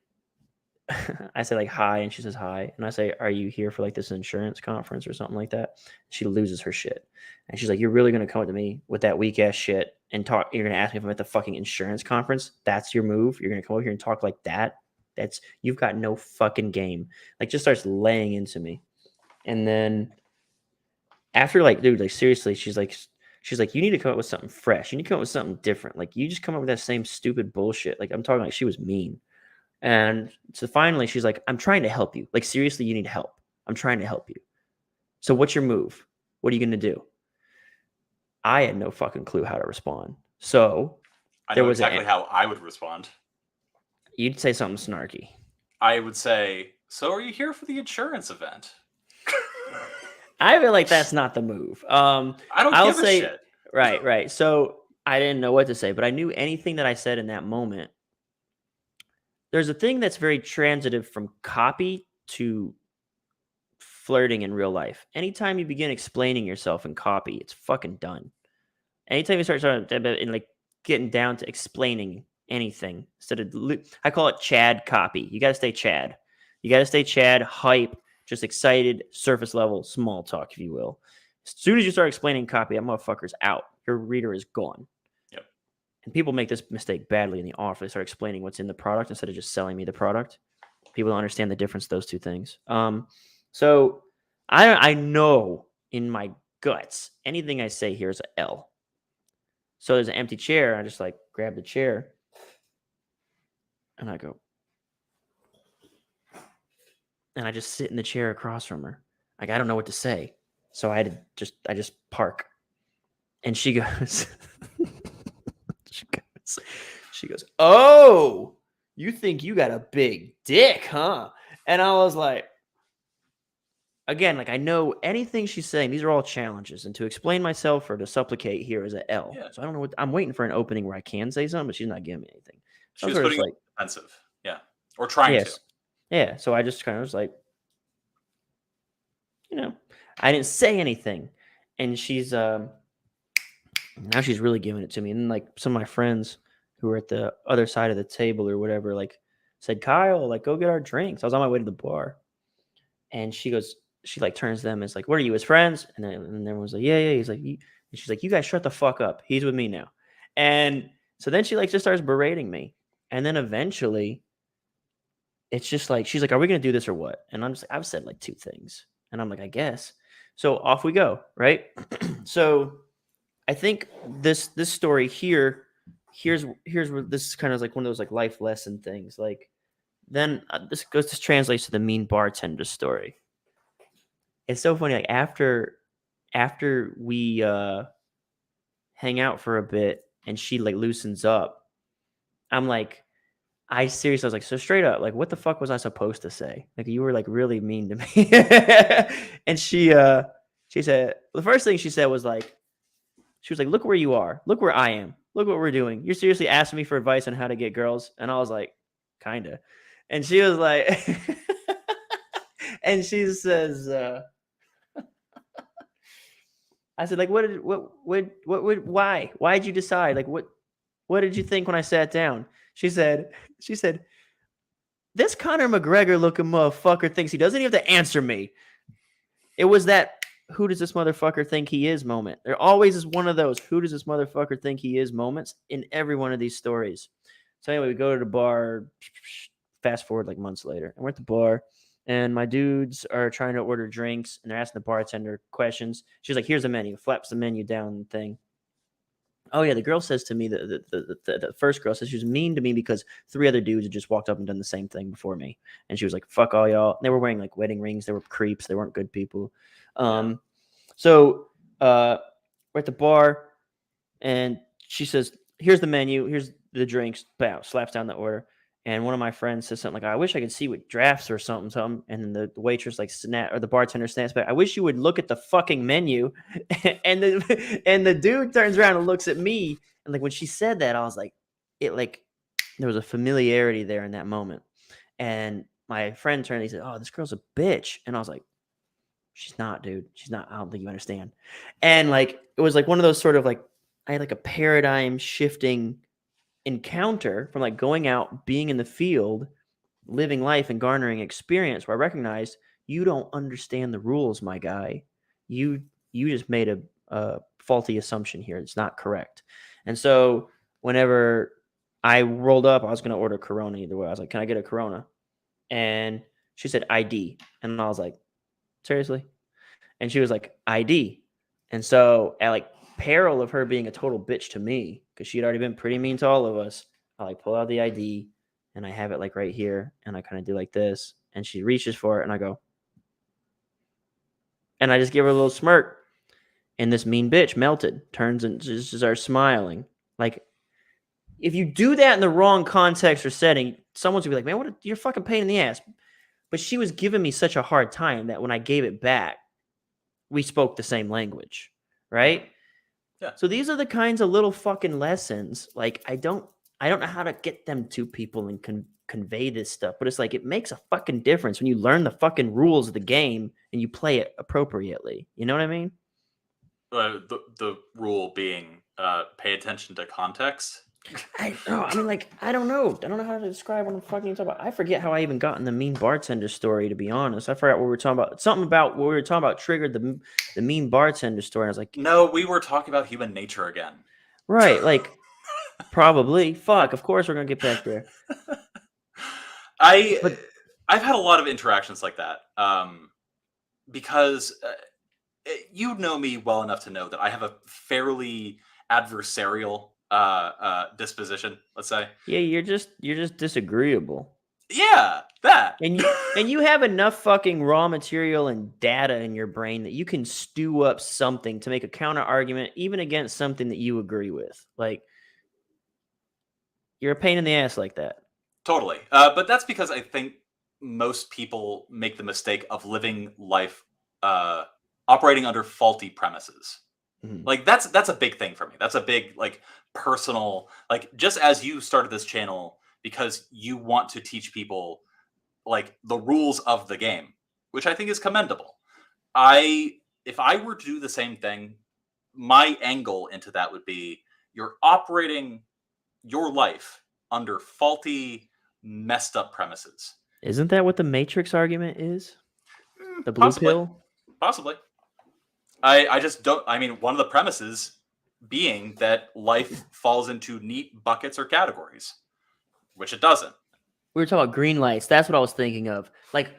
[SPEAKER 1] I say like hi, and she says hi, and I say, "Are you here for like this insurance conference or something like that?" She loses her shit, and she's like, "You're really gonna come up to me with that weak ass shit and talk? You're gonna ask me if I'm at the fucking insurance conference? That's your move? You're gonna come over here and talk like that? You've got no fucking game." Like, just starts laying into me, and then after like, dude, like seriously, she's like, you need to come up with something fresh. You need to come up with something different. Like, you just come up with that same stupid bullshit. Like, I'm talking like she was mean. And so finally, she's like, "I'm trying to help you. Like, seriously, you need help. I'm trying to help you. So what's your move? What are you going to do?" I had no fucking clue how to respond. So
[SPEAKER 2] I
[SPEAKER 1] there
[SPEAKER 2] know
[SPEAKER 1] was
[SPEAKER 2] exactly how I would respond.
[SPEAKER 1] You'd say something snarky.
[SPEAKER 2] I would say, "So are you here for the insurance event?"
[SPEAKER 1] I feel like that's not the move.
[SPEAKER 2] I don't give a shit.
[SPEAKER 1] Right. So I didn't know what to say, but I knew anything that I said in that moment. There's a thing that's very transitive from copy to flirting in real life. Anytime you begin explaining yourself in copy, it's fucking done. Anytime you start in like getting down to explaining anything instead of, I call it Chad copy. You got to stay Chad. You got to stay Chad, hype, just excited, surface level, small talk, if you will. As soon as you start explaining copy, that motherfucker's out. Your reader is gone.
[SPEAKER 2] Yep.
[SPEAKER 1] And people make this mistake badly in the offer. They start explaining what's in the product instead of just selling me the product. People don't understand the difference of those two things. So I know in my guts, anything I say here is an L. So there's an empty chair. I just like grab the chair and I go, and I just sit in the chair across from her. Like, I don't know what to say. So I just park. And she goes, she goes, "Oh, you think you got a big dick, huh?" And I was like, again, like, I know anything she's saying, these are all challenges. And to explain myself or to supplicate here is an L.
[SPEAKER 2] Yeah.
[SPEAKER 1] So I don't know I'm waiting for an opening where I can say something, but she's not giving me anything.
[SPEAKER 2] She was putting it defensive. Yeah. Or trying to.
[SPEAKER 1] Yeah. So I just kind of was like, I didn't say anything. And she's now she's really giving it to me. And then like some of my friends who were at the other side of the table or whatever, like said, "Kyle, like go get our drinks." I was on my way to the bar. And she like turns to them and is like, "What are you, his friends?" And everyone's like, "Yeah." He's like, and she's like, "You guys shut the fuck up. He's with me now." And so then she like just starts berating me. And then eventually it's just like, she's like, "Are we going to do this or what?" And I'm just like, I've said like two things. And I'm like, "I guess." So off we go. Right. So I think this story here's where this is kind of like one of those like life lesson things. Like, then this translates to the mean bartender story. It's so funny. Like after we hang out for a bit and she like loosens up, I'm like, I seriously was like, so straight up, like, what the fuck was I supposed to say? Like, you were like really mean to me. And she said, the first thing she said was like, she was like, "Look where you are. Look where I am. Look what we're doing. You're seriously asking me for advice on how to get girls?" And I was like, "Kinda." And she was like, and she says, I said, like, why'd you decide? Like, what, what did you think when I sat down? She said, this Conor McGregor looking motherfucker thinks he doesn't even have to answer me. It was that, who does this motherfucker think he is moment. There always is one of those, who does this motherfucker think he is moments in every one of these stories. So anyway, we go to the bar, fast forward like months later, and we're at the bar, and my dudes are trying to order drinks, and they're asking the bartender questions. She's like, here's the menu, flaps the menu down thing. Oh yeah, the girl says to me, the first girl says she was mean to me because 3 other dudes had just walked up and done the same thing before me, and she was like, "Fuck all y'all." And they were wearing like wedding rings. They were creeps. They weren't good people. So we're at the bar, and she says, "Here's the menu. Here's the drinks." Bow, slaps down the order. And one of my friends says something like, "I wish I could see what drafts or something." And then the waitress like or the bartender snaps back, "I wish you would look at the fucking menu." and the dude turns around and looks at me. And like when she said that, I was like, there was a familiarity there in that moment. And my friend turned and he said, "Oh, this girl's a bitch." And I was like, "She's not, dude. She's not. I don't think you understand." And like it was like one of those sort of like, I had like a paradigm shifting encounter from like going out, being in the field, living life and garnering experience, where I recognized you don't understand the rules, my guy. You just made a faulty assumption here. It's not correct. And so whenever I rolled up, I was going to order Corona either way. I was like, "Can I get a Corona?" And she said ID. And I was like, "Seriously?" And she was like, "ID." And so at like peril of her being a total bitch to me, because she had already been pretty mean to all of us, I like pull out the ID and I have it like right here, and I kind of do like this, and she reaches for it, and I go, and I just give her a little smirk, and this mean bitch melted, turns and just starts smiling. Like, if you do that in the wrong context or setting, someone's gonna be like, "Man, you're a fucking pain in the ass." But she was giving me such a hard time that when I gave it back, we spoke the same language, right?
[SPEAKER 2] Yeah.
[SPEAKER 1] So these are the kinds of little fucking lessons. Like I don't know how to get them to people and convey this stuff, but it's like it makes a fucking difference when you learn the fucking rules of the game and you play it appropriately. You know what I mean?
[SPEAKER 2] The rule being pay attention to context.
[SPEAKER 1] I mean, like, I don't know. I don't know how to describe what I'm fucking talking about. I forget how I even got in the mean bartender story, to be honest. I forgot what we were talking about. Something about what we were talking about triggered the mean bartender story. I was like,
[SPEAKER 2] No, we were talking about human nature again.
[SPEAKER 1] Right, like, probably. Fuck, of course we're going to get back there.
[SPEAKER 2] I've had a lot of interactions like that because you know me well enough to know that I have a fairly adversarial disposition, let's say.
[SPEAKER 1] Yeah, you're just disagreeable.
[SPEAKER 2] Yeah, that.
[SPEAKER 1] And you have enough fucking raw material and data in your brain that you can stew up something to make a counter argument even against something that you agree with. Like, you're a pain in the ass like that.
[SPEAKER 2] Totally. But that's because I think most people make the mistake of living life operating under faulty premises.
[SPEAKER 1] Mhm.
[SPEAKER 2] Like that's a big thing for me. That's a big like personal, like just as you started this channel because you want to teach people like the rules of the game, which I think is commendable. If I were to do the same thing, my angle into that would be you're operating your life under faulty, messed up premises.
[SPEAKER 1] Isn't that what the Matrix argument is? The blue pill?
[SPEAKER 2] Possibly. I just don't. I mean, one of the premises being that life falls into neat buckets or categories, which it doesn't.
[SPEAKER 1] We were talking about green lights. That's what I was thinking of. Like,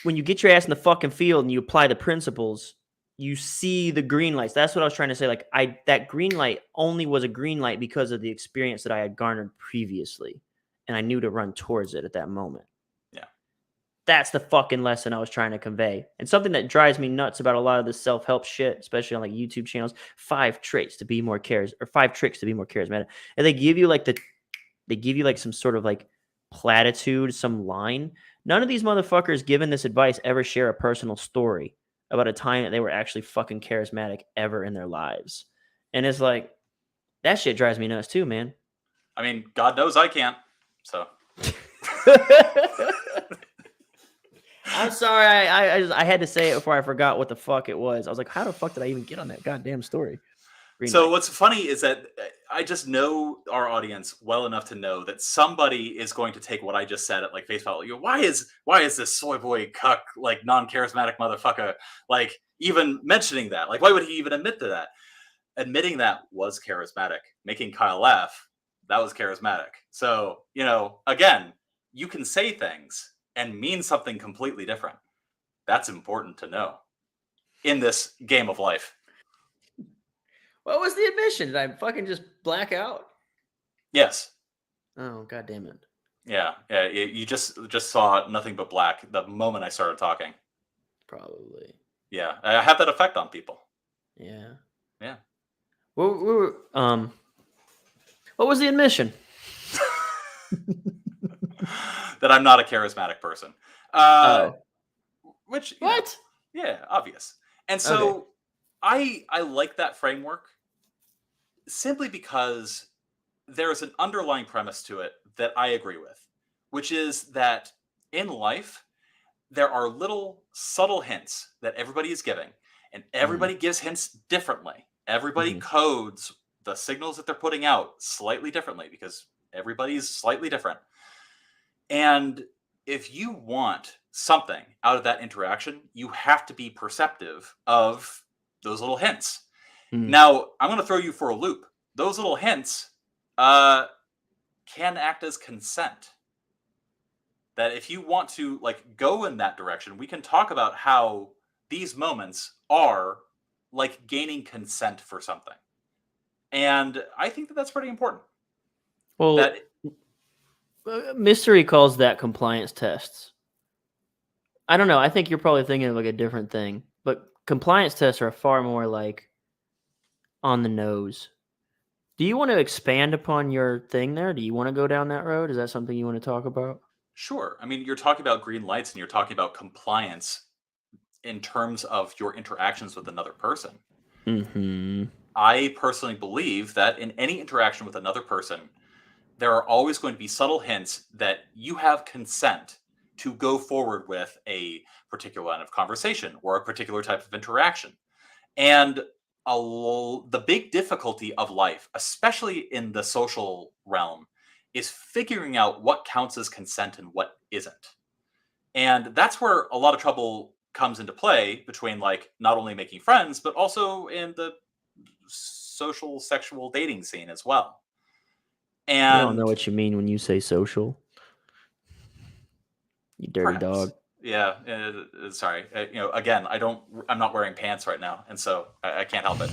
[SPEAKER 1] when you get your ass in the fucking field and you apply the principles, you see the green lights. That's what I was trying to say. Like, that green light only was a green light because of the experience that I had garnered previously, and I knew to run towards it at that moment.
[SPEAKER 2] Yeah.
[SPEAKER 1] That's the fucking lesson I was trying to convey. And something that drives me nuts about a lot of this self-help shit, especially on like YouTube channels, 5 traits to be more 5 tricks to be more charismatic. And they give you like some sort of like platitude, some line. None of these motherfuckers given this advice ever share a personal story about a time that they were actually fucking charismatic ever in their lives. And it's like, that shit drives me nuts too, man.
[SPEAKER 2] I mean, God knows I can't. So.
[SPEAKER 1] I'm sorry. I had to say it before I forgot what the fuck it was. I was like, how the fuck did I even get on that goddamn story? Green
[SPEAKER 2] So
[SPEAKER 1] light.
[SPEAKER 2] what's funny is that I just know our audience well enough to know that somebody is going to take what I just said at like face value. Why is this soy boy cuck like non-charismatic motherfucker like even mentioning that? Like why would he even admit to that? Admitting that was charismatic. Making Kyle laugh, that was charismatic. So, again, you can say things and mean something completely different. That's important to know in this game of life.
[SPEAKER 1] What was the admission? Did I fucking just black out?
[SPEAKER 2] Yes.
[SPEAKER 1] Oh, god damn it.
[SPEAKER 2] Yeah. You just saw nothing but black the moment I started talking.
[SPEAKER 1] Probably.
[SPEAKER 2] Yeah, I have that effect on people.
[SPEAKER 1] Yeah.
[SPEAKER 2] Yeah.
[SPEAKER 1] What was the admission?
[SPEAKER 2] That I'm not a charismatic person. Which
[SPEAKER 1] What?
[SPEAKER 2] Yeah, obvious. And so I like that framework simply because there's an underlying premise to it that I agree with, which is that in life there are little subtle hints that everybody is giving, and everybody gives hints differently. Everybody codes the signals that they're putting out slightly differently because everybody's slightly different. And if you want something out of that interaction, you have to be perceptive of those little hints. Now, I'm going to throw you for a loop. Those little hints can act as consent. That if you want to like go in that direction, we can talk about how these moments are like gaining consent for something. And I think that that's pretty important.
[SPEAKER 1] Well, Mystery calls that compliance tests. I don't know. I think you're probably thinking of like a different thing, but compliance tests are far more like on the nose. Do you want to expand upon your thing there? Do you want to go down that road? Is that something you want to talk about?
[SPEAKER 2] Sure. I mean, you're talking about green lights and you're talking about compliance in terms of your interactions with another person. I personally believe that in any interaction with another person, there are always going to be subtle hints that you have consent to go forward with a particular line of conversation or a particular type of interaction. And the big difficulty of life, especially in the social realm, is figuring out what counts as consent and what isn't. And that's where a lot of trouble comes into play between like not only making friends, but also in the social sexual dating scene as well. And
[SPEAKER 1] I don't know what you mean when you say social. You dirty dog.
[SPEAKER 2] Yeah, sorry. Again, I'm not wearing pants right now, and so I can't help it.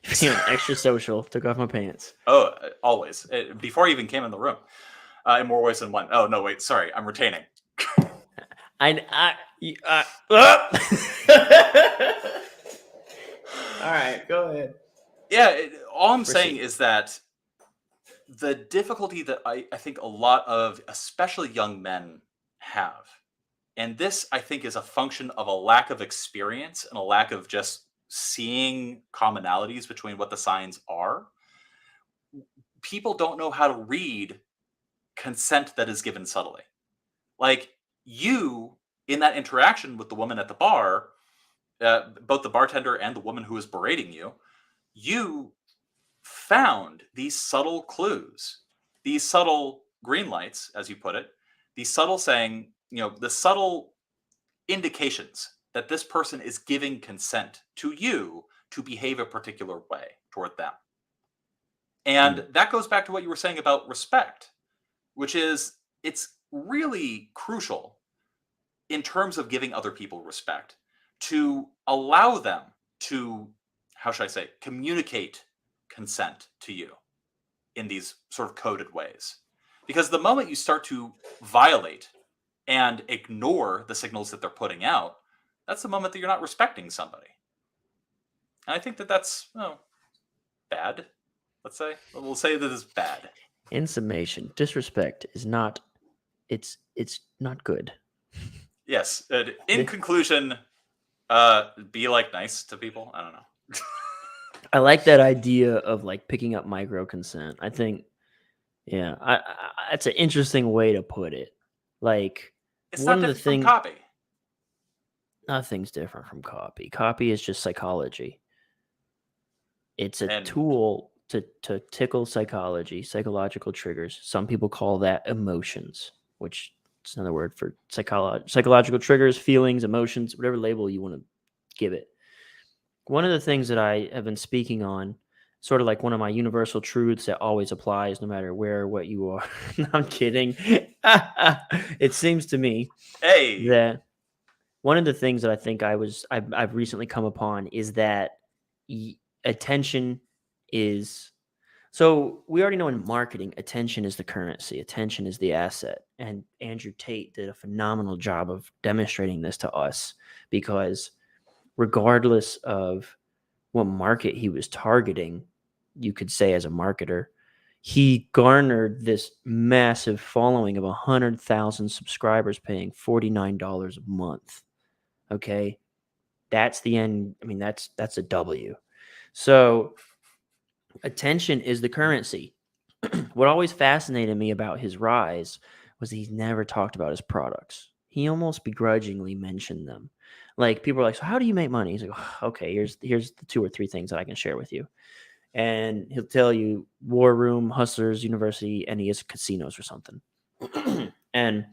[SPEAKER 1] Feeling extra social. Took off my pants.
[SPEAKER 2] Oh, always. Before I even came in the room. In more ways than one. Oh, no, wait. Sorry. I'm retaining.
[SPEAKER 1] All right, go ahead.
[SPEAKER 2] Yeah, all I'm saying is that the difficulty that I think a lot of, especially young men, have, and this, I think, is a function of a lack of experience and a lack of just seeing commonalities between what the signs are. People don't know how to read consent that is given subtly. Like you, in that interaction with the woman at the bar, both the bartender and the woman who was berating you, you found these subtle clues, these subtle green lights, as you put it, these subtle saying, the subtle indications that this person is giving consent to you to behave a particular way toward them. And that goes back to what you were saying about respect, which is it's really crucial in terms of giving other people respect to allow them to, how should I say, communicate consent to you in these sort of coded ways. Because the moment you start to violate and ignore the signals that they're putting out, that's the moment that you're not respecting somebody. And I think that that's bad. We'll say that it's bad.
[SPEAKER 1] In summation, disrespect is not, it's not good.
[SPEAKER 2] Yes. In conclusion, be like nice to people. I don't know.
[SPEAKER 1] I like that idea of like picking up micro consent. I think, yeah, it's an interesting way to put it. Like,
[SPEAKER 2] it's one not different from copy.
[SPEAKER 1] Nothing's different from copy. Copy is just psychology. It's a
[SPEAKER 2] And
[SPEAKER 1] tool to tickle psychological triggers. Some people call that emotions, which is another word for psychological triggers, feelings, emotions, whatever label you want to give it. One of the things that I have been speaking on, sort of like one of my universal truths that always applies no matter where or what you are. No, I'm kidding. It seems to me
[SPEAKER 2] hey,
[SPEAKER 1] that one of the things that I think I've recently come upon is that attention is, so we already know in marketing, attention is the currency, attention is the asset. And Andrew Tate did a phenomenal job of demonstrating this to us, because regardless of what market he was targeting, you could say as a marketer, he garnered this massive following of 100,000 subscribers paying $49 a month. Okay. That's the end. I mean, that's a W. So attention is the currency. What always fascinated me about his rise was he never talked about his products. He almost begrudgingly mentioned them. Like, people are like, "So how do you make money?" He's like, "Oh, okay, here's the 2 or 3 things that I can share with you." And he'll tell you War Room, Hustlers University, and he has casinos or something. And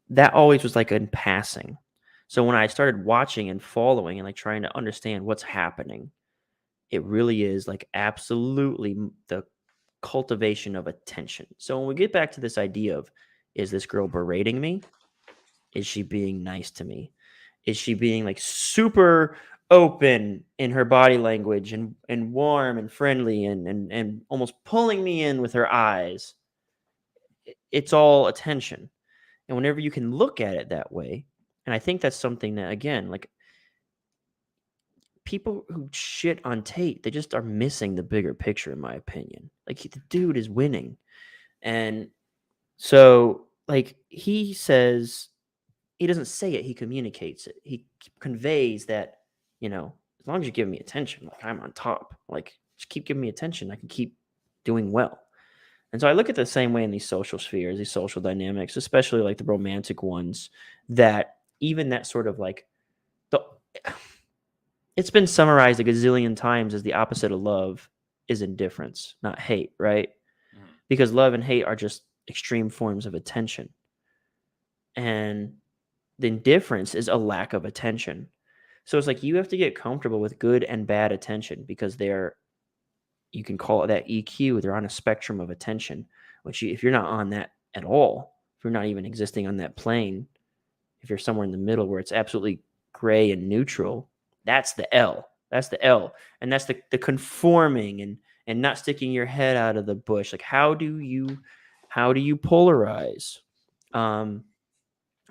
[SPEAKER 1] that always was like in passing. So when I started watching and following and like trying to understand what's happening, it really is like absolutely the cultivation of attention. So when we get back to this idea of, is this girl berating me? Is she being nice to me? Is she being like super open in her body language and warm and friendly and almost pulling me in with her eyes? It's all attention. And whenever you can look at it that way, and I think that's something that, again, like, people who shit on Tate, they just are missing the bigger picture, in my opinion. Like, the dude is winning. And so, like, he says, he doesn't say it, he communicates it. He conveys that, as long as you give me attention, like, I'm on top. Like, just keep giving me attention, I can keep doing well. And so I look at the same way in these social spheres, these social dynamics, especially like the romantic ones, that even that sort of like the it's been summarized a gazillion times as the opposite of love is indifference, not hate, right?
[SPEAKER 2] Mhm.
[SPEAKER 1] Because love and hate are just extreme forms of attention. And the indifference is a lack of attention. So it's like you have to get comfortable with good and bad attention, because you can call it that EQ. They're on a spectrum of attention, which if you're not on that at all, if you're not even existing on that plane, if you're somewhere in the middle where it's absolutely gray and neutral, that's the L. That's the L. And that's the conforming and not sticking your head out of the bush. Like, how do you polarize? I've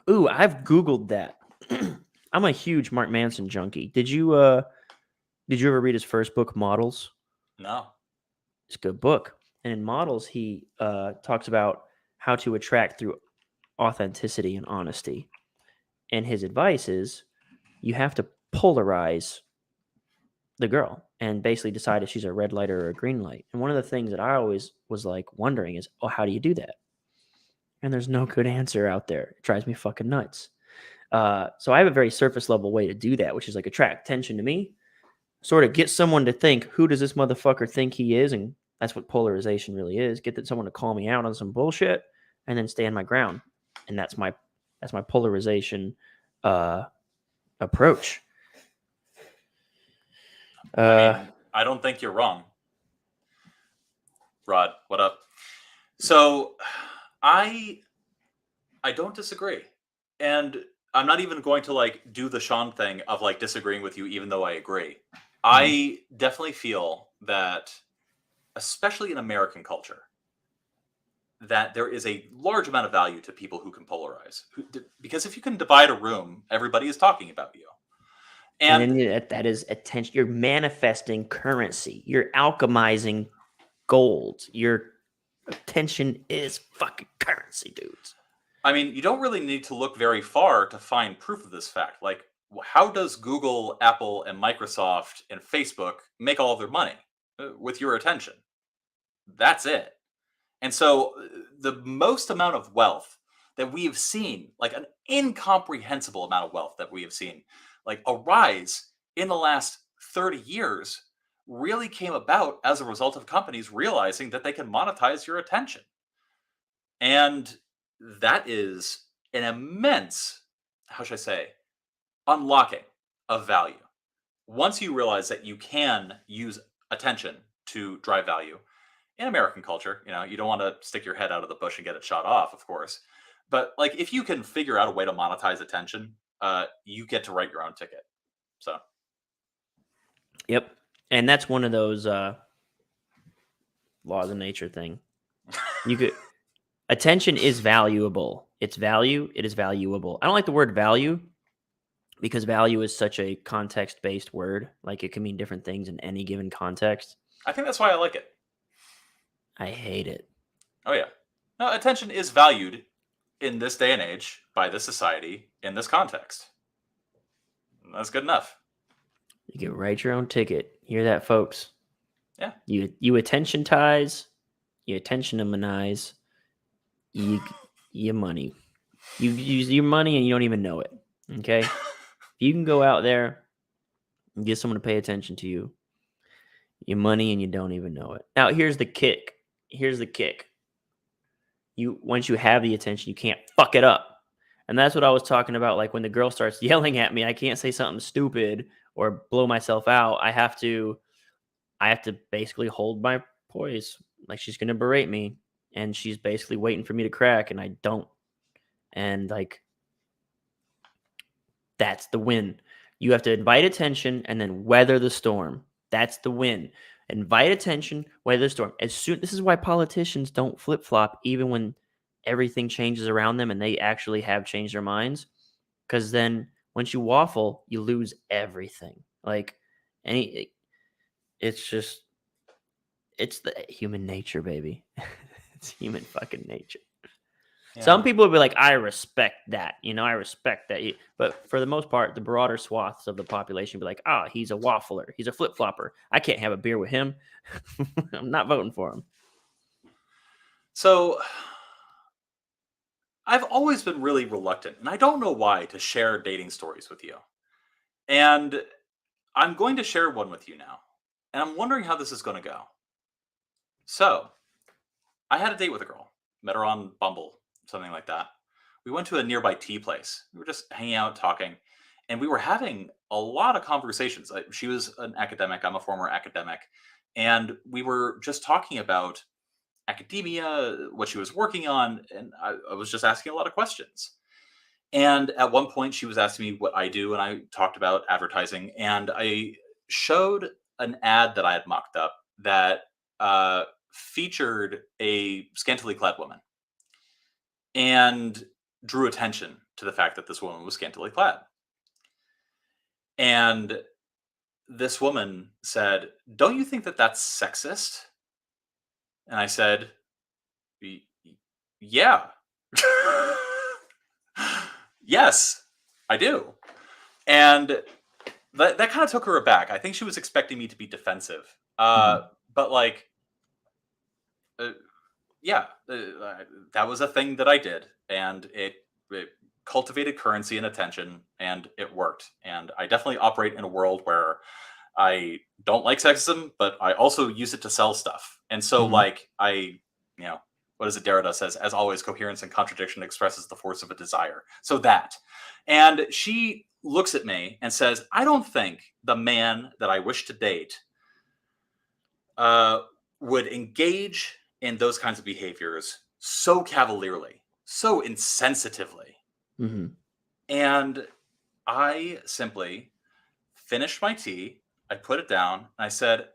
[SPEAKER 1] Googled that. I'm a huge Mark Manson junkie. Did you ever read his first book, Models?
[SPEAKER 2] No.
[SPEAKER 1] It's a good book. And in Models, he talks about how to attract through authenticity and honesty. And his advice is, you have to polarize the girl and basically decide if she's a red light or a green light. And one of the things that I always was like wondering is, oh, how do you do that? And there's no good answer out there. It drives me fucking nuts. So I have a very surface level way to do that, which is like attract attention to me, sort of get someone to think, who does this motherfucker think he is? And that's what polarization really is. Get someone to call me out on some bullshit and then stand my ground. And that's my polarization approach.
[SPEAKER 2] I don't think you're wrong. Rod, what up? So I don't disagree. And I'm not even going to like do the Sean thing of like disagreeing with you, even though I agree. I definitely feel that, especially in American culture, that there is a large amount of value to people who can polarize. Because if you can divide a room, everybody is talking about you.
[SPEAKER 1] And then that is attention. You're manifesting currency. You're alchemizing gold. Your attention is fucking currency, dudes.
[SPEAKER 2] I mean, you don't really need to look very far to find proof of this fact. Like, how does Google, Apple, and Microsoft and Facebook make all of their money? With your attention. That's it. And so the most amount of wealth that we have seen, like an incomprehensible amount of wealth that we have seen, like arise in the last 30 years really came about as a result of companies realizing that they can monetize your attention. And that is an immense, how should I say, unlocking of value. Once you realize that you can use attention to drive value in American culture, you don't want to stick your head out of the bush and get it shot off, of course. But like, if you can figure out a way to monetize attention, you get to write your own ticket. So,
[SPEAKER 1] Yep. And that's one of those laws of nature thing. You could attention is valuable. It's value. It is valuable. I don't like the word value because value is such a context-based word. Like, it can mean different things in any given context.
[SPEAKER 2] I think that's why I like it.
[SPEAKER 1] I hate it.
[SPEAKER 2] Oh yeah. No, attention is valued in this day and age by this society in this context. That's good enough.
[SPEAKER 1] You can write your own ticket. Hear that, folks?
[SPEAKER 2] Yeah.
[SPEAKER 1] You attentionize, you attentionamanize, your money. You use your money and you don't even know it. Okay? If you can go out there and get someone to pay attention to you, your money, and you don't even know it. Now, here's the kick. Once you have the attention, you can't fuck it up. And that's what I was talking about. Like, when the girl starts yelling at me, I can't say something stupid or blow myself out. I have to basically hold my poise. Like, she's going to berate me and she's basically waiting for me to crack, and I don't. And like, that's the win. You have to invite attention and then weather the storm. That's the win. Invite attention, weather the storm. This is why politicians don't flip-flop even when everything changes around them and they actually have changed their minds. Because then once you waffle, you lose everything. Like, it's the human nature, baby. It's human fucking nature. Yeah. Some people will be like, I respect that. I respect that. But for the most part, the broader swaths of the population will be like, he's a waffler. He's a flip-flopper. I can't have a beer with him. I'm not voting for him.
[SPEAKER 2] So I've always been really reluctant, and I don't know why, to share dating stories with you. And I'm going to share one with you now. And I'm wondering how this is going to go. So I had a date with a girl. Met her on Bumble, something like that. We went to a nearby tea place. We were just hanging out, talking, and we were having a lot of conversations. She was an academic. I'm a former academic. And we were just talking about academia, what she was working on, and I was just asking a lot of questions. And at one point, she was asking me what I do, and I talked about advertising, and I showed an ad that I had mocked up that featured a scantily clad woman and drew attention to the fact that this woman was scantily clad. And this woman said, "Don't you think that that's sexist?" And I said, "Yeah." Yes, I do. And that kind of took her aback. I think she was expecting me to be defensive. But like, that was a thing that I did, and it cultivated currency and attention, and it worked. And I definitely operate in a world where I don't like sexism, but I also use it to sell stuff. And so like, what is it Derrida says? As always, coherence and contradiction expresses the force of a desire. So that. And she looks at me and says, "I don't think the man that I wish to date would engage in those kinds of behaviors so cavalierly, so insensitively." And I simply finished my tea. I put it down. And I said,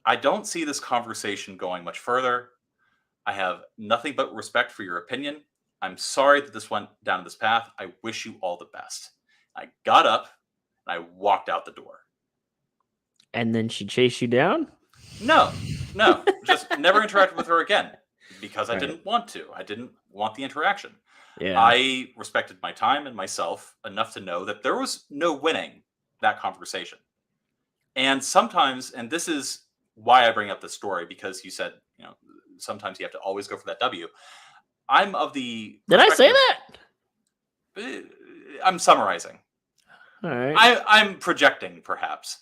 [SPEAKER 2] "I don't see this conversation going much further. I have nothing but respect for your opinion. I'm sorry that this went down this path. I wish you all the best." I got up and I walked out the door.
[SPEAKER 1] And then she chased you down?
[SPEAKER 2] No, just never interacted with her again because I didn't want to. I didn't want the interaction. Yeah. I respected my time and myself enough to know that there was no winning that conversation. And sometimes, and this is why I bring up this story, because you said, sometimes you have to always go for that W. I'm of the...
[SPEAKER 1] Did I say
[SPEAKER 2] that? I'm summarizing.
[SPEAKER 1] All right.
[SPEAKER 2] I'm projecting, perhaps.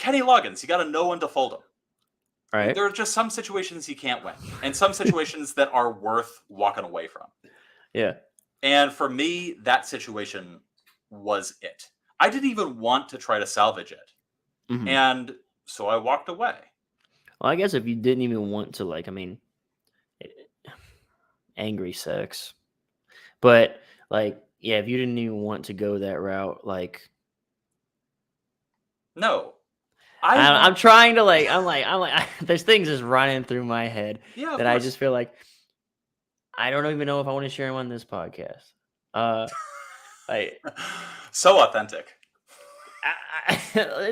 [SPEAKER 2] Kenny Loggins, you got to know when to fold him.
[SPEAKER 1] Right.
[SPEAKER 2] There are just some situations you can't win, and some situations that are worth walking away from.
[SPEAKER 1] Yeah.
[SPEAKER 2] And for me, that situation was it. I didn't even want to try to salvage it.
[SPEAKER 1] Mhm.
[SPEAKER 2] And so I walked away.
[SPEAKER 1] Well, I guess if you didn't even want to, like, I mean, angry sex. But, like, yeah, if you didn't even want to go that route, like,
[SPEAKER 2] No.
[SPEAKER 1] I'm trying to, like, I'm like, there's things just running through my head
[SPEAKER 2] Yeah, of
[SPEAKER 1] that I
[SPEAKER 2] course.
[SPEAKER 1] just feel like I don't even know if I want to share them on this podcast. Like,
[SPEAKER 2] So authentic.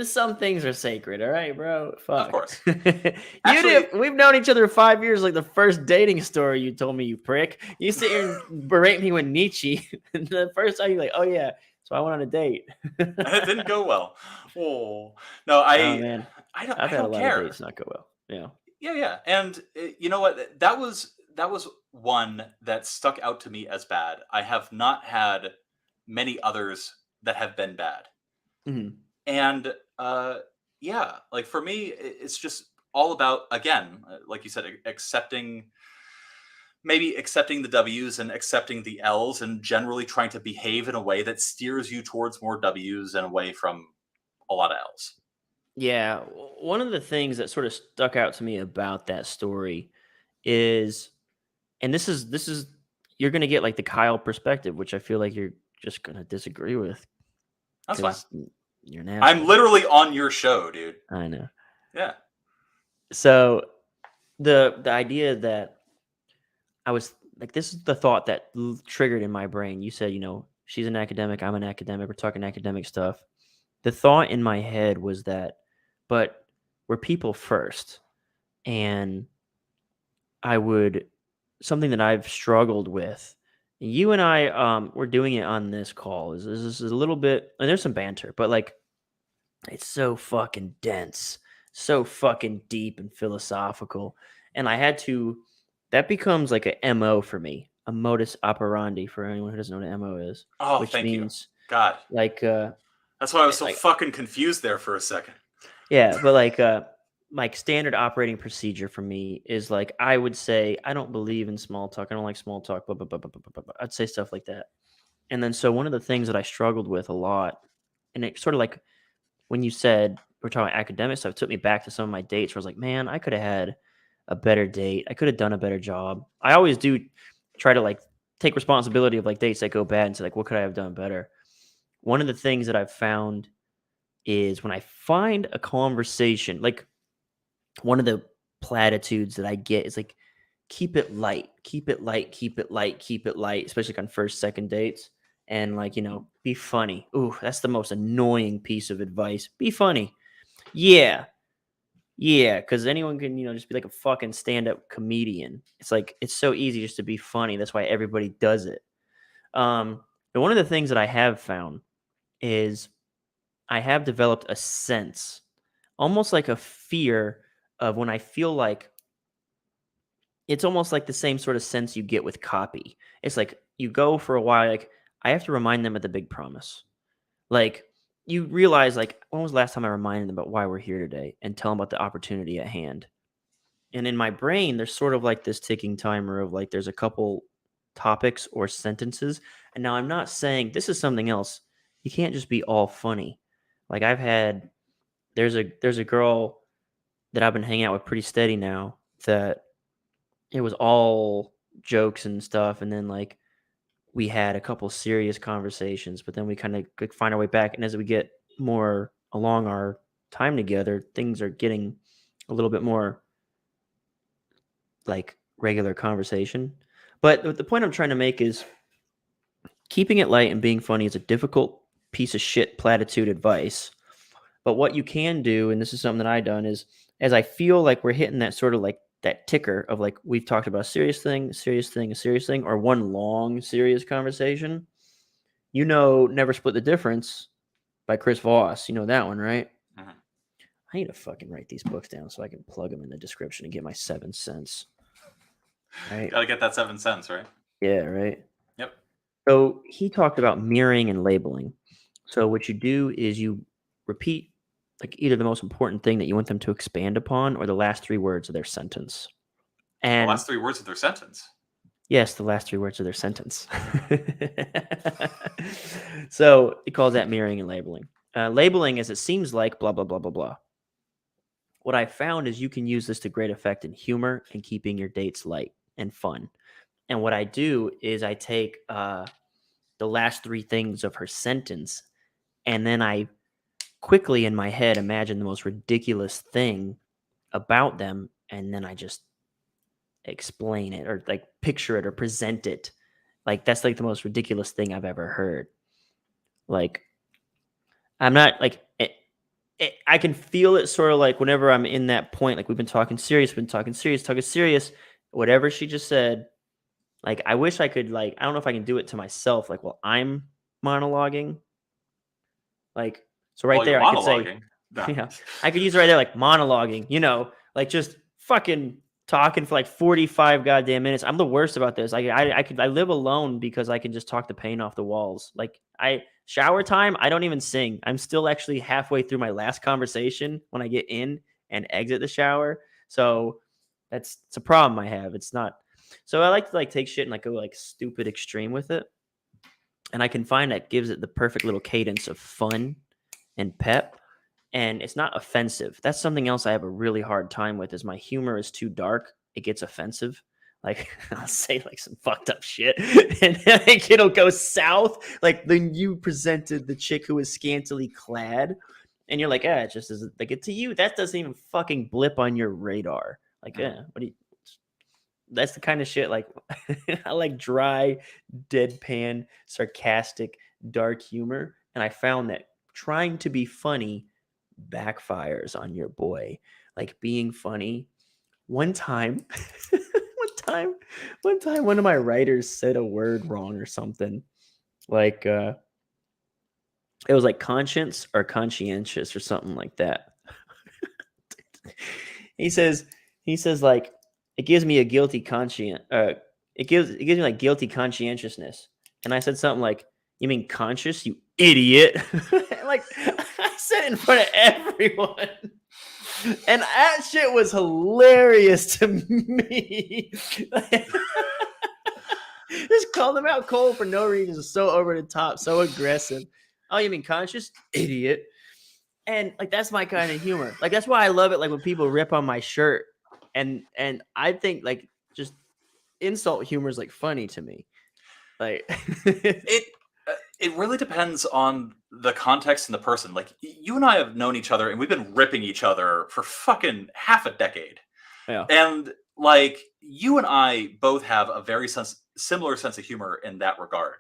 [SPEAKER 1] some things are sacred, all right, bro. Fuck.
[SPEAKER 2] Of course.
[SPEAKER 1] We've known each other 5 years. Like the first dating story you told me, you prick. You sit here and berate me with Nietzsche. And the first time you're like, oh yeah, so I went on a date.
[SPEAKER 2] It didn't go well. Oh no,
[SPEAKER 1] Oh man,
[SPEAKER 2] I
[SPEAKER 1] I've had a
[SPEAKER 2] don't
[SPEAKER 1] lot
[SPEAKER 2] care.
[SPEAKER 1] of dates not go well. Yeah.
[SPEAKER 2] Yeah. And you know what? That was one that stuck out to me as bad. I have not had many others that have been bad.
[SPEAKER 1] Mhm.
[SPEAKER 2] And yeah, like for me, it's just all about, again, like you said, maybe accepting the W's and accepting the L's, and generally trying to behave in a way that steers you towards more W's and away from a lot of L's.
[SPEAKER 1] Yeah, one of the things that sort of stuck out to me about that story is, and this is you're gonna get like the Kyle perspective, which I feel like you're just gonna disagree with
[SPEAKER 2] That's fine.
[SPEAKER 1] because you're an
[SPEAKER 2] I'm
[SPEAKER 1] asshole.
[SPEAKER 2] literally on your show, dude.
[SPEAKER 1] I know.
[SPEAKER 2] Yeah.
[SPEAKER 1] So the idea that I was like, this is the thought that triggered in my brain. You said, she's an academic, I'm an academic, we're talking academic stuff. The thought in my head was that, but we're people first. And I would, something that I've struggled with, and you and I we're doing it on this call, is a little bit, and there's some banter, but like, it's so fucking dense, so fucking deep and philosophical. And I had to, that becomes like a MO for me, a modus operandi for anyone who doesn't know what an MO is,
[SPEAKER 2] Oh,
[SPEAKER 1] which
[SPEAKER 2] thank you.
[SPEAKER 1] means
[SPEAKER 2] God.
[SPEAKER 1] like,
[SPEAKER 2] That's why I was so
[SPEAKER 1] like,
[SPEAKER 2] fucking confused there for a second.
[SPEAKER 1] yeah, but like standard operating procedure for me is like, I would say, I don't believe in small talk. I don't like small talk. Blah, blah, blah, blah, blah, blah, blah. I'd say stuff like that. And then, so one of the things that I struggled with a lot, and it sort of like, when you said we're talking academic stuff, it took me back to some of my dates where I was like, man, I could have had a better date. I could have done a better job. I always do try to like take responsibility of like dates that go bad and say like, what could I have done better? One of the things that I've found is when I find a conversation, like one of the platitudes that I get is like, keep it light, keep it light, keep it light, keep it light, especially like on first, second dates. And like, be funny. Ooh, that's the most annoying piece of advice. Be funny. Yeah. Yeah. Cause anyone can, just be like a fucking stand-up comedian. It's like, it's so easy just to be funny. That's why everybody does it. But one of the things that I have found is I have developed a sense, almost like a fear of when I feel like, it's almost like the same sort of sense you get with copy. It's like you go for a while, like I have to remind them of the big promise. Like you realize, like, when was the last time I reminded them about why we're here today and tell them about the opportunity at hand? And in my brain, there's sort of like this ticking timer of like, there's a couple topics or sentences. And now I'm not saying this is something else. You can't just be all funny. Like there's a girl that I've been hanging out with pretty steady now that it was all jokes and stuff, and then like we had a couple serious conversations, but then we kind of find our way back, and as we get more along our time together, things are getting a little bit more like regular conversation. But the point I'm trying to make is keeping it light and being funny is a difficult piece of shit platitude advice. But what you can do, and this is something that I've done, is as I feel like we're hitting that sort of like that ticker of like, we've talked about a serious thing, a serious thing, a serious thing, or one long serious conversation. Never Split the Difference by Chris Voss. You know that one, right?
[SPEAKER 2] Mhm.
[SPEAKER 1] I need to fucking write these books down so I can plug them in the description and get my 7 cents. Right?
[SPEAKER 2] Gotta get that 7 cents, right?
[SPEAKER 1] Yeah, right.
[SPEAKER 2] Yep.
[SPEAKER 1] So he talked about mirroring and labeling. So what you do is you repeat like either the most important thing that you want them to expand upon or the last 3 words of their sentence.
[SPEAKER 2] The
[SPEAKER 1] And
[SPEAKER 2] last 3 words of their sentence.
[SPEAKER 1] yes, the last 3 words of their sentence. So he calls that mirroring and labeling. Labeling is, it seems like blah, blah, blah, blah, blah. What I found is you can use this to great effect in humor and keeping your dates light and fun. And what I do is I take the last 3 things of her sentence, and then I quickly in my head imagine the most ridiculous thing about them, and then I just explain it or like picture it or present it. Like that's like the most ridiculous thing I've ever heard. Like I'm not like I can feel it sort of like whenever I'm in that point, like we've been talking serious, talking serious, whatever she just said. Like I wish I could like, I don't know if I can do it to myself. Like, while I'm monologuing, like, so right
[SPEAKER 2] While you're
[SPEAKER 1] there, I could say,
[SPEAKER 2] monologuing. No.
[SPEAKER 1] yeah, I could use it right there, like monologuing, like just fucking talking for like 45 goddamn minutes. I'm the worst about this. I live alone because I can just talk the paint off the walls. Like shower time, I don't even sing. I'm still actually halfway through my last conversation when I get in and exit the shower. So it's a problem I have. It's not. So I like to like take shit and like go like stupid extreme with it. And I can find that gives it the perfect little cadence of fun and pep. And it's not offensive. That's something else I have a really hard time with is my humor is too dark. It gets offensive. Like I'll say like some fucked up shit and like it'll go south. Like then you presented the chick who was scantily clad and you're like, it just isn't like it to you. That doesn't even fucking blip on your radar. Like, what do you, that's the kind of shit like I like dry, deadpan, sarcastic, dark humor. And I found that trying to be funny backfires on your boy. Like being funny. One time, one of my writers said a word wrong or something. Like it was like conscience or conscientious or something like that. he says like it gives me a guilty conscience. It gives me like guilty conscientiousness. And I said something like, "You mean conscious, you idiot?" Like I said it in front of everyone. And that shit was hilarious to me. Just called him out cold for no reason. Just so over the top, so aggressive. Oh, you mean conscious? Idiot. And like that's my kind of humor. Like that's why I love it. Like when people rip on my shirt, and I think like just insult humor is like funny to me. Like
[SPEAKER 2] it really depends on the context and the person. Like you and I have known each other and we've been ripping each other for fucking half a decade.
[SPEAKER 1] Yeah.
[SPEAKER 2] And like you and I both have a very similar sense of humor in that regard,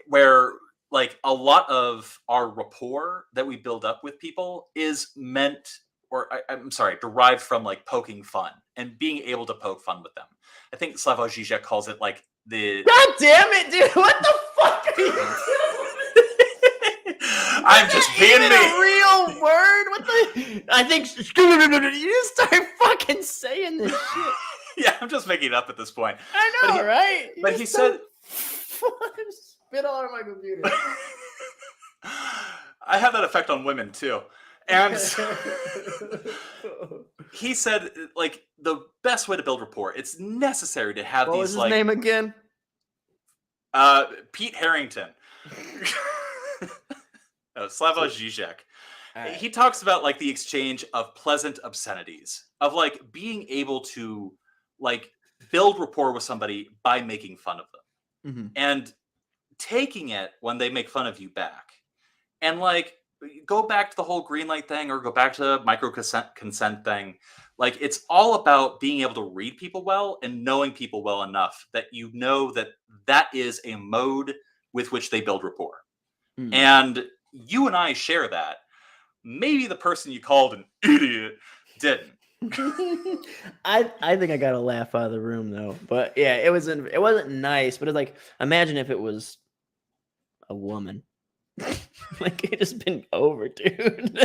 [SPEAKER 2] where like a lot of our rapport that we build up with people is meant, or I'm sorry, derived from like poking fun and being able to poke fun with them. I think Slavoj Žižek calls it like the.
[SPEAKER 1] God damn it, dude! What the fuck are you doing?
[SPEAKER 2] I'm just being me.
[SPEAKER 1] A real word? What the? I think you just start fucking saying this shit.
[SPEAKER 2] Yeah, I'm just making it up at this point.
[SPEAKER 1] I know, right?
[SPEAKER 2] But he said,
[SPEAKER 1] "Spit all over my computer."
[SPEAKER 2] I have that effect on women too. And he said, like, the best way to build rapport, it's necessary to have
[SPEAKER 1] what
[SPEAKER 2] these,
[SPEAKER 1] was his
[SPEAKER 2] like...
[SPEAKER 1] name again?
[SPEAKER 2] Pete Harrington. No, Slavoj Žižek. Right. He talks about, like, the exchange of pleasant obscenities, of, like, being able to, like, build rapport with somebody by making fun of them.
[SPEAKER 1] Mm-hmm.
[SPEAKER 2] And taking it when they make fun of you back. And, like, go back to the whole green light thing or go back to micro consent thing. Like, it's all about being able to read people well and knowing people well enough that you know that that is a mode with which they build rapport. Mm. And you and I share that. Maybe the person you called an idiot didn't.
[SPEAKER 1] I think I got a laugh out of the room though. But yeah, it wasn't nice, but it's like, imagine if it was a woman. Like it just been over, dude.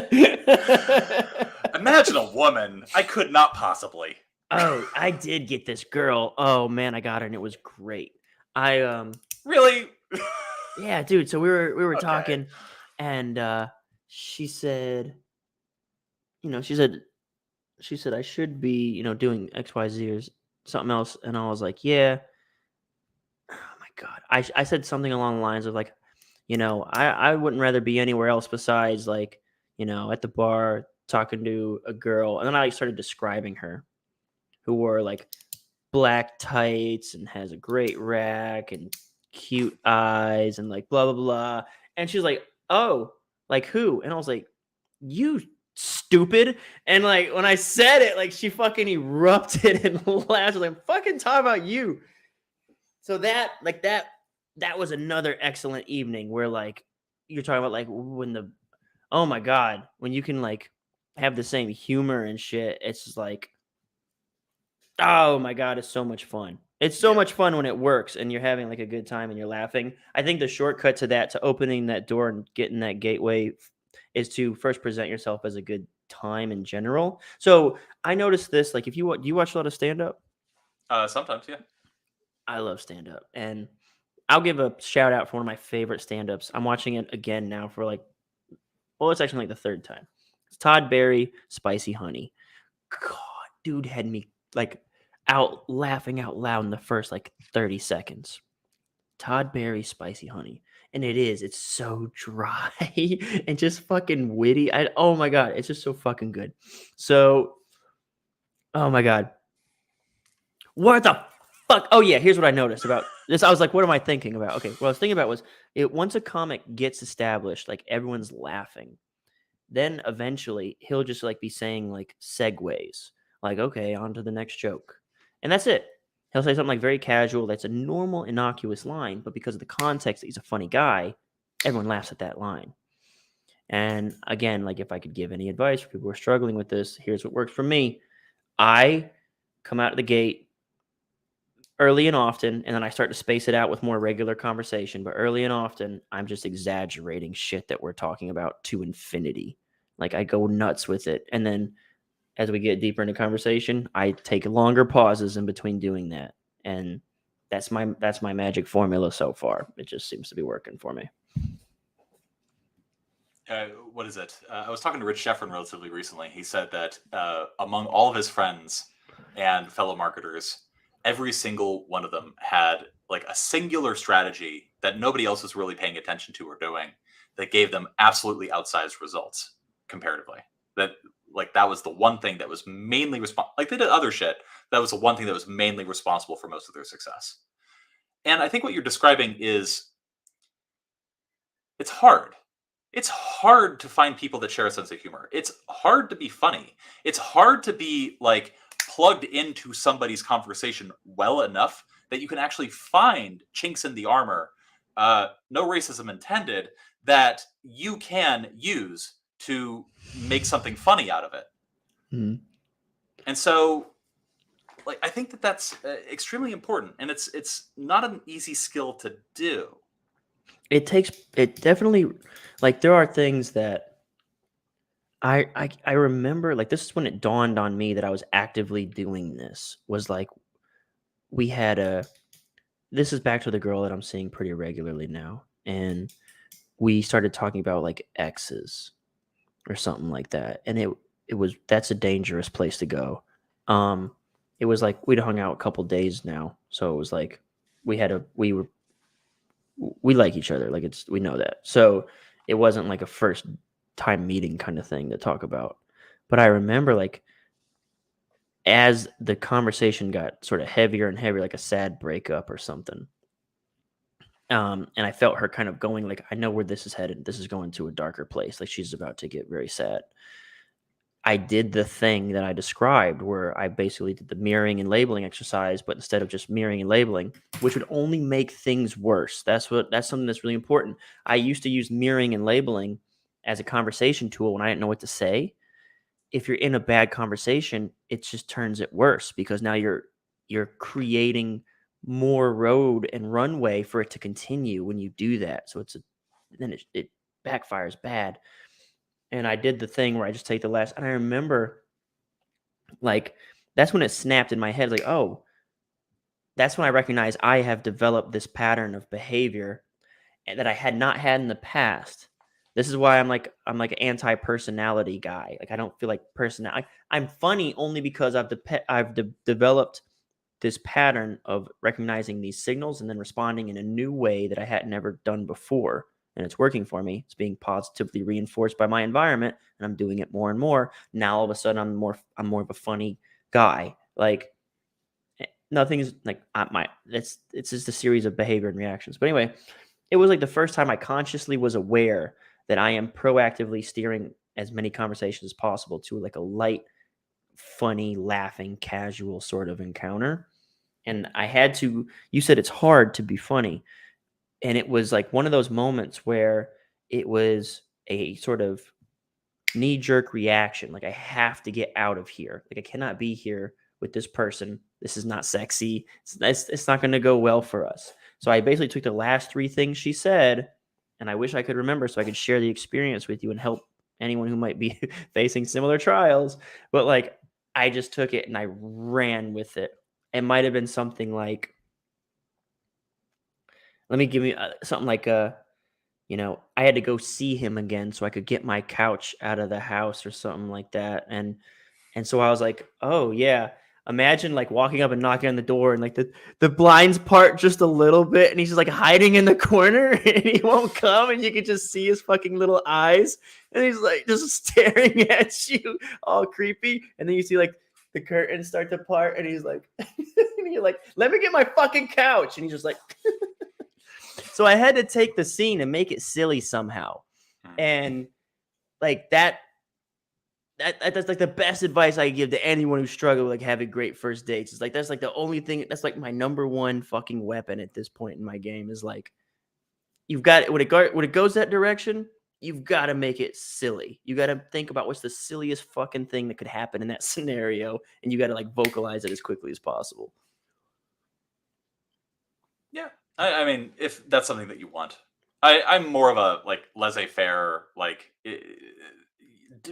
[SPEAKER 2] Imagine a woman. I could not possibly.
[SPEAKER 1] Oh, I did get this girl. Oh man, I got her and it was great.
[SPEAKER 2] Really?
[SPEAKER 1] Yeah, dude. So we were talking and she said, she said I should be, doing XYZ or something else. And I was like, yeah. Oh my God. I said something along the lines of like, I wouldn't rather be anywhere else besides like, at the bar talking to a girl. And then I like, started describing her who wore like black tights and has a great rack and cute eyes and like blah, blah, blah. And she's like, oh, like who? And I was like, you stupid. And like when I said it, like she fucking erupted and laughed. I was like, fucking talk about you. So that was another excellent evening where like you're talking about like when oh my God, when you can like have the same humor and shit, it's just like, oh my God, it's so much fun. It's so
[SPEAKER 2] Yeah.
[SPEAKER 1] much fun when it works and you're having like a good time and you're laughing. I think the shortcut to that, to opening that door and getting that gateway is to first present yourself as a good time in general. So I noticed this, like if you do you watch a lot of stand up?
[SPEAKER 2] Sometimes, yeah.
[SPEAKER 1] I love stand up, and I'll give a shout out for one of my favorite stand ups. I'm watching it again now for like, well, it's actually like the third time. It's Todd Barry, Spicy Honey. God, dude had me like out laughing out loud in the first like 30 seconds. Todd Barry, Spicy Honey. And it's so dry and just fucking witty. Oh my God, it's just so fucking good. So, oh my God. What the fuck? Oh yeah, here's what I noticed about this. I was like, what am I thinking about? Okay, what I was thinking about was once a comic gets established, like everyone's laughing, then eventually he'll just like be saying like segues, like, okay, on to the next joke. And that's it. He'll say something like very casual, that's a normal, innocuous line, but because of the context that he's a funny guy, everyone laughs at that line. And again, like if I could give any advice for people who are struggling with this, here's what works for me. I come out of the gate early and often, and then I start to space it out with more regular conversation. But early and often, I'm just exaggerating shit that we're talking about to infinity. Like I go nuts with it. And then as we get deeper into conversation, I take longer pauses in between doing that. And that's my magic formula so far. It just seems to be working for me.
[SPEAKER 2] What is it? I was talking to Rich Schefren relatively recently. He said that among all of his friends and fellow marketers, every single one of them had like a singular strategy that nobody else was really paying attention to or doing that gave them absolutely outsized results comparatively. That was the one thing that was mainly responsible. Like they did other shit. That was the one thing that was mainly responsible for most of their success. And I think what you're describing is it's hard. It's hard to find people that share a sense of humor. It's hard to be funny. It's hard to be like plugged into somebody's conversation well enough that you can actually find chinks in the armor, no racism intended, that you can use to make something funny out of it.
[SPEAKER 1] Mm-hmm. And
[SPEAKER 2] so, like, I think that's extremely important, and it's not an easy skill to do.
[SPEAKER 1] It definitely, like there are things that I remember, like this is when it dawned on me that I was actively doing this, was like this is back to the girl that I'm seeing pretty regularly now. And we started talking about like exes or something like that. And that's a dangerous place to go. It was like we'd hung out a couple days now. So it was like we like each other. Like we know that. So it wasn't like a first time meeting kind of thing to talk about. But I remember like as the conversation got sort of heavier and heavier, like a sad breakup or something. And I felt her kind of going like, I know where this is headed. This is going to a darker place. Like she's about to get very sad. I did the thing that I described where I basically did the mirroring and labeling exercise, but instead of just mirroring and labeling, which would only make things worse. That's something that's really important. I used to use mirroring and labeling as a conversation tool when I didn't know what to say. If you're in a bad conversation, it just turns it worse because now you're creating more road and runway for it to continue when you do that. So then it backfires bad. And I did the thing where I just take the last, and I remember like, that's when it snapped in my head. Like, oh, that's when I recognized I have developed this pattern of behavior that I had not had in the past This is why I'm like an anti-personality guy. Like I don't feel like I'm funny only because I've developed this pattern of recognizing these signals and then responding in a new way that I had never done before. And it's working for me. It's being positively reinforced by my environment, and I'm doing it more and more. Now all of a sudden I'm more of a funny guy. Like nothing is like it's just a series of behavior and reactions. But anyway, it was like the first time I consciously was aware that I am proactively steering as many conversations as possible to like a light, funny, laughing, casual sort of encounter. And I had to, you said it's hard to be funny. And it was like one of those moments where it was a sort of knee-jerk reaction. Like I have to get out of here. Like I cannot be here with this person. This is not sexy. It's not going to go well for us. So I basically took the last three things she said, and I wish I could remember so I could share the experience with you and help anyone who might be facing similar trials. But like I just took it and I ran with it. It might have been something like, let me give you something like I had to go see him again so I could get my couch out of the house or something like that. And so I was like, oh yeah. Imagine like walking up and knocking on the door and like the blinds part just a little bit and he's just like hiding in the corner and he won't come and you can just see his fucking little eyes and he's like just staring at you all creepy. And then you see like the curtains start to part and he's like, and you're like, let me get my fucking couch. And he's just like, so I had to take the scene and make it silly somehow. And like that's like the best advice I give to anyone who struggles with like having great first dates. It's like that's like the only thing that's like my number one fucking weapon at this point in my game is like you've got when it goes that direction, you've got to make it silly. You got to think about what's the silliest fucking thing that could happen in that scenario, and you got to like vocalize it as quickly as possible.
[SPEAKER 2] Yeah, I mean, if that's something that you want, I'm more of a like laissez-faire, like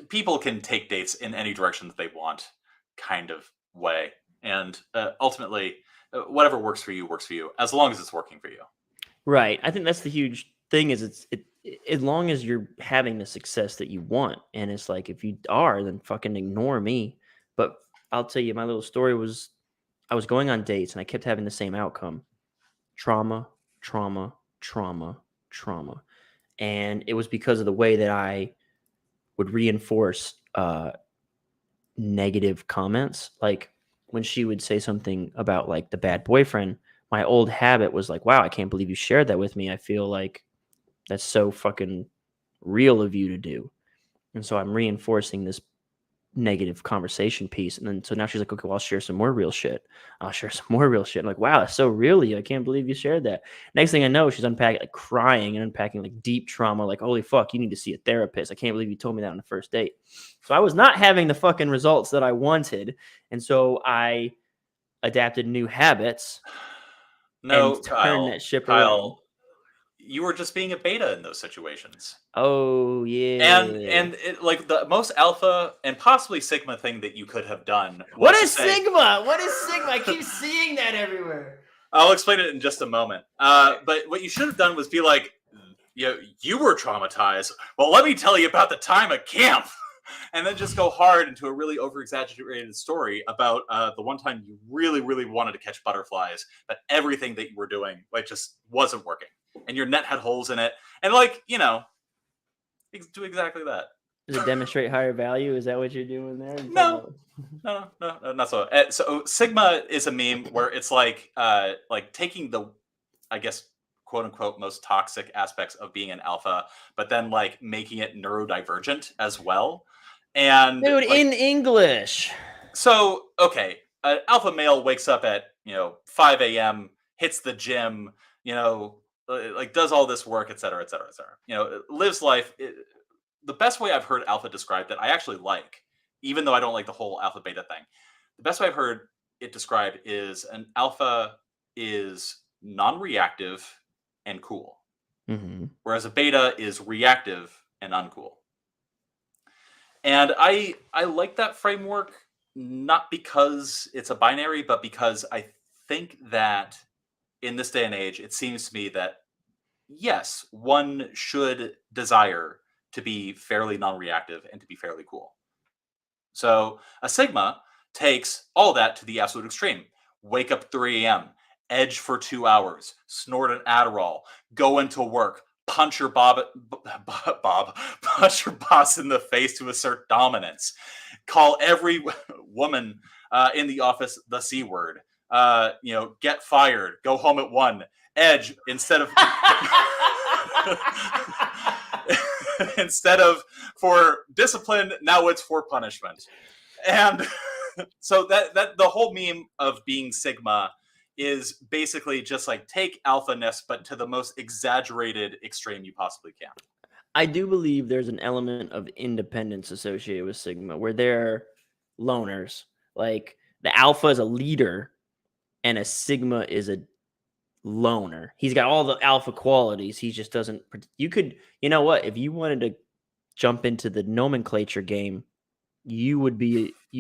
[SPEAKER 2] people can take dates in any direction that they want, kind of way, and ultimately, whatever works for you, as long as it's working for you.
[SPEAKER 1] Right. I think that's the huge thing is as long as you're having the success that you want, and it's like if you are, then fucking ignore me. But I'll tell you, my little story was I was going on dates and I kept having the same outcome. Trauma, trauma, trauma, trauma. And it was because of the way that I would reinforce negative comments. Like when she would say something about like the bad boyfriend, my old habit was like, wow, I can't believe you shared that with me. I feel like that's so fucking real of you to do. And so I'm reinforcing this negative conversation piece. And then so now she's like, okay, well, I'll share some more real shit. I'll share some more real shit. I'm like, wow, that's so real of you. I can't believe you shared that. Next thing I know, she's unpacking, like crying and unpacking like deep trauma. Like, holy fuck, you need to see a therapist. I can't believe you told me that on the first date. So I was not having the fucking results that I wanted. And so I adapted new habits
[SPEAKER 2] No,
[SPEAKER 1] and turned that ship around.
[SPEAKER 2] Kyle, you were just being a beta in those situations.
[SPEAKER 1] Oh yeah.
[SPEAKER 2] And it, like the most alpha and possibly sigma thing that you could have done.
[SPEAKER 1] What is sigma? What is sigma? I keep seeing that everywhere.
[SPEAKER 2] I'll explain it in just a moment. But what you should have done was be like, you were traumatized. Well, let me tell you about the time at camp. And then just go hard into a really over-exaggerated story about the one time you really, really wanted to catch butterflies, but everything that you were doing like just wasn't working. And your net had holes in it. And like, do exactly that.
[SPEAKER 1] Does it demonstrate higher value? Is that what you're doing there?
[SPEAKER 2] No, not so. So Sigma is a meme where it's like taking the, I guess, quote unquote, most toxic aspects of being an alpha, but then like making it neurodivergent as well. And
[SPEAKER 1] dude,
[SPEAKER 2] like,
[SPEAKER 1] in English.
[SPEAKER 2] So, okay, an alpha male wakes up at 5 a.m., hits the gym, like does all this work, et cetera, et cetera, et cetera. Lives life. The best way I've heard alpha described that I actually like, even though I don't like the whole alpha beta thing, the best way I've heard it described is an alpha is non-reactive and cool, whereas a beta is reactive and uncool. And I like that framework, not because it's a binary, but because I think that in this day and age, it seems to me that, yes, one should desire to be fairly non-reactive and to be fairly cool. So a Sigma takes all that to the absolute extreme. Wake up 3 a.m., edge for 2 hours, snort an Adderall, go into work, punch your punch your boss in the face to assert dominance, call every woman in the office the C word, get fired, go home at 1, edge instead of instead of for discipline, now it's for punishment. And so that the whole meme of being Sigma is basically just like take alpha-ness, but to the most exaggerated extreme you possibly can.
[SPEAKER 1] I do believe there's an element of independence associated with Sigma, where they're loners. Like the alpha is a leader, and a Sigma is a loner. He's got all the alpha qualities. He just doesn't. You know what? If you wanted to jump into the nomenclature game, you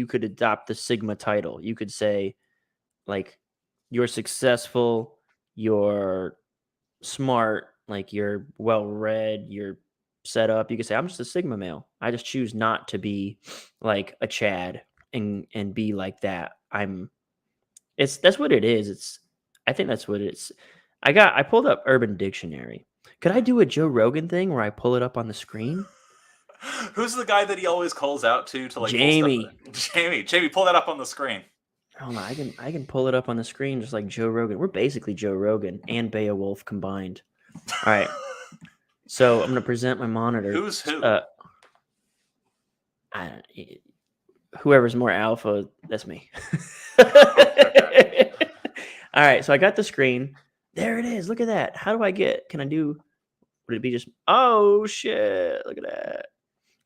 [SPEAKER 1] could adopt the Sigma title. You could say, like, you're successful, you're smart, like you're well-read, you're set up. You could say, I'm just a Sigma male. I just choose not to be like a Chad and be like that. That's what it is. I think that's what it's. I pulled up Urban Dictionary. Could I do a Joe Rogan thing where I pull it up on the screen?
[SPEAKER 2] Who's the guy that he always calls out to like
[SPEAKER 1] Jamie?
[SPEAKER 2] Jamie, pull that up on the screen.
[SPEAKER 1] Hold on, I can pull it up on the screen just like Joe Rogan. We're basically Joe Rogan and Beowulf combined. All right. So I'm going to present my monitor.
[SPEAKER 2] Who's who?
[SPEAKER 1] Whoever's more alpha, that's me.
[SPEAKER 2] Okay.
[SPEAKER 1] All right. So I got the screen. There it is. Look at that. How do I would it be just, oh shit. Look at that.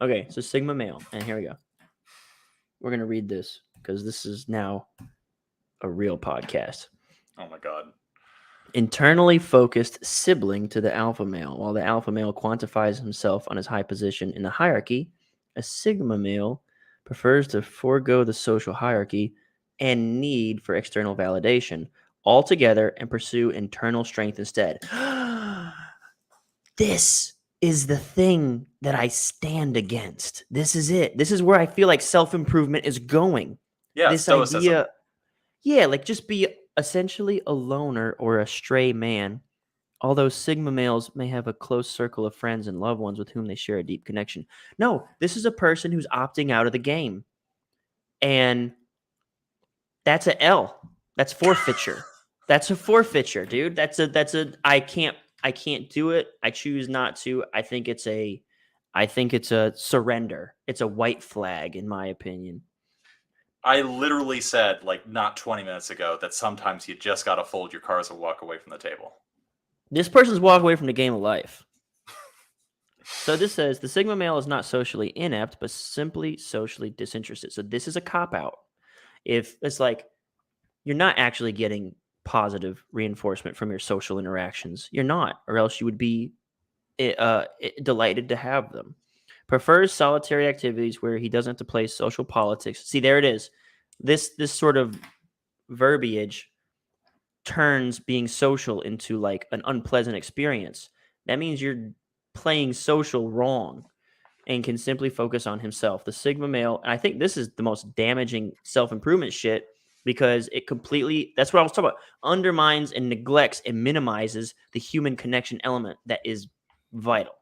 [SPEAKER 1] Okay. So Sigma male. And here we go. We're going to read this because this is now a real podcast.
[SPEAKER 2] Oh my God.
[SPEAKER 1] Internally focused sibling to the alpha male. While the alpha male quantifies himself on his high position in the hierarchy, a Sigma male prefers to forego the social hierarchy and need for external validation altogether and pursue internal strength instead. This is the thing that I stand against. This is it. This is where I feel like self-improvement is going.
[SPEAKER 2] Yeah,
[SPEAKER 1] this
[SPEAKER 2] stoicism.
[SPEAKER 1] idea, yeah, like just be essentially a loner or a stray man. Although Sigma males may have a close circle of friends and loved ones with whom they share a deep connection. No, this is a person who's opting out of the game. And that's an L. That's forfeiture. That's a forfeiture, dude. I can't do it. I choose not to. I think it's a surrender. It's a white flag, in my opinion.
[SPEAKER 2] I literally said, like, not 20 minutes ago that sometimes you just got to fold your cards and walk away from the table.
[SPEAKER 1] This person's walked away from the game of life. So this says, the Sigma male is not socially inept, but simply socially disinterested. So this is a cop-out. If it's like, you're not actually getting positive reinforcement from your social interactions. You're not, or else you would be delighted to have them. Prefers solitary activities where he doesn't have to play social politics. See, there it is. This sort of verbiage turns being social into like an unpleasant experience. That means you're playing social wrong and can simply focus on himself. The Sigma male, and I think this is the most damaging self-improvement shit because it completely, that's what I was talking about, undermines and neglects and minimizes the human connection element that is vital.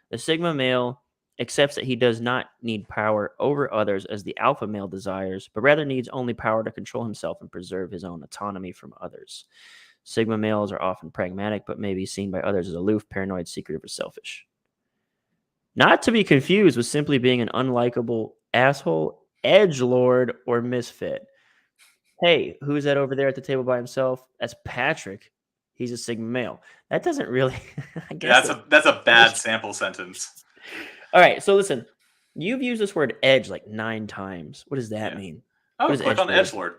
[SPEAKER 1] The Sigma male accepts that he does not need power over others as the alpha male desires, but rather needs only power to control himself and preserve his own autonomy from others. Sigma males are often pragmatic, but may be seen by others as aloof, paranoid, secretive, or selfish. Not to be confused with simply being an unlikable asshole, edgelord, or misfit. Hey, who's that over there at the table by himself? That's Patrick. He's a Sigma male. That doesn't really... I guess
[SPEAKER 2] that's a bad sample sentence.
[SPEAKER 1] All right, so listen. You've used this word edge like 9 times. What does that mean?
[SPEAKER 2] Oh, click on edgelord.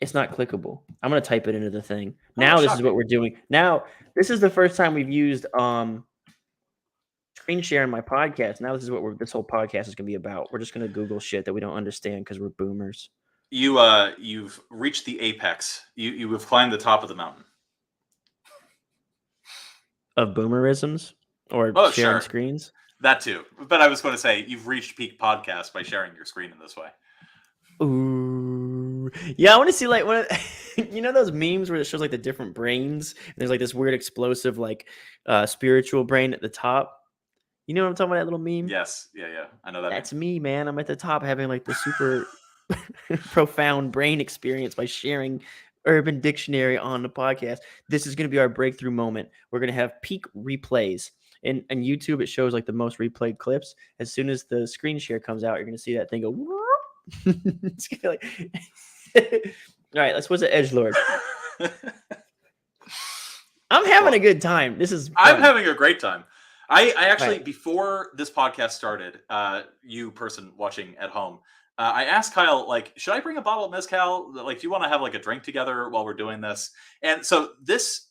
[SPEAKER 1] It's not clickable. I'm going to type it into the thing. Now this is what we're doing. Now, this is the first time we've used screen share in my podcast. Now this is what this whole podcast is going to be about. We're just going to Google shit that we don't understand because we're boomers.
[SPEAKER 2] You've reached the apex. You have climbed the top of the mountain.
[SPEAKER 1] Of boomerisms or sharing screens?
[SPEAKER 2] That too. But I was going to say, you've reached peak podcast by sharing your screen in this way.
[SPEAKER 1] Ooh. Yeah, I want to see like one you know those memes where it shows like the different brains and there's like this weird explosive like spiritual brain at the top. You know what I'm talking about, that little meme?
[SPEAKER 2] Yes. Yeah. I know that.
[SPEAKER 1] That's me, man. I'm at the top having like the super profound brain experience by sharing Urban Dictionary on the podcast. This is going to be our breakthrough moment. We're going to have peak replays. And on YouTube, it shows like the most replayed clips. As soon as the screen share comes out, you're going to see that thing go. It's gonna be like... All right, let's. What's an edgelord? I'm having a good time. This is.
[SPEAKER 2] I'm
[SPEAKER 1] fun.
[SPEAKER 2] having a great time. I actually,
[SPEAKER 1] Right.
[SPEAKER 2] before this podcast started, you person watching at home, I asked Kyle, like, should I bring a bottle of mezcal? Like, do you want to have like a drink together while we're doing this? And so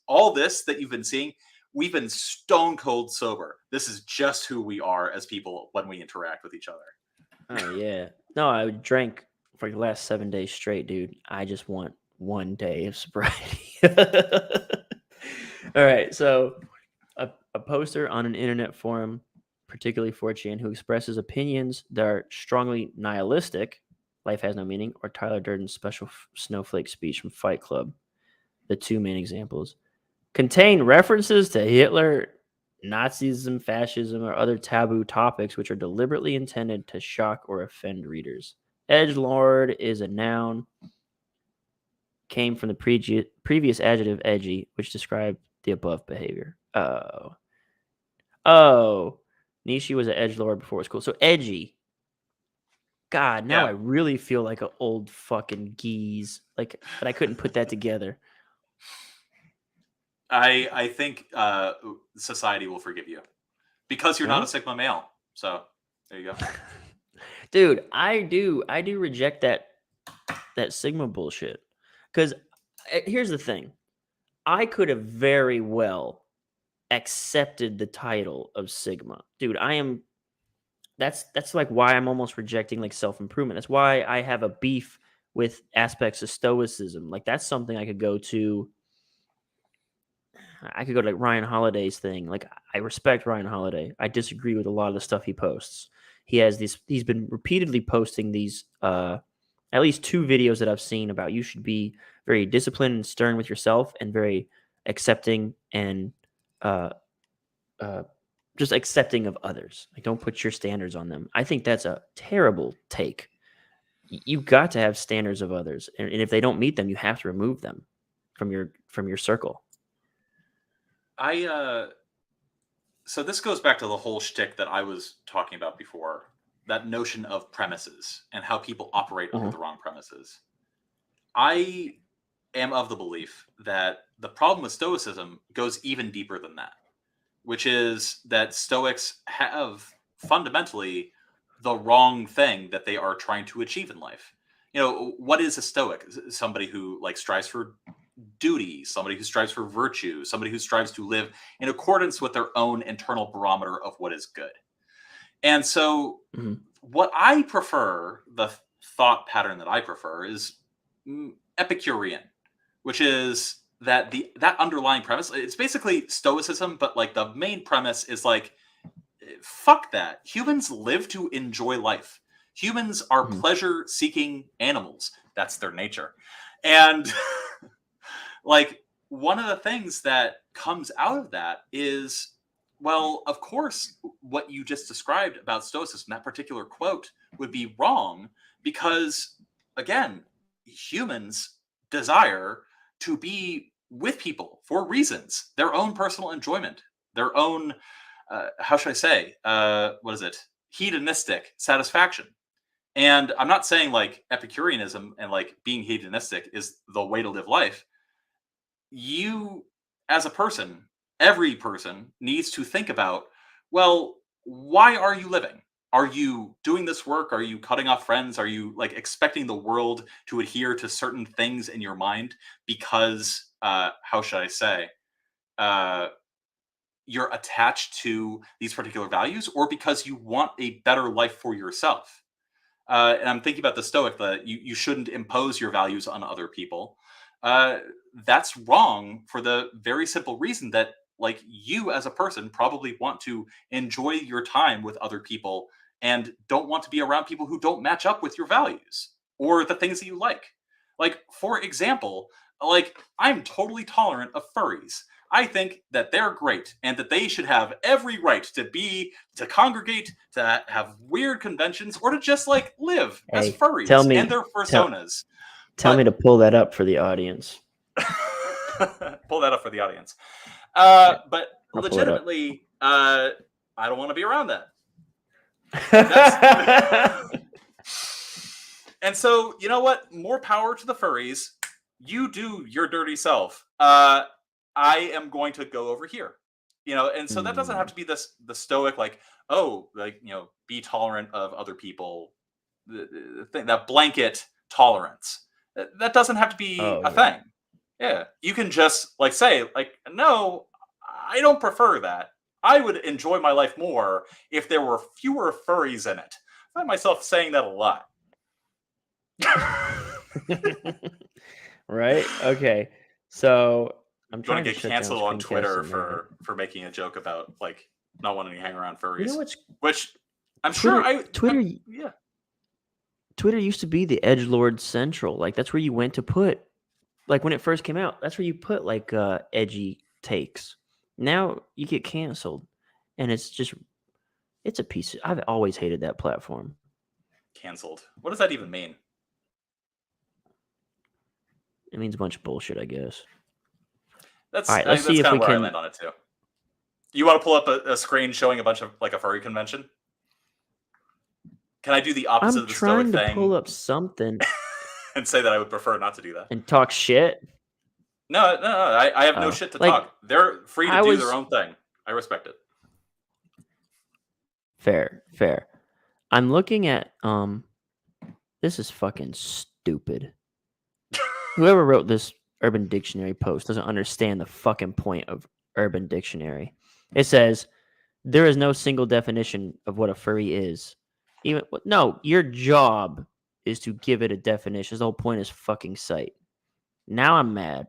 [SPEAKER 2] all this that you've been seeing, we've been stone cold sober. This is just who we are as people when we interact with each other.
[SPEAKER 1] Oh yeah. No, I drank for the last 7 days straight, dude. I just want 1 day of sobriety. All right, so a poster on an internet forum, particularly 4chan, who expresses opinions that are strongly nihilistic, life has no meaning, or Tyler Durden's special snowflake speech from Fight Club, the two main examples, contain references to Hitler, Nazism, fascism, or other taboo topics which are deliberately intended to shock or offend readers. Edgelord is a noun, came from the previous adjective edgy, which described the above behavior. Oh, Nishi was an edgelord before it was cool. So edgy. God, now I really feel like an old fucking geese. Like, but I couldn't put that together.
[SPEAKER 2] I think society will forgive you because you're not a Sigma male. So there you go.
[SPEAKER 1] Dude, I do reject that Sigma bullshit. Because here's the thing. I could have very well accepted the title of Sigma. Dude, that's like why I'm almost rejecting like self-improvement. That's why I have a beef with aspects of stoicism. Like that's something I could go to like Ryan Holiday's thing. Like I respect Ryan Holiday. I disagree with a lot of the stuff he posts. He's been repeatedly posting these at least 2 videos that I've seen about you should be very disciplined and stern with yourself and very accepting and just accepting of others. Like don't put your standards on them. I think that's a terrible take. You got to have standards of others, and if they don't meet them, you have to remove them from your circle.
[SPEAKER 2] So this goes back to the whole shtick that I was talking about before, that notion of premises and how people operate under the wrong premises. I am of the belief that the problem with Stoicism goes even deeper than that, which is that Stoics have fundamentally the wrong thing that they are trying to achieve in life. You know, what is a Stoic? Somebody who like strives for duty, somebody who strives for virtue, somebody who strives to live in accordance with their own internal barometer of what is good. And so what I prefer, the thought pattern that I prefer is Epicurean, which is that that underlying premise, it's basically Stoicism, but like the main premise is like, fuck that. Humans live to enjoy life. Humans are pleasure-seeking animals. That's their nature. And like one of the things that comes out of that is, well, of course, what you just described about Stoicism, that particular quote, would be wrong because, again, humans desire to be with people for reasons, their own personal enjoyment, their own, how should I say, what is it? Hedonistic satisfaction. And I'm not saying like Epicureanism and like being hedonistic is the way to live life. You, as a person, every person needs to think about, well, why are you living? Are you doing this work? Are you cutting off friends? Are you like expecting the world to adhere to certain things in your mind because, how should I say, you're attached to these particular values, or because you want a better life for yourself? And I'm thinking about the Stoic, that you shouldn't impose your values on other people. That's wrong for the very simple reason that like you as a person probably want to enjoy your time with other people and don't want to be around people who don't match up with your values or the things that you like. Like, for example, like I'm totally tolerant of furries. I think that they're great and that they should have every right to congregate, to have weird conventions, or to just like live as
[SPEAKER 1] Hey,
[SPEAKER 2] furries and their personas.
[SPEAKER 1] Tell me to pull that up for the audience.
[SPEAKER 2] Pull that up for the audience.
[SPEAKER 1] Yeah,
[SPEAKER 2] but
[SPEAKER 1] I'll pull it up.
[SPEAKER 2] legitimately, I don't want to be around that. And so, you know what? More power to the furries. You do your dirty self. I am going to go over here. You know, and so that doesn't have to be the stoic, like, oh, like, you know, be tolerant of other people. The thing, that blanket tolerance. That doesn't have to be a thing. Yeah. You can just like say, like, no, I don't prefer that. I would enjoy my life more if there were fewer furries in it. I find myself saying that a lot.
[SPEAKER 1] Right? Okay. So I'm trying
[SPEAKER 2] to get
[SPEAKER 1] shut
[SPEAKER 2] canceled
[SPEAKER 1] down
[SPEAKER 2] on Twitter
[SPEAKER 1] screencasting
[SPEAKER 2] for making a joke about like not wanting to hang around furries.
[SPEAKER 1] You know what's
[SPEAKER 2] which I'm
[SPEAKER 1] Twitter,
[SPEAKER 2] sure
[SPEAKER 1] Twitter
[SPEAKER 2] yeah.
[SPEAKER 1] Twitter used to be the edgelord central. Like that's where you went to put, like when it first came out, that's where you put like edgy takes. Now you get canceled, and it's a piece. I've always hated that platform.
[SPEAKER 2] Canceled. What does that even mean?
[SPEAKER 1] It means a bunch of bullshit, I guess.
[SPEAKER 2] That's
[SPEAKER 1] all right. Let's see
[SPEAKER 2] that's
[SPEAKER 1] if
[SPEAKER 2] kind
[SPEAKER 1] we
[SPEAKER 2] of where I
[SPEAKER 1] can
[SPEAKER 2] land on it too. You want to pull up a screen showing a bunch of like a furry convention? Can I do the opposite
[SPEAKER 1] I'm
[SPEAKER 2] of the stoic
[SPEAKER 1] trying to
[SPEAKER 2] thing
[SPEAKER 1] pull up something
[SPEAKER 2] and say that I would prefer not to do that?
[SPEAKER 1] and talk shit.
[SPEAKER 2] No, I have no shit to
[SPEAKER 1] like,
[SPEAKER 2] talk. They're free to do their own thing. I respect it.
[SPEAKER 1] Fair. I'm looking at this is fucking stupid. Whoever wrote this Urban Dictionary post doesn't understand the fucking point of Urban Dictionary. It says there is no single definition of what a furry is. No, your job is to give it a definition. The whole point is fucking site. Now I'm mad.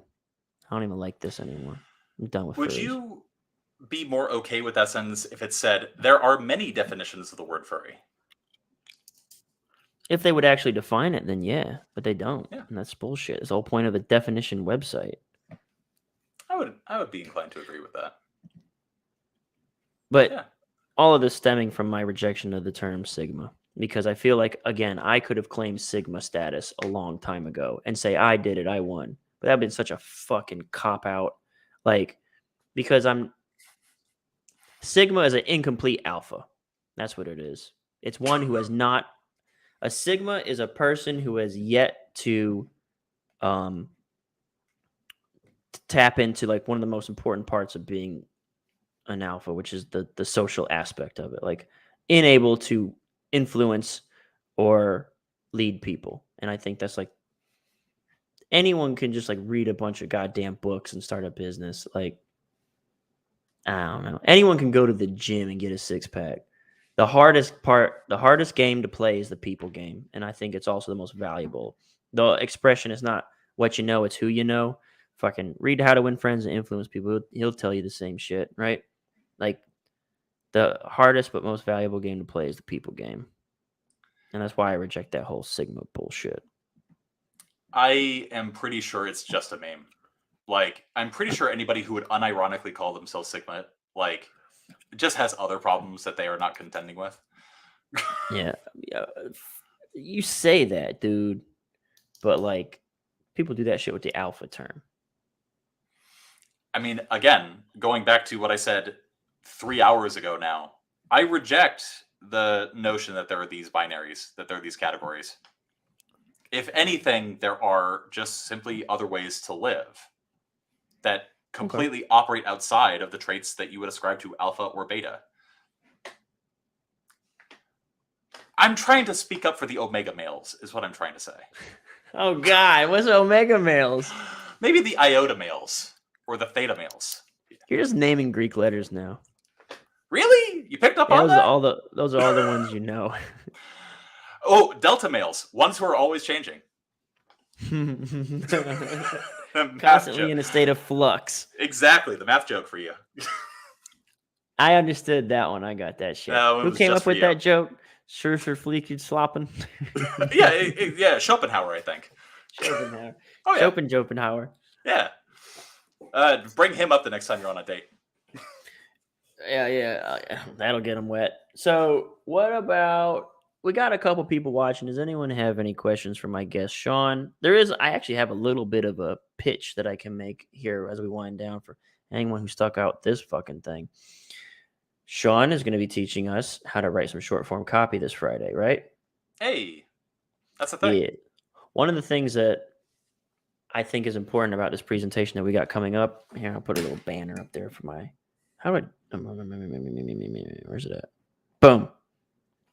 [SPEAKER 1] I don't even like this anymore. I'm done with
[SPEAKER 2] Would
[SPEAKER 1] furries.
[SPEAKER 2] you be more okay with that sentence if it said there are many definitions of the word furry?
[SPEAKER 1] If they would actually define it, then yeah, but they don't.
[SPEAKER 2] Yeah.
[SPEAKER 1] And that's bullshit. It's the whole point of the definition website.
[SPEAKER 2] I would be inclined to agree with that.
[SPEAKER 1] But
[SPEAKER 2] yeah.
[SPEAKER 1] All of this stemming from my rejection of the term Sigma. Because I feel like, again, I could have claimed Sigma status a long time ago and say, I did it, I won. But that would have been such a fucking cop-out. Like, because Sigma is an incomplete alpha. That's what it is. It's one who has not... A Sigma is a person who has yet to tap into like one of the most important parts of being an alpha, which is the social aspect of it, like unable to influence or lead people. And I think that's like anyone can just like read a bunch of goddamn books and start a business. Like, I don't know. Anyone can go to the gym and get a six-pack. The hardest game to play is the people game. And I think it's also the most valuable. The expression is not what you know, it's who you know. Fucking read How to Win Friends and Influence People. He'll tell you the same shit, right? Like, the hardest but most valuable game to play is the people game. And that's why I reject that whole Sigma bullshit.
[SPEAKER 2] I am pretty sure it's just a meme. Like, I'm pretty sure anybody who would unironically call themselves Sigma, like, just has other problems that they are not contending with.
[SPEAKER 1] Yeah. You say that, dude. But, like, people do that shit with the alpha term.
[SPEAKER 2] I mean, again, going back to what I said 3 hours ago now, I reject the notion that there are these binaries, that there are these categories. If anything, there are just simply other ways to live that completely operate outside of the traits that you would ascribe to alpha or beta. I'm trying to speak up for the omega males, is what I'm trying to say.
[SPEAKER 1] Oh, God. What's omega males?
[SPEAKER 2] Maybe the iota males or the theta males.
[SPEAKER 1] You're just naming Greek letters now.
[SPEAKER 2] Really? You picked up on that?
[SPEAKER 1] Those are all the ones you know.
[SPEAKER 2] Oh, delta males. Ones who are always changing.
[SPEAKER 1] Constantly in a state of flux.
[SPEAKER 2] Exactly, the math joke for you.
[SPEAKER 1] I understood that one. I got that shit. Who came up with that joke? Schriefer fleeked slopping.
[SPEAKER 2] yeah, Schopenhauer, I think.
[SPEAKER 1] Schopenhauer.
[SPEAKER 2] Oh yeah,
[SPEAKER 1] Schopenhauer.
[SPEAKER 2] yeah. Bring him up the next time you're on a date.
[SPEAKER 1] Yeah, that'll get him wet. So, what about? We got a couple people watching. Does anyone have any questions for my guest, Sean? I actually have a little bit of a pitch that I can make here as we wind down for anyone who stuck out this fucking thing. Sean is going to be teaching us how to write some short form copy this Friday, right?
[SPEAKER 2] Hey, that's the thing.
[SPEAKER 1] Yeah. One of the things that I think is important about this presentation that we got coming up. Here, I'll put a little banner up there for my. How do I? Where's it at? Boom.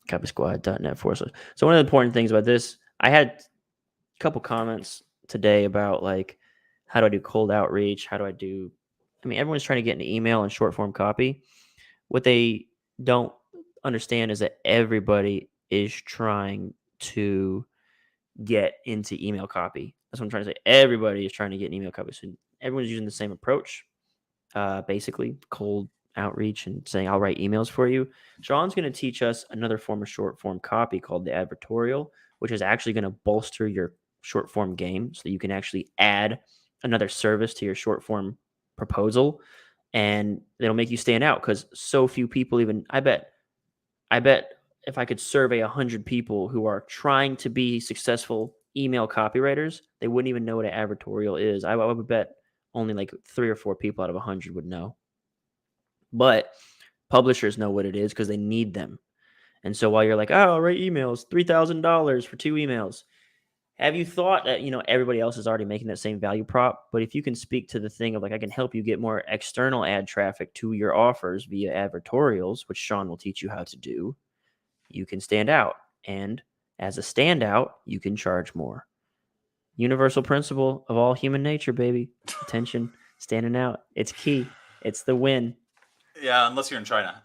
[SPEAKER 1] Copysquad.net /. So one of the important things about this, I had a couple comments today about like, how do I do cold outreach? How do I do? I mean, everyone's trying to get into email and short form copy. What they don't understand is that everybody is trying to get into email copy. That's what I'm trying to say. Everybody is trying to get an email copy. So everyone's using the same approach, basically cold outreach and saying, I'll write emails for you. Sean's going to teach us another form of short form copy called the advertorial, which is actually going to bolster your short form game so that you can actually add another service to your short form proposal. And it'll make you stand out because so few people even, I bet if I could survey 100 people who are trying to be successful email copywriters, they wouldn't even know what an advertorial is. I would bet only like 3 or 4 people out of 100 would know. But publishers know what it is because they need them. And so while you're like, oh, I'll write emails, $3,000 for 2 emails. Have you thought that, everybody else is already making that same value prop? But if you can speak to the thing of like, I can help you get more external ad traffic to your offers via advertorials, which Sean will teach you how to do, you can stand out. And as a standout, you can charge more. Universal principle of all human nature, baby. Attention, standing out. It's key. It's the win.
[SPEAKER 2] Yeah, unless you're in China.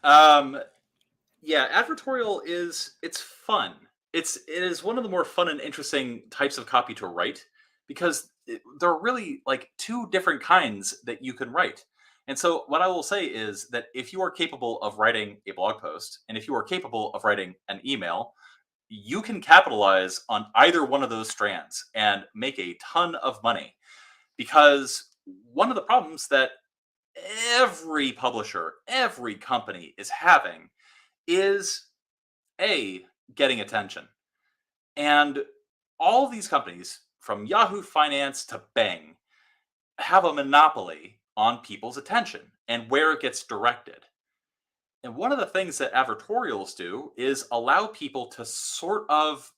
[SPEAKER 2] Yeah, advertorial it's fun. It is one of the more fun and interesting types of copy to write because there are really like 2 different kinds that you can write. And so what I will say is that if you are capable of writing a blog post and if you are capable of writing an email, you can capitalize on either one of those strands and make a ton of money. Because one of the problems that every publisher, every company is having is getting attention. And all of these companies, from Yahoo Finance to Bing, have a monopoly on people's attention and where it gets directed. And one of the things that advertorials do is allow people to sort of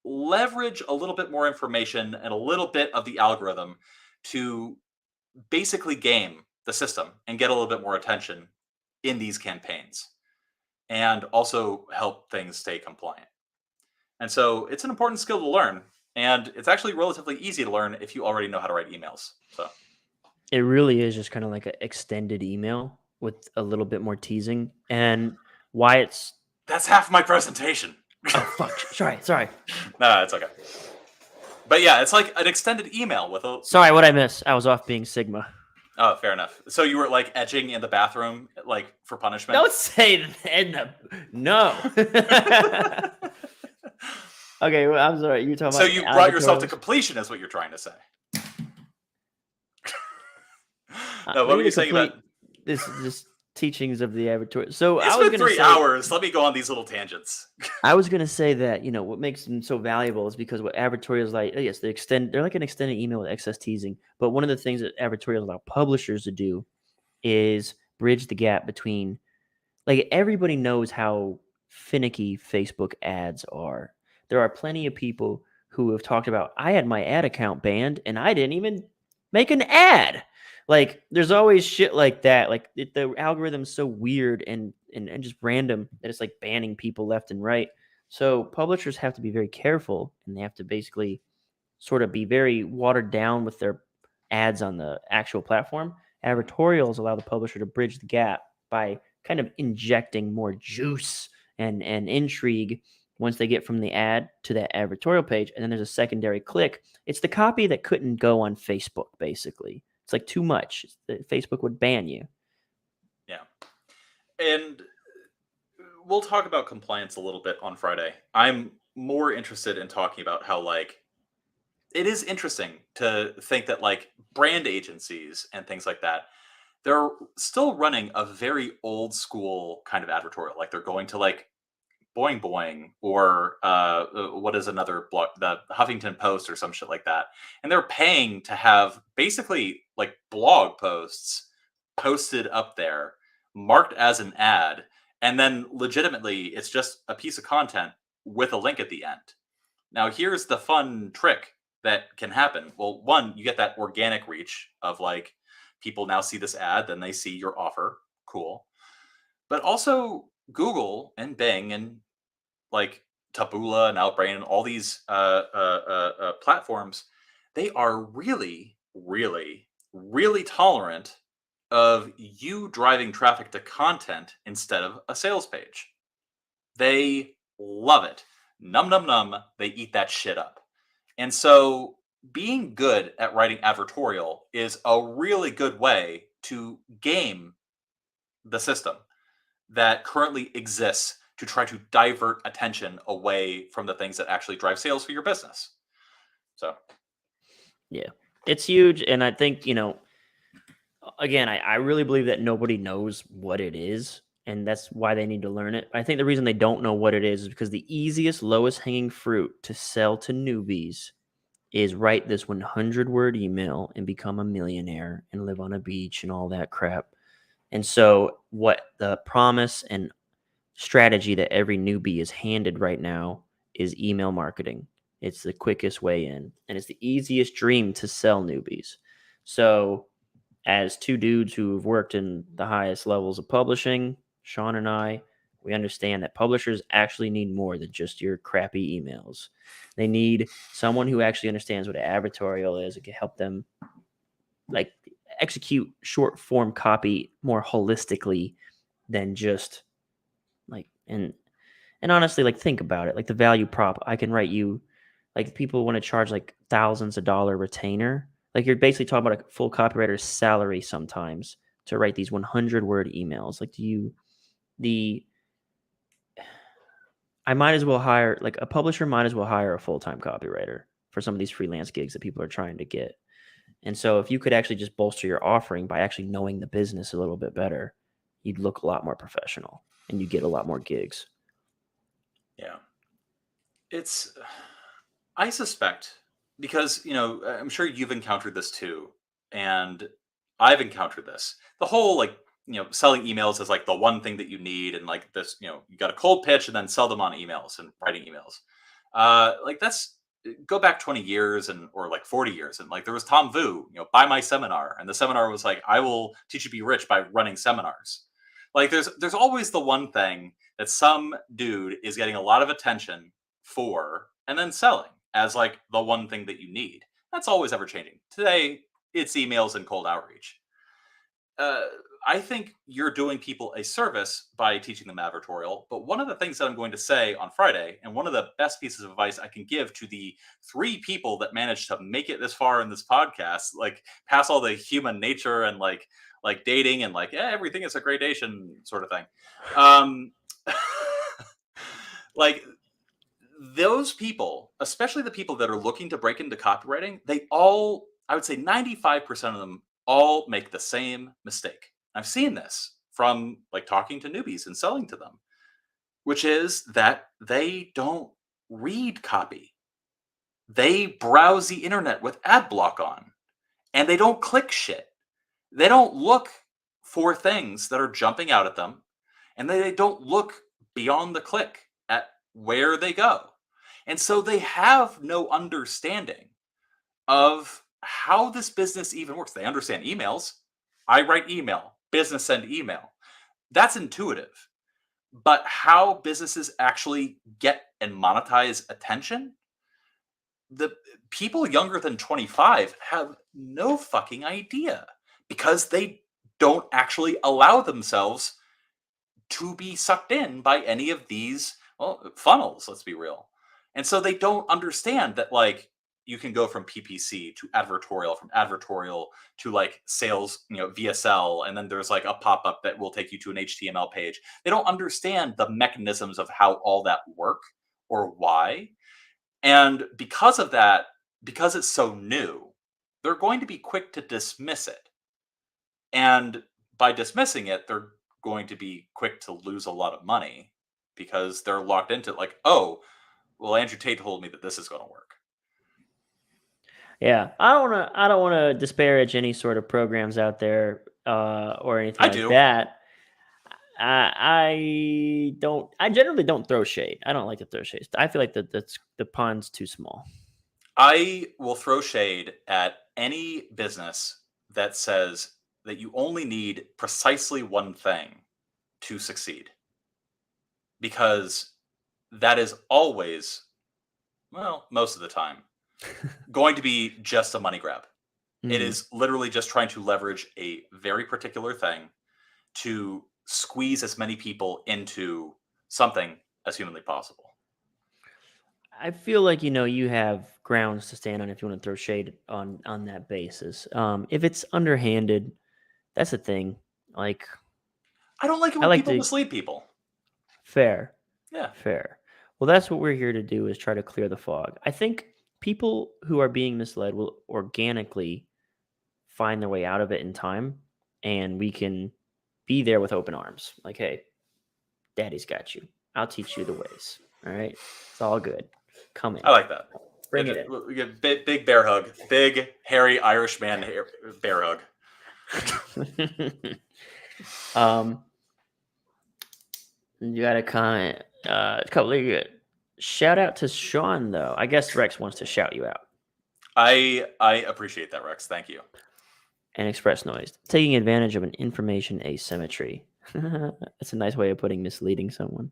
[SPEAKER 2] leverage a little bit more information and a little bit of the algorithm to basically game the system and get a little bit more attention in these campaigns and also help things stay compliant. And so it's an important skill to learn, and it's actually relatively easy to learn if you already know how to write emails. So
[SPEAKER 1] it really is just kind of like an extended email with a little bit more teasing. And why
[SPEAKER 2] that's half my presentation.
[SPEAKER 1] Oh fuck! Sorry.
[SPEAKER 2] No, it's okay. But yeah, it's like an extended email with a.
[SPEAKER 1] Sorry, what I miss? I was off being Sigma.
[SPEAKER 2] Oh, fair enough. So you were like etching in the bathroom, like for punishment.
[SPEAKER 1] Don't say that. No. Okay, well, I'm sorry. You're talking
[SPEAKER 2] about. So you brought yourself to
[SPEAKER 1] advertorials?
[SPEAKER 2] completion, is what you're trying to say. No, what were you saying about
[SPEAKER 1] this teachings of the advertorial? So
[SPEAKER 2] it's been 3 hours. Let me go on these little tangents.
[SPEAKER 1] I was gonna say that what makes them so valuable is because what advertorials like, yes, they're like an extended email with excess teasing. But one of the things that advertorials allow publishers to do is bridge the gap between, like, everybody knows how finicky Facebook ads are. There are plenty of people who have talked about, I had my ad account banned and I didn't even make an ad. Like, there's always shit like that. Like, the algorithm's so weird and just random that it's like banning people left and right. So publishers have to be very careful, and they have to basically sort of be very watered down with their ads on the actual platform. Advertorials allow the publisher to bridge the gap by kind of injecting more juice and intrigue once they get from the ad to that advertorial page, and then there's a secondary click. It's the copy that couldn't go on Facebook, basically. It's like too much. Facebook would ban you.
[SPEAKER 2] Yeah. And we'll talk about compliance a little bit on Friday. I'm more interested in talking about how, like, it is interesting to think that, like, brand agencies and things like that, they're still running a very old school kind of advertorial. Like, they're going to, like, Boing Boing or what is another blog, the Huffington Post or some shit like that. And they're paying to have basically like blog posts posted up there, marked as an ad, and then legitimately it's just a piece of content with a link at the end. Now, here's the fun trick that can happen. Well, one, you get that organic reach of like people now see this ad, then they see your offer. Cool. But also, Google and Bing and like Taboola and Outbrain and all these platforms, they are really, really, really tolerant of you driving traffic to content instead of a sales page. They love it. Num, num, num. They eat that shit up. And so being good at writing advertorial is a really good way to game the system that currently exists to try to divert attention away from the things that actually drive sales for your business. So,
[SPEAKER 1] yeah, it's huge. And I think, again, I really believe that nobody knows what it is. And that's why they need to learn it. I think the reason they don't know what it is because the easiest, lowest hanging fruit to sell to newbies is write this 100-word email and become a millionaire and live on a beach and all that crap. And so what the promise and strategy that every newbie is handed right now is email marketing. It's the quickest way in, and it's the easiest dream to sell newbies. So as two dudes who have worked in the highest levels of publishing, Sean and I, we understand that publishers actually need more than just your crappy emails. They need someone who actually understands what an advertorial is and can help them like execute short form copy more holistically than just like and honestly, like think about it. Like the value prop, I can write you like people want to charge like thousands of dollar retainer. Like you're basically talking about a full copywriter's salary sometimes to write these 100-word emails. Like I might as well hire like a publisher might as well hire a full-time copywriter for some of these freelance gigs that people are trying to get. And so if you could actually just bolster your offering by actually knowing the business a little bit better, you'd look a lot more professional and you get a lot more gigs.
[SPEAKER 2] yeah. I suspect, because, I'm sure you've encountered this too, and I've encountered this. The whole, like, selling emails is like the one thing that you need, and like this, you got a cold pitch and then sell them on emails and writing emails. Like that's go back 20 years or like 40 years, and like there was Tom Vu, buy my seminar, and the seminar was like, I will teach you to be rich by running seminars. Like there's always the one thing that some dude is getting a lot of attention for and then selling as like the one thing that you need. That's always ever changing. Today, it's emails and cold outreach. I think you're doing people a service by teaching them advertorial. But one of the things that I'm going to say on Friday, and one of the best pieces of advice I can give to the 3 people that managed to make it this far in this podcast, like past all the human nature and like dating and like everything is a gradation sort of thing. Like those people, especially the people that are looking to break into copywriting, I would say 95% of them all make the same mistake. I've seen this from like talking to newbies and selling to them, which is that they don't read copy. They browse the internet with ad block on and they don't click shit. They don't look for things that are jumping out at them, and they don't look beyond the click at where they go. And so they have no understanding of how this business even works. They understand emails. I write email, business send email. That's intuitive. But how businesses actually get and monetize attention, the people younger than 25 have no fucking idea because they don't actually allow themselves to be sucked in by any of these Well, funnels, let's be real. And so they don't understand that like you can go from PPC to advertorial, from advertorial to like sales, VSL, and then there's like a pop-up that will take you to an HTML page. They don't understand the mechanisms of how all that work or why. And because of that, because it's so new, they're going to be quick to dismiss it. And by dismissing it, they're going to be quick to lose a lot of money because they're locked into it, like, oh, well, Andrew Tate told me that this is going to work.
[SPEAKER 1] Yeah, I don't want to disparage any sort of programs out there or anything
[SPEAKER 2] I
[SPEAKER 1] like
[SPEAKER 2] do.
[SPEAKER 1] that. I generally don't throw shade. I don't like to throw shade. I feel like that's the pond's too small.
[SPEAKER 2] I will throw shade at any business that says that you only need precisely one thing to succeed. Because that is always, well, most of the time, going to be just a money grab. It is literally just trying to leverage a very particular thing to squeeze as many people into something as humanly possible.
[SPEAKER 1] I feel like you have grounds to stand on if you want to throw shade on that basis. If it's underhanded, that's the thing. Like
[SPEAKER 2] I don't like it
[SPEAKER 1] I
[SPEAKER 2] when
[SPEAKER 1] like
[SPEAKER 2] people
[SPEAKER 1] to
[SPEAKER 2] mislead people.
[SPEAKER 1] fair,
[SPEAKER 2] Yeah.
[SPEAKER 1] fair. Well, that's what we're here to do is try to clear the fog. I think people who are being misled will organically find their way out of it in time, and we can be there with open arms. Like, hey, daddy's got you. I'll teach you the ways. All right. It's all good. Come in.
[SPEAKER 2] I like that.
[SPEAKER 1] Bring it
[SPEAKER 2] We get big bear hug. Big, hairy Irish man bear hug.
[SPEAKER 1] in. You got a comment. A couple of good. Shout out to Sean though. I guess Rex wants to shout you out.
[SPEAKER 2] I appreciate that, Rex. Thank you.
[SPEAKER 1] And express noise. Taking advantage of an information asymmetry. That's a nice way of putting misleading someone.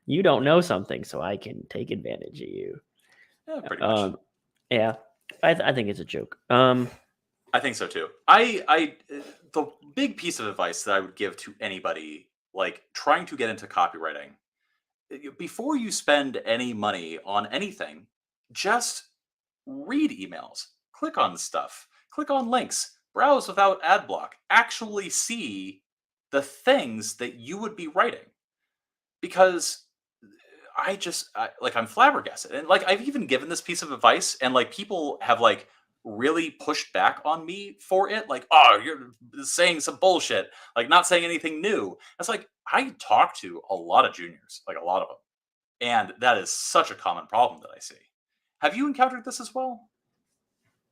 [SPEAKER 1] You don't know something, so I can take advantage of you.
[SPEAKER 2] Yeah, pretty much.
[SPEAKER 1] Yeah, I think it's a joke.
[SPEAKER 2] I think so too. The big piece of advice that I would give to anybody like trying to get into copywriting, before you spend any money on anything, just read emails, click on stuff, click on links, browse without ad block, actually see the things that you would be writing. Because I'm flabbergasted. And like I've even given this piece of advice and like people have like really pushed back on me for it. Like, oh, you're saying some bullshit, like not saying anything new. It's like I talk to a lot of juniors, like a lot of them. And that is such a common problem that I see. Have you encountered this as well?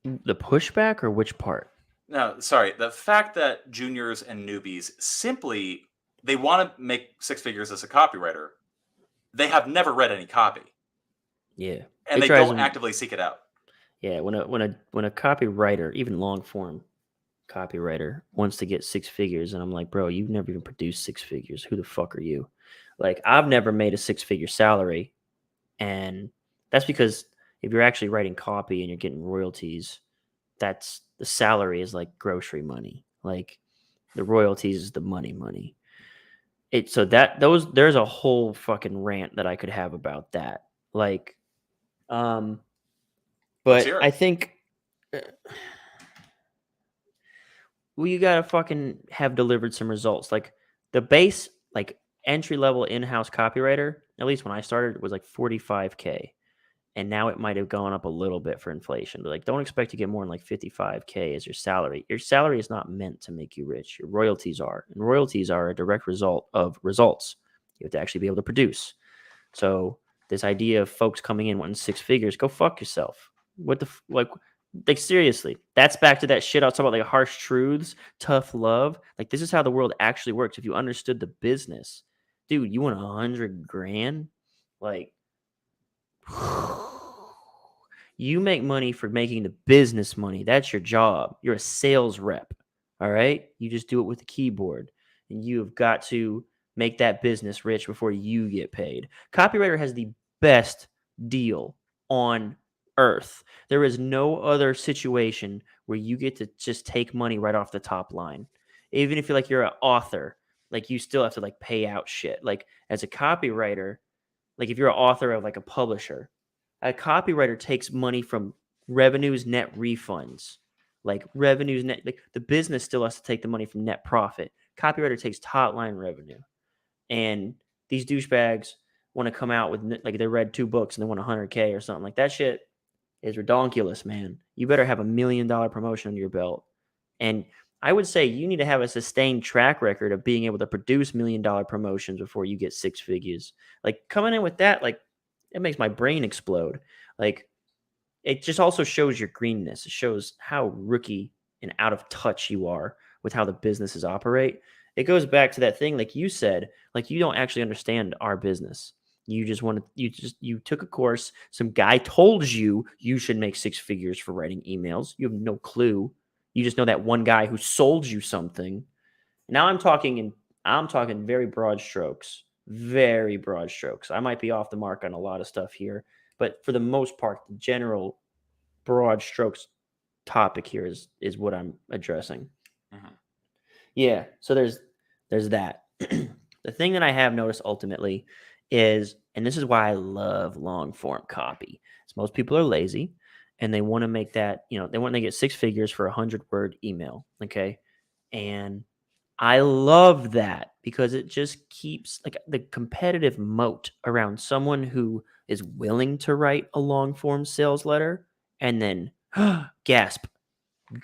[SPEAKER 1] The pushback or which part?
[SPEAKER 2] No, sorry. The fact that juniors and newbies simply they want to make six figures as a copywriter, they have never read any copy.
[SPEAKER 1] Yeah,
[SPEAKER 2] And they don't actively seek it out.
[SPEAKER 1] Yeah, when a copywriter, even long form copywriter, wants to get six figures, and I'm like, bro, you've never even produced six figures. Who the fuck are you? Like, I've never made a six-figure salary, and that's because if you're actually writing copy and you're getting royalties, that's the salary is like grocery money. Like the royalties is the money. There's a whole fucking rant that I could have about that. Like,
[SPEAKER 2] Let's
[SPEAKER 1] but
[SPEAKER 2] hear
[SPEAKER 1] I
[SPEAKER 2] it.
[SPEAKER 1] think well, you gotta fucking have delivered some results. Like the base, like entry level in-house copywriter, at least when I started, was like 45K. And now it might have gone up a little bit for inflation. But like, don't expect to get more than like 55K as your salary. Your salary is not meant to make you rich. Your royalties are. And royalties are a direct result of results. You have to actually be able to produce. So this idea of folks coming in wanting six figures, go fuck yourself. What the like seriously, that's back to that shit I was talking about, like harsh truths, tough love. Like this is how the world actually works. If you understood the business, dude, you want 100 grand? Like you make money for making the business money. That's your job. You're a sales rep. All right. You just do it with a keyboard, and you have got to make that business rich before you get paid. Copywriter has the best deal on earth. There is no other situation where you get to just take money right off the top line. Even if you're an author, like you still have to like pay out shit. Like as a copywriter, like if you're an author of like a publisher, a copywriter takes money from revenues, net refunds, like revenues, net, like the business still has to take the money from net profit. Copywriter takes top line revenue. And these douchebags want to come out with like they read 2 books and they want 100K or something like that. Shit is redonkulous, man. You better have $1 million promotion under your belt. And I would say you need to have a sustained track record of being able to produce $1 million promotions before you get 6 figures. Like coming in with that, like it makes my brain explode. Like it just also shows your greenness. It shows how rookie and out of touch you are with how the businesses operate. It goes back to that thing, like you said, like you don't actually understand our business. You just want to, you took a course. Some guy told you you should make 6 figures for writing emails. You have no clue. You just know that one guy who sold you something. Now I'm talking very broad strokes, very broad strokes. I might be off the mark on a lot of stuff here, but for the most part, the general broad strokes topic here is what I'm addressing.
[SPEAKER 2] Mhm.
[SPEAKER 1] Yeah, so there's that. The thing that I have noticed ultimately is, and this is why I love long form copy, is most people are lazy and they want to make that, they want to get 6 figures for 100-word email. Okay. And I love that because it just keeps like the competitive moat around someone who is willing to write a long form sales letter and then gasp,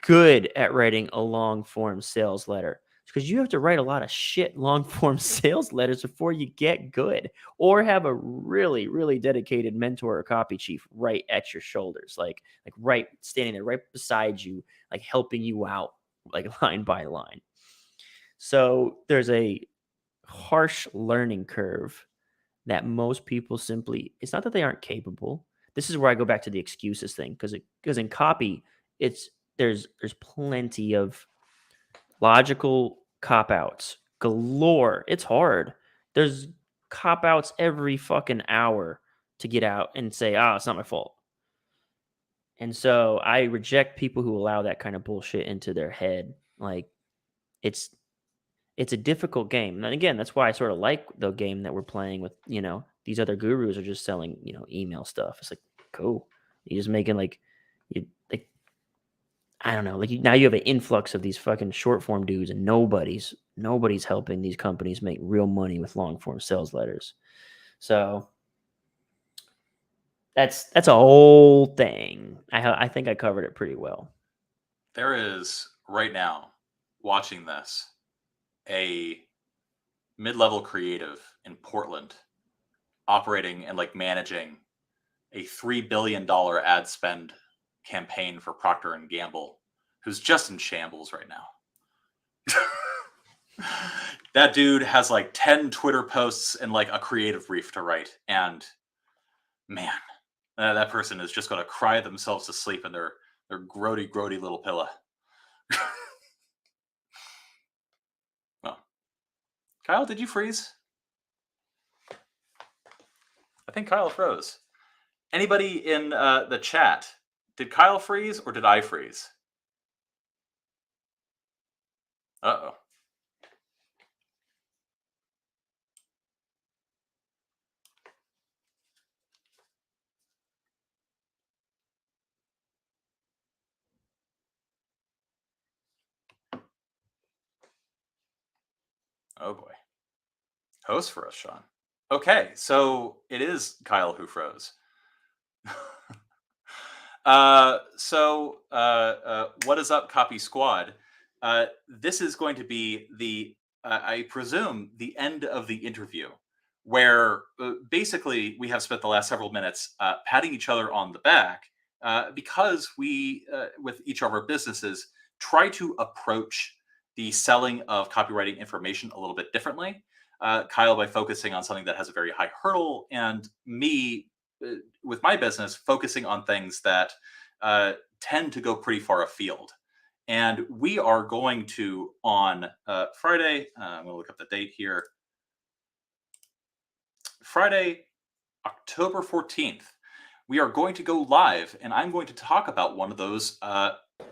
[SPEAKER 1] good at writing a long form sales letter. Because you have to write a lot of shit long form sales letters before you get good, or have a really, really dedicated mentor or copy chief right at your shoulders, like right standing there right beside you, like helping you out, like line by line. So there's a harsh learning curve that most people simply, it's not that they aren't capable. This is where I go back to the excuses thing, because in copy, it's there's plenty of logical cop outs galore. It's hard. There's cop outs every fucking hour to get out and say, it's not my fault. And so I reject people who allow that kind of bullshit into their head. Like it's it's a difficult game. And again, that's why I sort of like the game that we're playing with, these other gurus are just selling, email stuff. It's like, cool. You're just making like, I don't know, like now you have an influx of these fucking short form dudes and nobody's helping these companies make real money with long form sales letters. So that's a whole thing. I think I covered it pretty well.
[SPEAKER 2] There is right now watching this a mid-level creative in Portland operating and like managing a $3 billion ad spend campaign for Procter and Gamble, who's just in shambles right now. That dude has like 10 Twitter posts and like a creative brief to write, and man, that person is just going to cry themselves to sleep in their grody little pillow. Well, Kyle, did you freeze? I think Kyle froze. Anybody in the chat, did Kyle freeze or did I freeze? Uh-oh. Oh boy. Host for us, Sean. Okay, so it is Kyle who froze. What is up, Copy Squad? This is going to be the, I presume, the end of the interview, where basically we have spent the last several minutes patting each other on the back because we, with each of our businesses, try to approach the selling of copywriting information a little bit differently. Kyle by focusing on something that has a very high hurdle, and me with my business focusing on things that tend to go pretty far afield. And we are going to, on Friday, I'm going to look up the date here. Friday, October 14th, we are going to go live, and I'm going to talk about one of those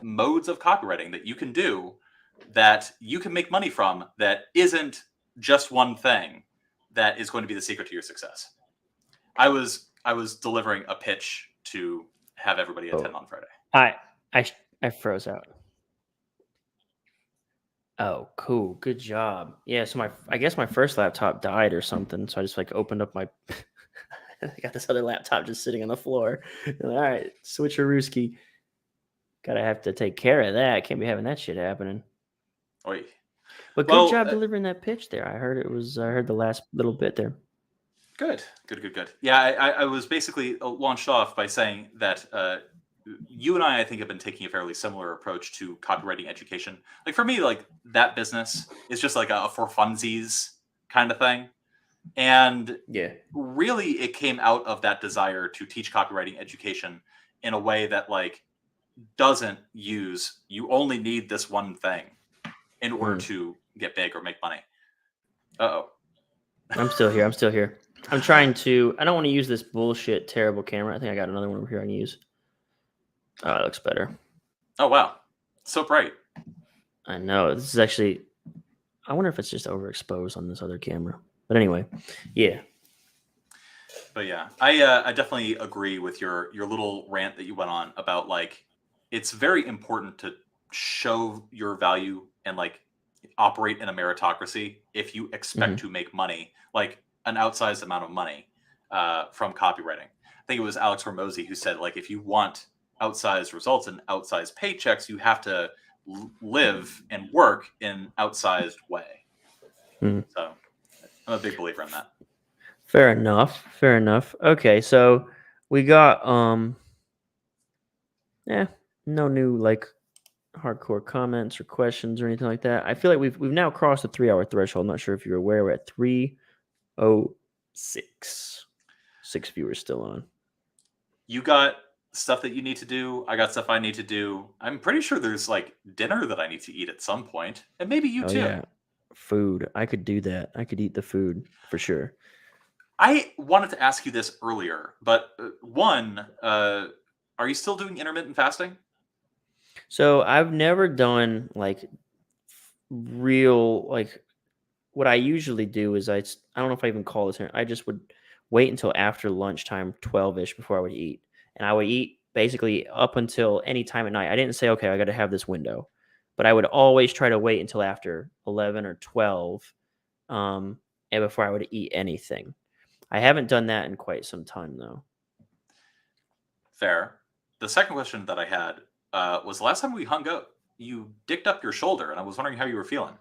[SPEAKER 2] modes of copywriting that you can do, that you can make money from, that isn't just one thing that is going to be the secret to your success. I was delivering a pitch to have everybody attend on Friday.
[SPEAKER 1] I froze out. Oh, cool. Good job. Yeah, so I guess my first laptop died or something, so I just like opened up my I got this other laptop just sitting on the floor. All right, switcherooski. Gotta have to take care of that. Can't be having that shit happening.
[SPEAKER 2] Oy.
[SPEAKER 1] But good job delivering that pitch there. I heard the last little bit there.
[SPEAKER 2] Good. Yeah, I was basically launched off by saying that you and I think, have been taking a fairly similar approach to copywriting education. Like for me, like that business is just like a for funsies kind of thing. And
[SPEAKER 1] yeah,
[SPEAKER 2] really it came out of that desire to teach copywriting education in a way that like doesn't use, you only need this one thing in order to get big or make money. Uh-oh.
[SPEAKER 1] I'm still here. I'm trying to, I don't want to use this bullshit terrible camera. I think I got another one over here I can use. Oh, it looks better.
[SPEAKER 2] Oh, wow. So bright.
[SPEAKER 1] I know. This is actually, I wonder if it's just overexposed on this other camera. But anyway, yeah.
[SPEAKER 2] But yeah, I definitely agree with your little rant that you went on about like, it's very important to show your value and like operate in a meritocracy if you expect to make money, like an outsized amount of money from copywriting. I think it was Alex Hormozy who said, like, if you want outsized results and outsized paychecks, you have to live and work in an outsized way. So I'm a big believer in that.
[SPEAKER 1] Fair enough. Okay, so we got no new like hardcore comments or questions or anything like that. I feel like we've now crossed the 3-hour threshold. I'm not sure if you're aware. We're at 3:06. 6 viewers still on.
[SPEAKER 2] You got stuff that you need to do. I got stuff I need to do. I'm pretty sure there's like dinner that I need to eat at some point, and maybe you too.
[SPEAKER 1] Yeah, food. I could do that. I could eat the food for sure.
[SPEAKER 2] I wanted to ask you this earlier, but one, are you still doing intermittent fasting?
[SPEAKER 1] So I've never done like real, like what I usually do is I don't know if I even call this, I just would wait until after lunchtime, 12-ish, before I would eat. And I would eat basically up until any time at night. I didn't say, okay, I got to have this window, but I would always try to wait until after 11 or 12 and before I would eat anything. I haven't done that in quite some time, though.
[SPEAKER 2] Fair. The second question that I had was the last time we hung out, you dicked up your shoulder, and I was wondering how you were feeling.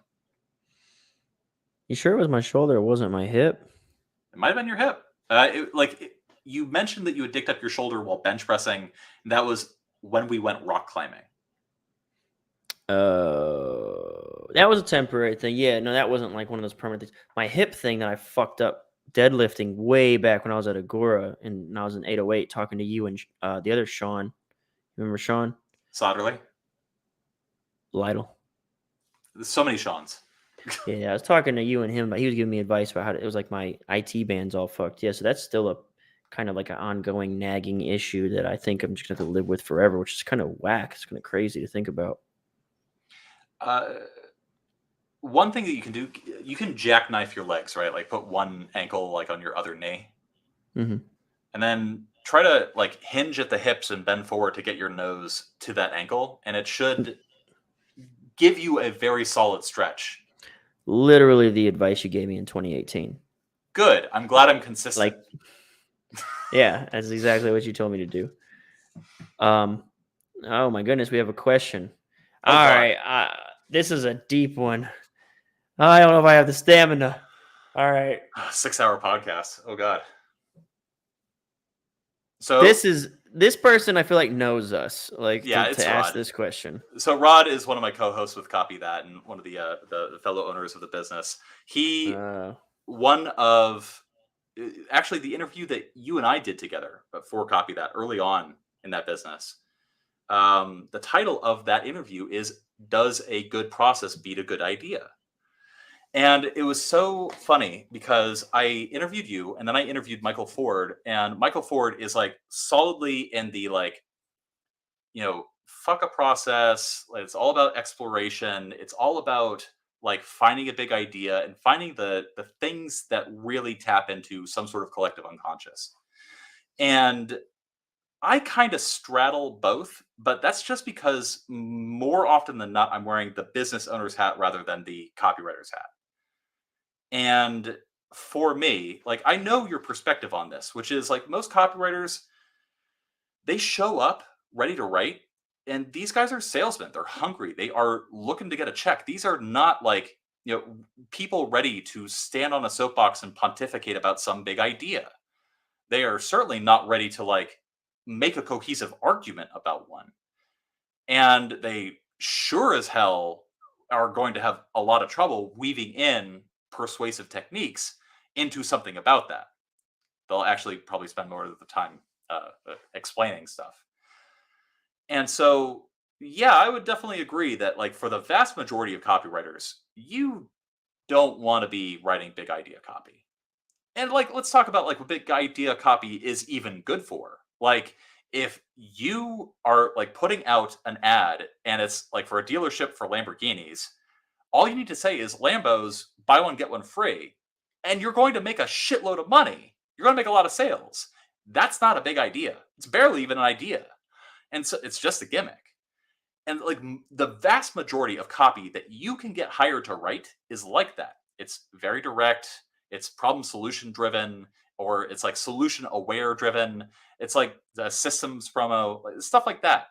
[SPEAKER 1] You sure it was my shoulder? It wasn't my hip?
[SPEAKER 2] It might have been your hip. You mentioned that you had dicked up your shoulder while bench pressing, and that was when we went rock climbing.
[SPEAKER 1] That was a temporary thing. Yeah, no, that wasn't like one of those permanent things. My hip thing that I fucked up deadlifting way back when I was at Agora and I was in 808 talking to you and the other Sean. Remember Sean?
[SPEAKER 2] Soderly?
[SPEAKER 1] Lytle.
[SPEAKER 2] There's so many Seans.
[SPEAKER 1] Yeah, I was talking to you and him, but he was giving me advice about how it was like my IT band's all fucked. Yeah, so that's still a kind of like an ongoing nagging issue that I think I'm just going to have to live with forever, which is kind of whack. It's kind of crazy to think about.
[SPEAKER 2] One thing that you can do, you can jackknife your legs, right? Like put one ankle like on your other knee, and then try to like hinge at the hips and bend forward to get your nose to that ankle, and it should give you a very solid stretch.
[SPEAKER 1] Literally the advice you gave me in 2018.
[SPEAKER 2] Good. I'm glad I'm consistent.
[SPEAKER 1] Like, yeah, that's exactly what you told me to do. Oh my goodness, we have a question. All right, this is a deep one. I don't know if I have the stamina. All right.
[SPEAKER 2] 6-hour podcast. Oh God. So
[SPEAKER 1] this person I feel like knows us. Like to ask this question.
[SPEAKER 2] So Rod is one of my co-hosts with Copy That and one of the fellow owners of the business. He one of actually the interview that you and I did together for Copy That early on in that business. The title of that interview is "Does a Good Process Beat a Good Idea?" And it was so funny because I interviewed you and then I interviewed Michael Ford, and Michael Ford is like solidly in the like, fuck a process. It's all about exploration. It's all about like finding a big idea and finding the things that really tap into some sort of collective unconscious. And I kind of straddle both, but that's just because more often than not, I'm wearing the business owner's hat rather than the copywriter's hat. And for me, like, I know your perspective on this, which is like most copywriters, they show up ready to write. And these guys are salesmen. They're hungry. They are looking to get a check. These are not like, people ready to stand on a soapbox and pontificate about some big idea. They are certainly not ready to like make a cohesive argument about one. And they sure as hell are going to have a lot of trouble weaving in persuasive techniques into something about that. They'll actually probably spend more of the time explaining stuff. And so, yeah, I would definitely agree that, like, for the vast majority of copywriters, you don't want to be writing big idea copy. And like, let's talk about like what big idea copy is even good for. Like, if you are like putting out an ad and it's like for a dealership for Lamborghinis, all you need to say is Lambos buy one get one free, and you're going to make a shitload of money. You're going to make a lot of sales. That's not a big idea. It's barely even an idea, and so it's just a gimmick. And like the vast majority of copy that you can get hired to write is like that. It's very direct, it's problem solution driven, or it's like solution aware driven. It's like the systems promo, like, stuff like that.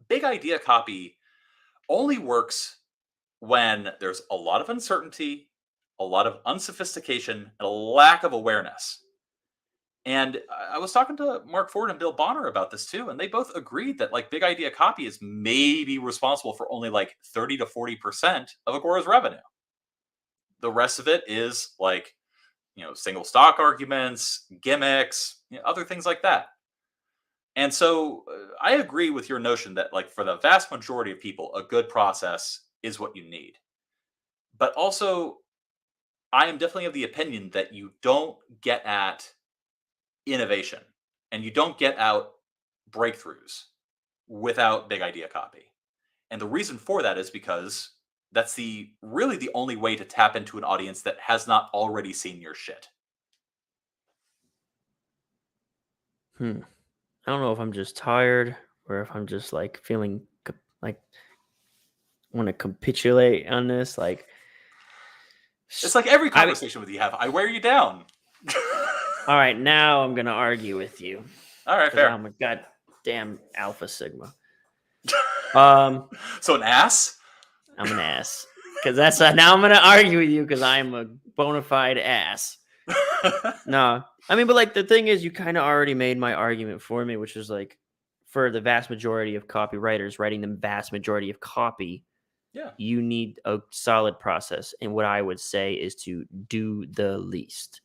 [SPEAKER 2] Big idea copy only works when there's a lot of uncertainty, a lot of unsophistication, and a lack of awareness. And I was talking to Mark Ford and Bill Bonner about this too, and they both agreed that like big idea copy is maybe responsible for only like 30 to 40% of Agora's revenue. The rest of it is like, single stock arguments, gimmicks, other things like that. And so I agree with your notion that like for the vast majority of people, a good process is what you need. But also, I am definitely of the opinion that you don't get at innovation and you don't get out breakthroughs without big idea copy. And the reason for that is because that's the really the only way to tap into an audience that has not already seen your shit.
[SPEAKER 1] Hmm. I don't know if I'm just tired or if I'm just like feeling like want to capitulate on this. Like,
[SPEAKER 2] It's like every
[SPEAKER 1] I
[SPEAKER 2] conversation with you have. I wear you down.
[SPEAKER 1] all right, now I'm gonna argue with you
[SPEAKER 2] All right,
[SPEAKER 1] because
[SPEAKER 2] fair.
[SPEAKER 1] I'm a goddamn alpha sigma.
[SPEAKER 2] So an ass?
[SPEAKER 1] I'm an ass because that's now I'm gonna argue with you because I'm a bona fide ass. No, I mean, but like the thing is, you kind of already made my argument for me, which is like, for the vast majority of copywriters writing the vast majority of copy,
[SPEAKER 2] Yeah.
[SPEAKER 1] you need a solid process. And what I would say is to do the least.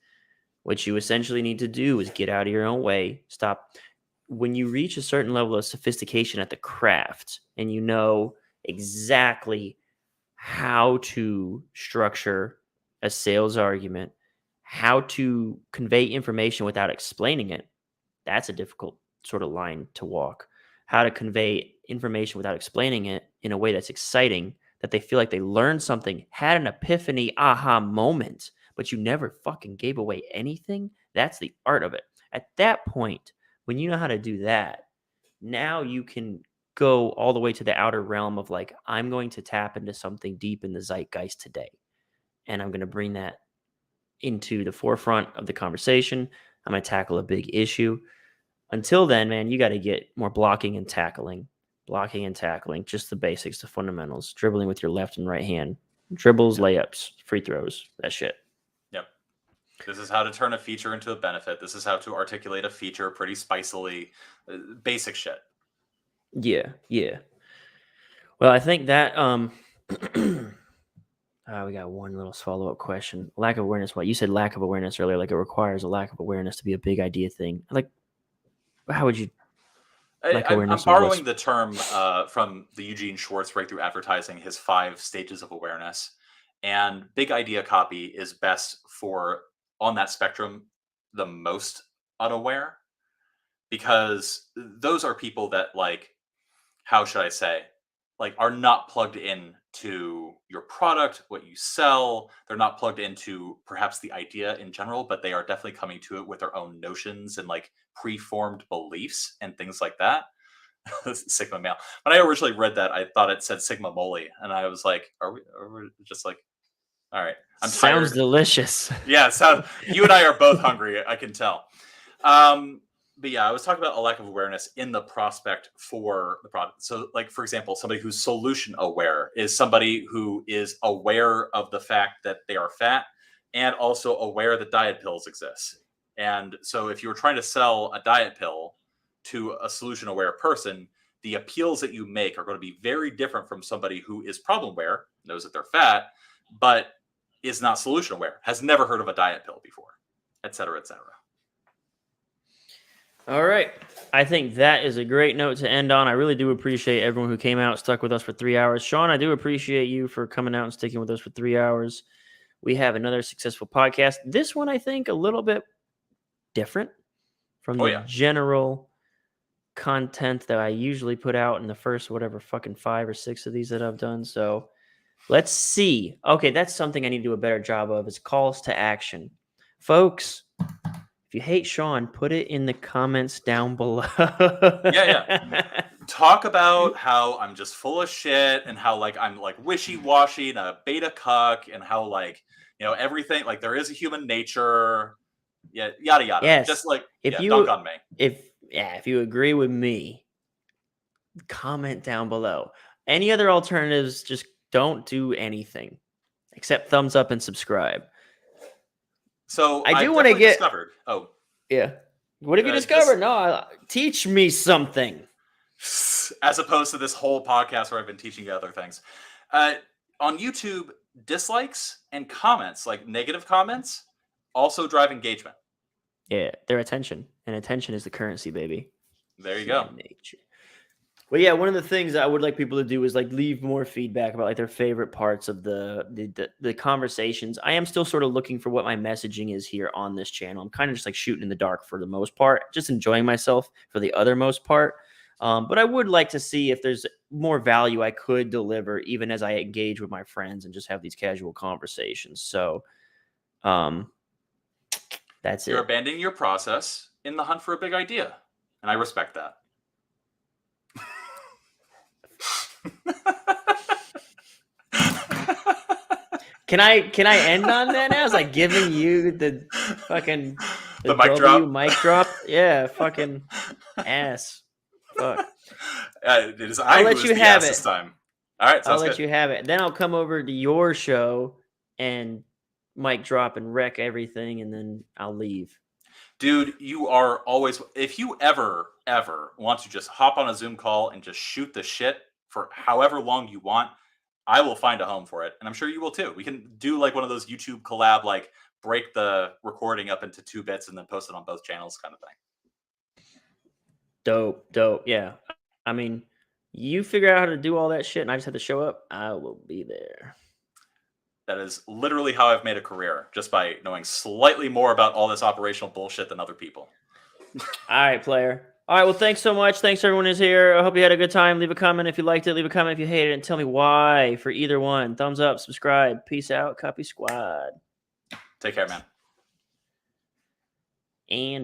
[SPEAKER 1] What you essentially need to do is get out of your own way. Stop. When you reach a certain level of sophistication at the craft and you know exactly how to structure a sales argument, how to convey information without explaining it, that's a difficult sort of line to walk. How to convey information without explaining it in a way that's exciting, that they feel like they learned something, had an epiphany, aha moment, but you never fucking gave away anything. That's the art of it. At that point, when you know how to do that, now you can go all the way to the outer realm of like, I'm going to tap into something deep in the zeitgeist today. And I'm going to bring that into the forefront of the conversation. I'm going to tackle a big issue. Until then, man, you got to get more blocking and tackling. Blocking and tackling, just the basics, the fundamentals. Dribbling with your left and right hand. Dribbles, layups, free throws, that shit.
[SPEAKER 2] Yep. This is how to turn a feature into a benefit. This is how to articulate a feature pretty spicily. Basic shit.
[SPEAKER 1] Yeah, yeah. Well, I think that we got one little follow-up question. Lack of awareness. What you said, lack of awareness earlier, like it requires a lack of awareness to be a big idea thing. Like, how would you lack
[SPEAKER 2] I'm
[SPEAKER 1] awareness of what's
[SPEAKER 2] borrowing the term from the Eugene Schwartz Breakthrough Advertising, his 5 stages of awareness. And big idea copy is best for, on that spectrum, the most unaware, because those are people that, like, how should I say? like are not plugged in to your product, what you sell. They're not plugged into perhaps the idea in general, but they are definitely coming to it with their own notions and like preformed beliefs and things like that. Sigma male. When I originally read that, I thought it said Sigma Moli, and I was like, are we just like, all right, I'm
[SPEAKER 1] Sounds
[SPEAKER 2] tired.
[SPEAKER 1] delicious.
[SPEAKER 2] Yeah, so you and I are both hungry, I can tell. But yeah, I was talking about a lack of awareness in the prospect for the product. So, like, for example, somebody who's solution aware is somebody who is aware of the fact that they are fat and also aware that diet pills exist. And so, if you were trying to sell a diet pill to a solution aware person, the appeals that you make are going to be very different from somebody who is problem aware, knows that they're fat, but is not solution aware, has never heard of a diet pill before, et cetera, et cetera.
[SPEAKER 1] All right. I think that is a great note to end on. I really do appreciate everyone who came out, stuck with us for 3 hours. Sean, I do appreciate you for coming out and sticking with us for 3 hours. We have another successful podcast. This one, I think, a little bit different from the general content that I usually put out in the first, whatever, fucking 5 or 6 of these that I've done. So let's see. Okay, that's something I need to do a better job of is calls to action. Folks, if you hate Sean, put it in the comments down below.
[SPEAKER 2] Yeah. Talk about how I'm just full of shit and how like I'm like wishy-washy and a beta cuck and how like, you know, everything like there is a human nature. Yeah, yada yada.
[SPEAKER 1] Yes.
[SPEAKER 2] Just like
[SPEAKER 1] if you
[SPEAKER 2] dunk on me.
[SPEAKER 1] If you agree with me, comment down below. Any other alternatives, just don't do anything except thumbs up and subscribe.
[SPEAKER 2] So
[SPEAKER 1] I do want to get
[SPEAKER 2] discovered. Oh,
[SPEAKER 1] yeah. What have you discovered? Teach me something.
[SPEAKER 2] As opposed to this whole podcast where I've been teaching you other things. On YouTube, dislikes and comments, like negative comments, also drive engagement.
[SPEAKER 1] Yeah, their attention. And attention is the currency, baby.
[SPEAKER 2] There you go.
[SPEAKER 1] Nature. Well, yeah, one of the things that I would like people to do is like leave more feedback about like their favorite parts of the conversations. I am still sort of looking for what my messaging is here on this channel. I'm kind of just like shooting in the dark for the most part, just enjoying myself for the other most part. But I would like to see if there's more value I could deliver even as I engage with my friends and just have these casual conversations. So that's
[SPEAKER 2] You're
[SPEAKER 1] it.
[SPEAKER 2] abandoning your process in the hunt for a big idea. And I respect that.
[SPEAKER 1] Can I end on that now? I was like giving you the fucking
[SPEAKER 2] the mic drop.
[SPEAKER 1] Mic drop. Yeah, fucking ass. Fuck.
[SPEAKER 2] It is
[SPEAKER 1] I'll let you have it
[SPEAKER 2] this time. All right,
[SPEAKER 1] I'll let you have it. Then I'll come over to your show and mic drop and wreck everything, and then I'll leave.
[SPEAKER 2] Dude, you are always. If you ever want to just hop on a Zoom call and just shoot the shit for however long you want, I will find a home for it, and I'm sure you will too. We can do like one of those YouTube collab, like break the recording up into 2 bits and then post it on both channels, kind of thing.
[SPEAKER 1] Dope. Yeah, I mean, you figure out how to do all that shit, and I just have to show up. I will be there.
[SPEAKER 2] That is literally how I've made a career, just by knowing slightly more about all this operational bullshit than other people.
[SPEAKER 1] All right, player. All right, well, thanks so much. Thanks everyone who's here. I hope you had a good time. Leave a comment if you liked it. Leave a comment if you hated it, and tell me why for either one. Thumbs up, subscribe. Peace out, Copy Squad.
[SPEAKER 2] Take care, man.
[SPEAKER 1] And